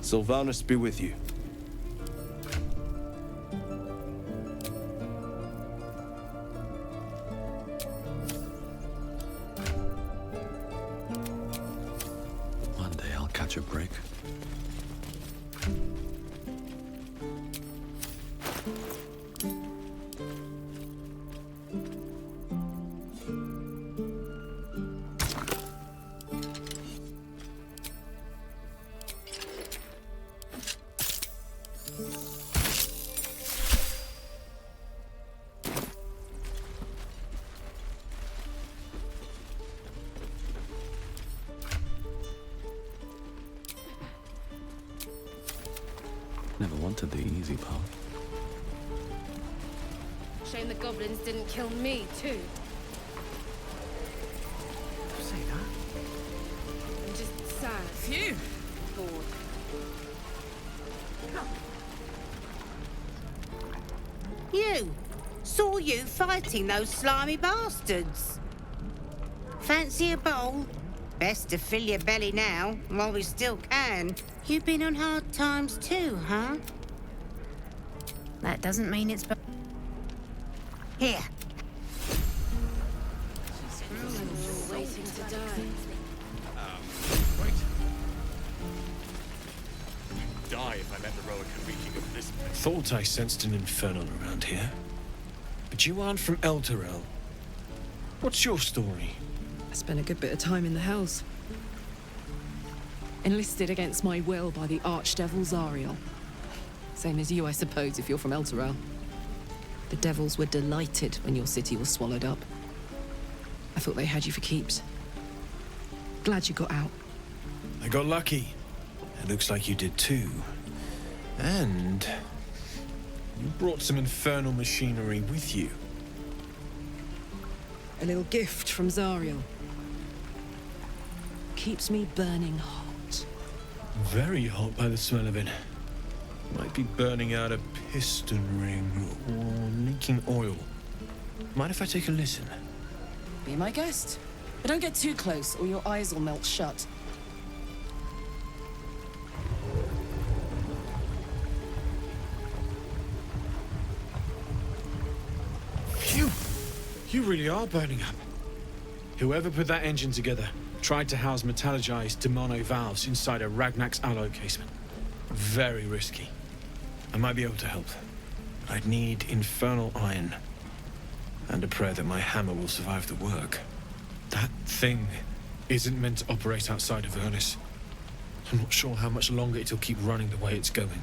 O: Sylvanus be with you.
A: One day I'll catch a break. Never wanted the easy path.
C: Shame the goblins didn't kill me, too.
N: Say that?
C: I'm just sad.
B: Phew!
C: Bored.
G: You! Saw you fighting those slimy bastards. Fancy a bowl? Best to fill your belly now, while we still can. You've been on hard times too, huh? That doesn't mean it's... Here.
C: Waiting to die.
R: Wait. I'd die if I met the Rowan reeking of this place.
K: Thought I sensed an infernal around here. But you aren't from Elturel. What's your story?
B: I spent a good bit of time in the Hells. Enlisted against my will by the Archdevil Zariel. Same as you, I suppose, if you're from Elturel. The devils were delighted when your city was swallowed up. I thought they had you for keeps. Glad you got out.
K: I got lucky. It looks like you did too. And you brought some infernal machinery with you.
B: A little gift from Zariel. Keeps me burning hot.
K: Very hot by the smell of it. Might be burning out a piston ring or leaking oil. Mind if I take a listen?
B: Be my guest. But don't get too close or your eyes will melt shut.
K: Phew! You really are burning up. Whoever put that engine together tried to house metallurgized demono valves inside a Ragnak's alloy casement. Very risky. I might be able to help. But I'd need infernal iron. And a prayer that my hammer will survive the work. That thing isn't meant to operate outside of Ernest. I'm not sure how much longer it'll keep running the way it's going.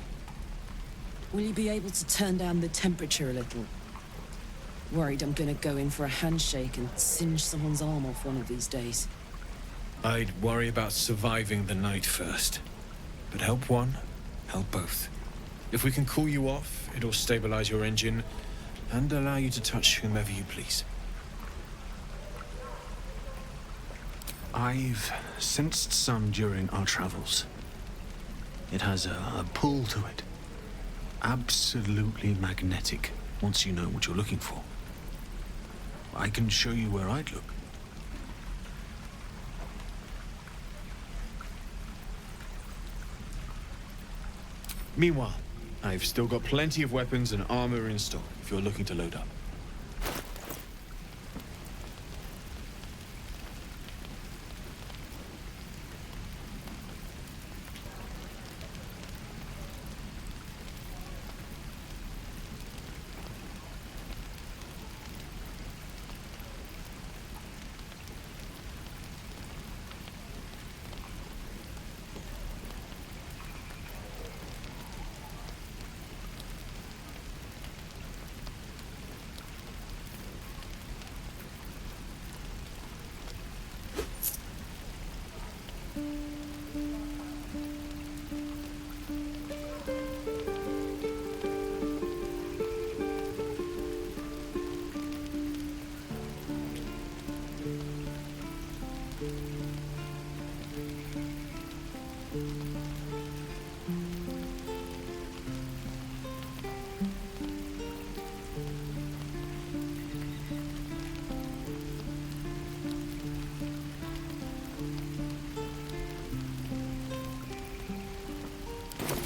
B: Will you be able to turn down the temperature a little? Worried I'm gonna go in for a handshake and singe someone's arm off one of these days.
K: I'd worry about surviving the night first. But help one, help both. If we can cool you off, it'll stabilize your engine and allow you to touch whomever you please.
L: I've sensed some during our travels. It has a pull to it. Absolutely magnetic, once you know what you're looking for. I can show you where I'd look.
K: Meanwhile, I've still got plenty of weapons and armor in stock if you're looking to load up.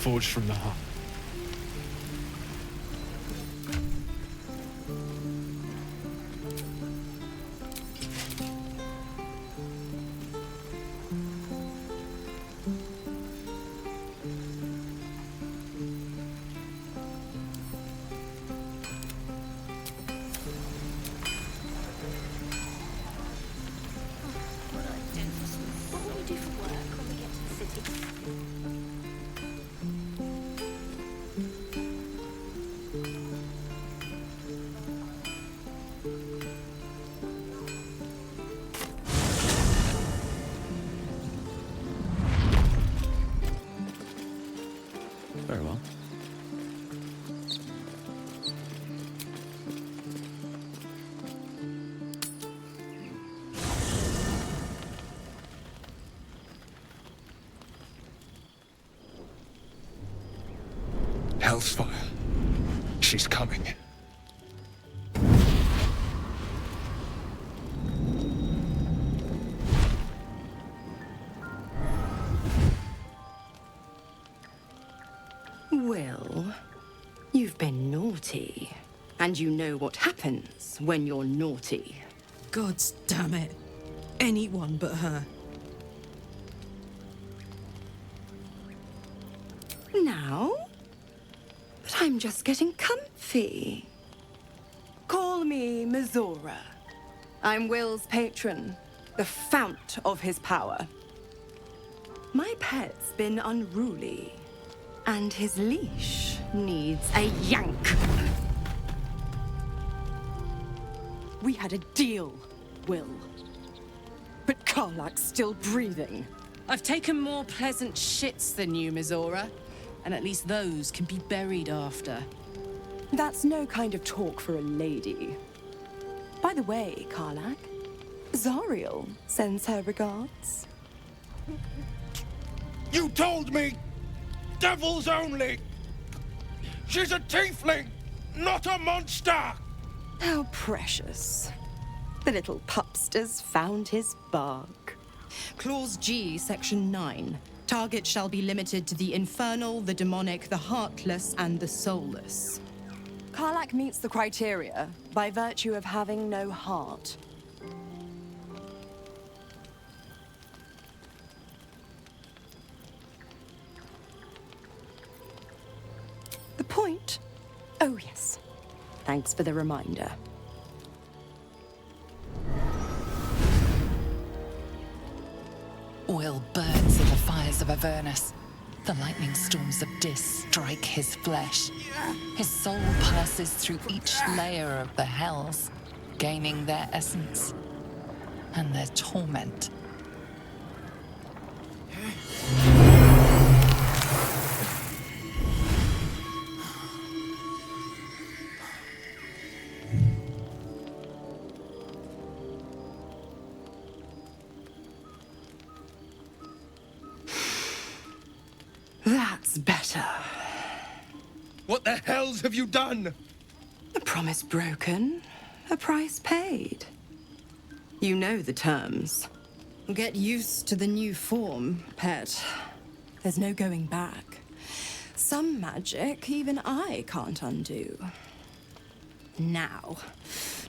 J: forged from the heart.
A: Very well.
L: Hellsfire. She's coming.
B: Well, you've been naughty. And you know what happens when you're naughty.
C: Gods damn it. Anyone but her.
B: Now? But I'm just getting comfy. Call me Mizora. I'm Will's patron, the fount of his power. My pet's been unruly, and his leash needs a yank. We had a deal, Will. But Karlak's still breathing. I've taken more pleasant shits than you, Mizora. And at least those can be buried after. That's no kind of talk for a lady. By the way, Karlak, Zariel sends her regards.
L: You told me! Devils only! She's a tiefling, not a monster!
B: How precious. The little pupster's found his bark. Clause G, Section 9. Target shall be limited to the infernal, the demonic, the heartless, and the soulless. Karlak meets the criteria by virtue of having no heart. The point? Oh, yes. Thanks for the reminder.
D: Will burns in the fires of Avernus. The lightning storms of Dis strike his flesh. His soul passes through each layer of the hells, gaining their essence and their torment.
B: That's better.
L: What the hells have you done?
B: A promise broken, a price paid. You know the terms. Get used to the new form, pet. There's no going back. Some magic even I can't undo. Now,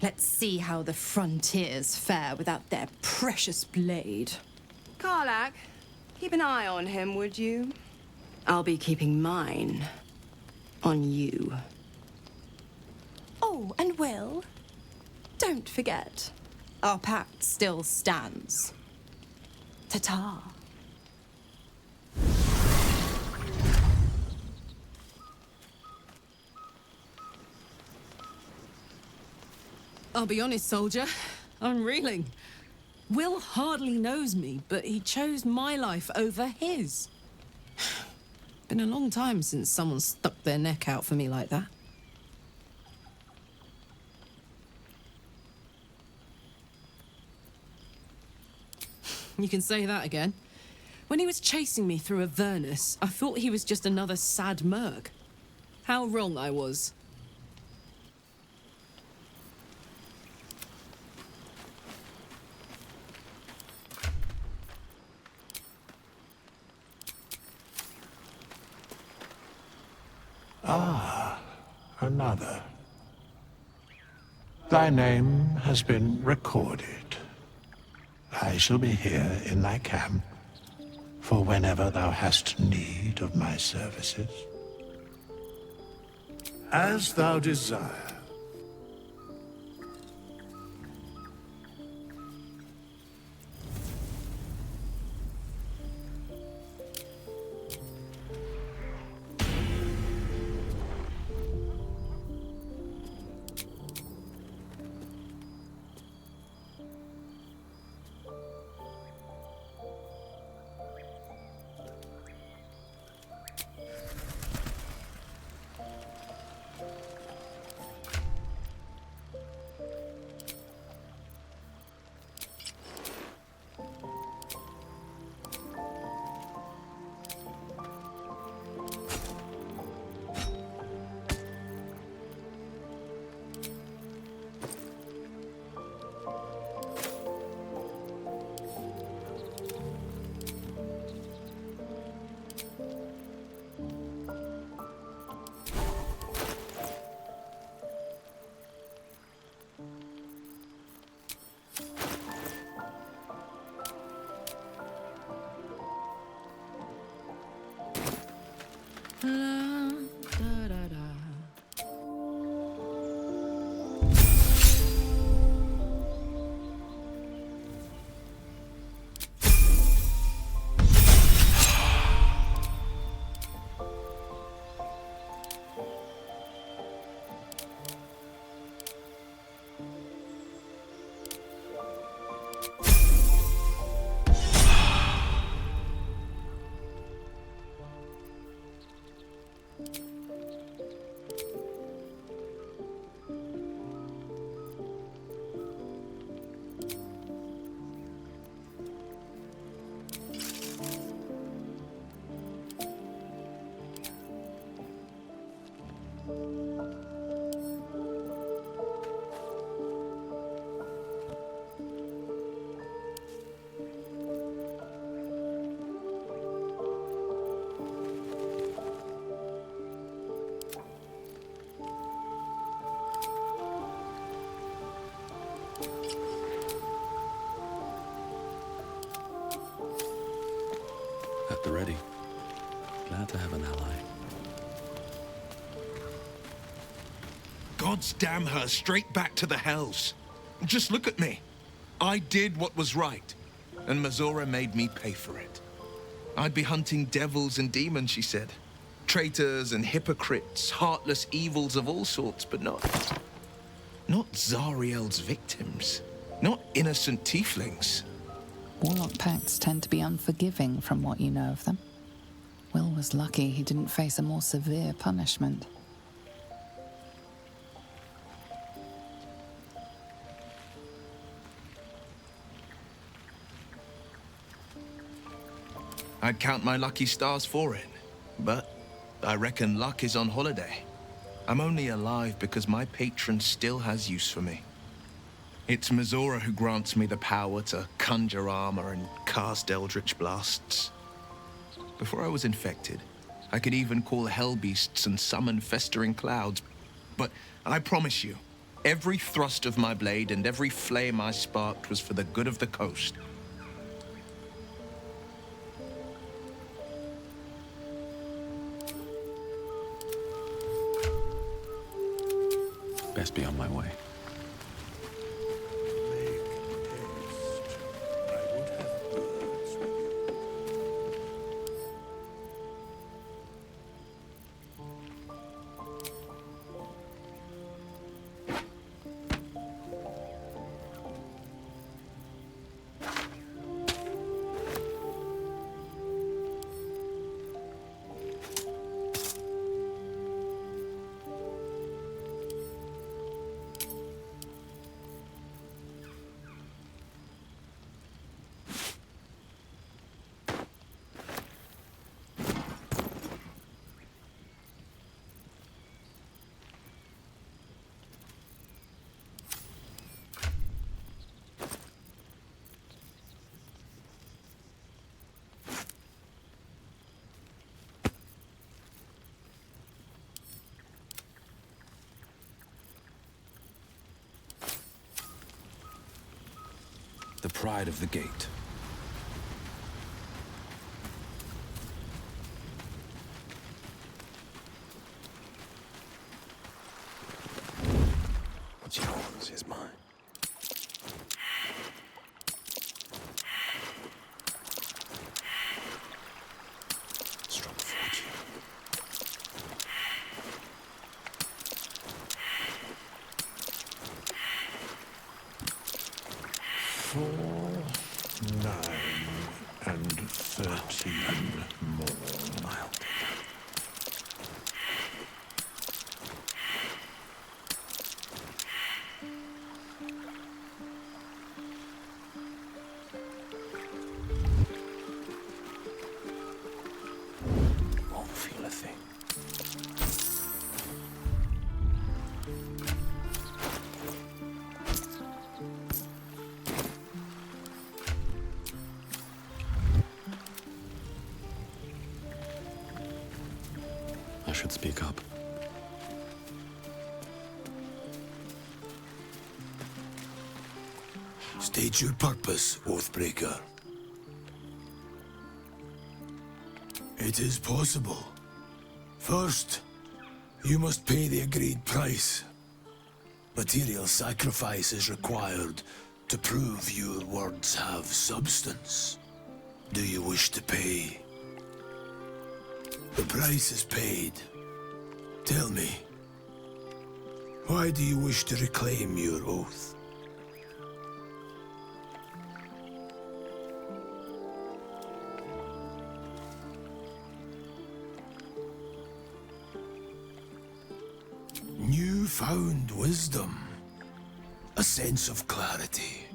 B: let's see how the frontiers fare without their precious blade. Karlak, keep an eye on him, would you? I'll be keeping mine on you. Oh, and Will, don't forget, our pact still stands. Ta-ta.
C: I'll be honest, soldier. I'm reeling. Will hardly knows me, but he chose my life over his. Been a long time since someone stuck their neck out for me like that. You can say that again. When he was chasing me through Avernus, I thought he was just another sad merc. How wrong I was.
L: another. Thy name has been recorded. I shall be here in thy camp for whenever thou hast need of my services. As thou desire.
A: At the ready. Glad to have an ally.
I: God's damn her, straight back to the hells. Just look at me. I did what was right, and Mazora made me pay for it. I'd be hunting devils and demons, she said. Traitors and hypocrites, heartless evils of all sorts, but not Zariel's victims. Not innocent tieflings.
D: Warlock pacts tend to be unforgiving from what you know of them. Will was lucky he didn't face a more severe punishment.
I: I'd count my lucky stars for it, but I reckon luck is on holiday. I'm only alive because my patron still has use for me. It's Mazora who grants me the power to conjure armor and cast eldritch blasts. Before I was infected, I could even call hell beasts and summon festering clouds. But I promise you, every thrust of my blade and every flame I sparked was for the good of the coast.
A: Best be on my way.
N: the pride of the gate. What's yours is mine. Strong fortune.
L: Four, 9, and 13 more.
N: I'll take that. Won't feel a thing.
A: I should speak up.
F: State your purpose, Oathbreaker. It is possible. First, you must pay the agreed price. Material sacrifice is required to prove your words have substance. Do you wish to pay? The price is paid. Tell me, why do you wish to reclaim your oath? Newfound wisdom, a sense of clarity.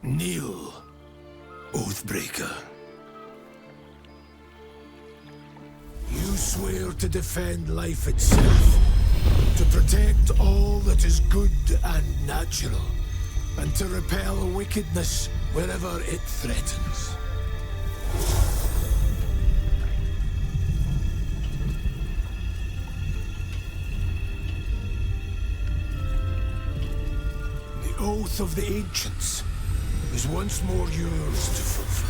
F: Kneel, Oathbreaker. You swear to defend life itself, to protect all that is good and natural, and to repel wickedness wherever it threatens. The oath of the ancients is once more yours to fulfill.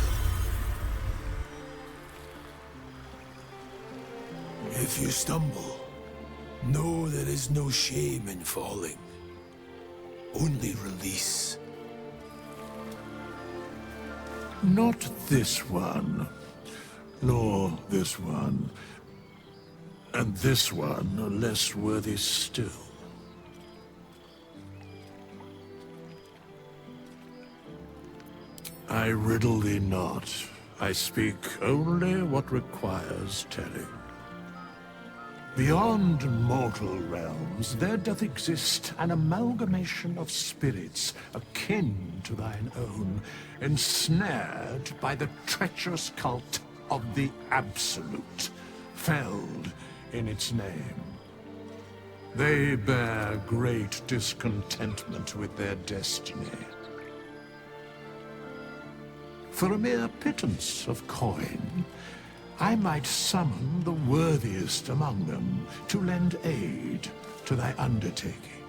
F: If you stumble, know there is no shame in falling, only release.
L: Not this one, nor this one, and this one are less worthy still. I riddle thee not. I speak only what requires telling. Beyond mortal realms, there doth exist an amalgamation of spirits akin to thine own, ensnared by the treacherous cult of the Absolute, felled in its name. They bear great discontentment with their destiny. For a mere pittance of coin, I might summon the worthiest among them to lend aid to thy undertaking.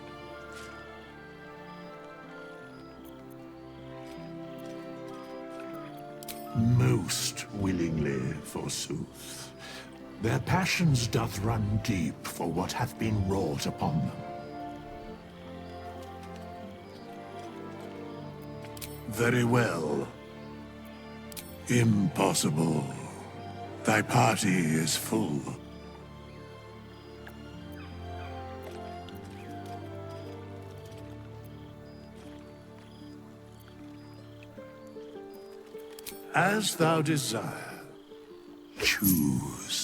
L: Most willingly, forsooth. Their passions doth run deep for what hath been wrought upon them. Very well. Impossible. Thy party is full. As thou desire, choose.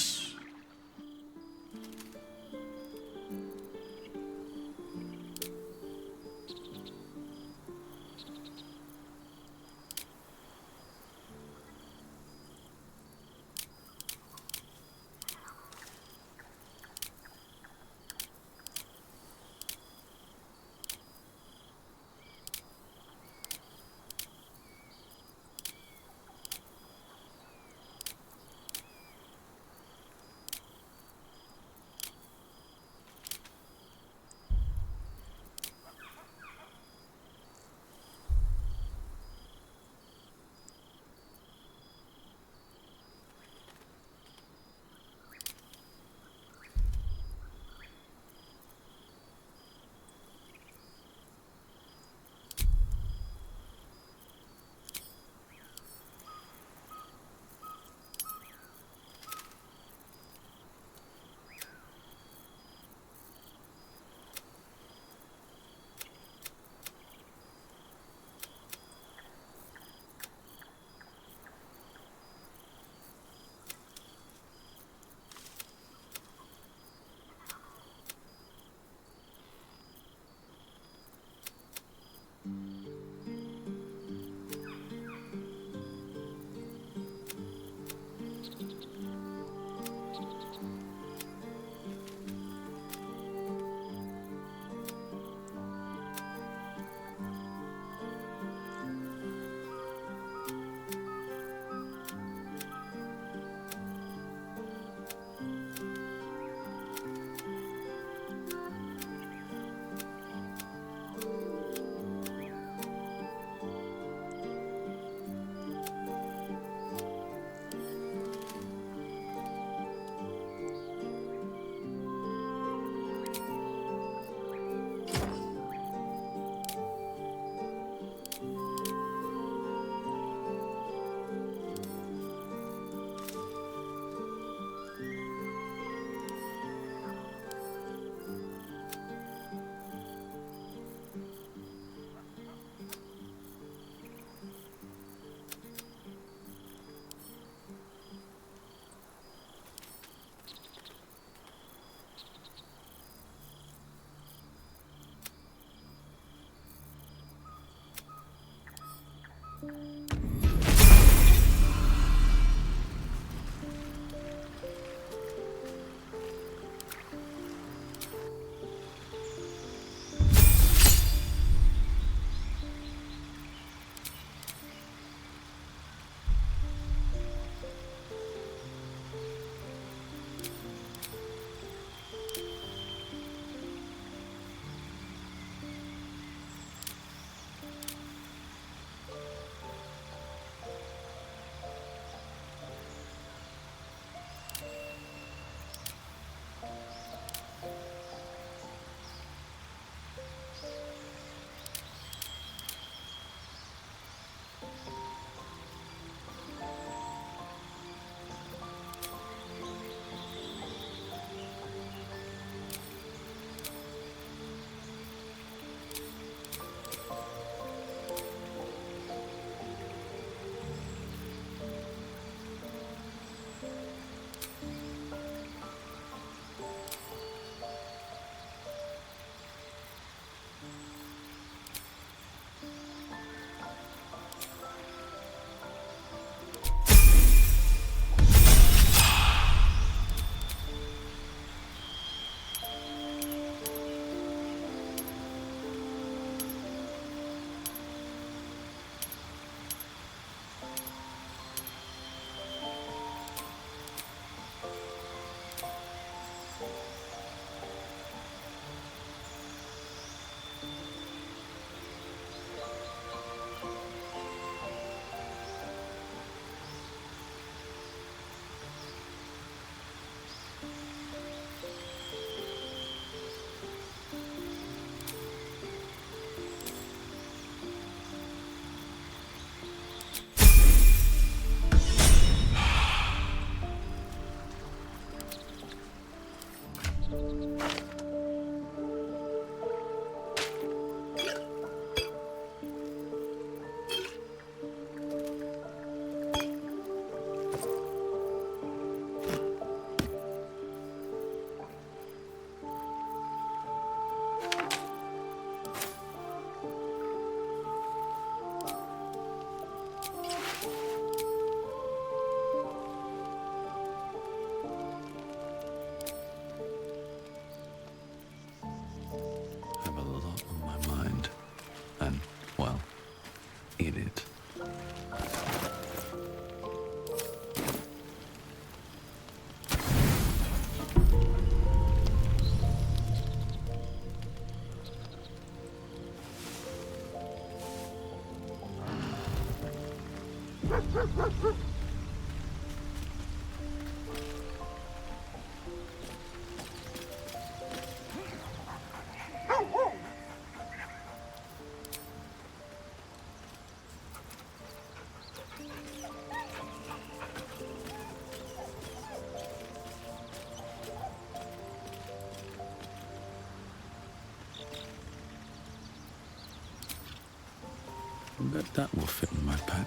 A: I bet that will fit in my pack.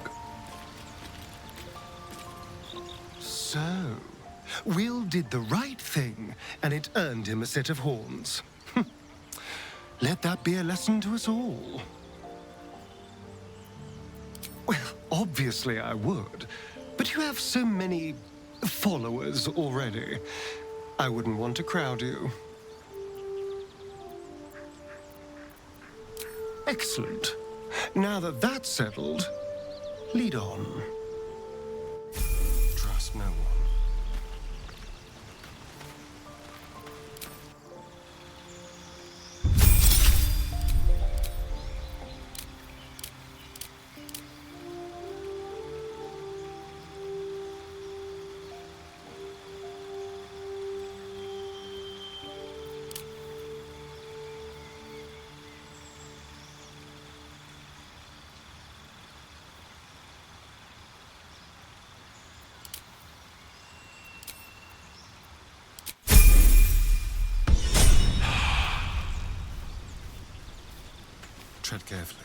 E: So, Will did the right thing, and it earned him a set of horns. Let that be a lesson to us all. Well, obviously I would, but you have so many followers already. I wouldn't want to crowd you. Excellent. Now that that's settled, lead on. Trust no one. Tread carefully.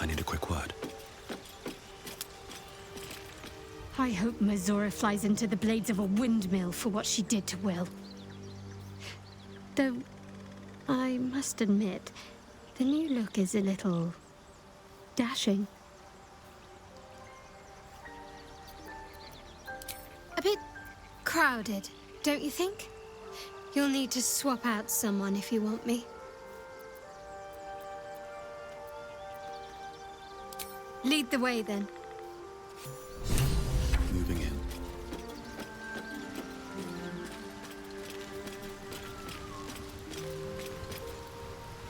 A: I need a quick word.
V: I hope Mazora flies into the blades of a windmill for what she did to Will. Though, I must admit, the new look is a little dashing. A bit crowded, don't you think? You'll need to swap out someone if you want me. Lead the way, then.
A: Moving in.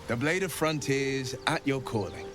I: The Blade of Frontiers at your calling.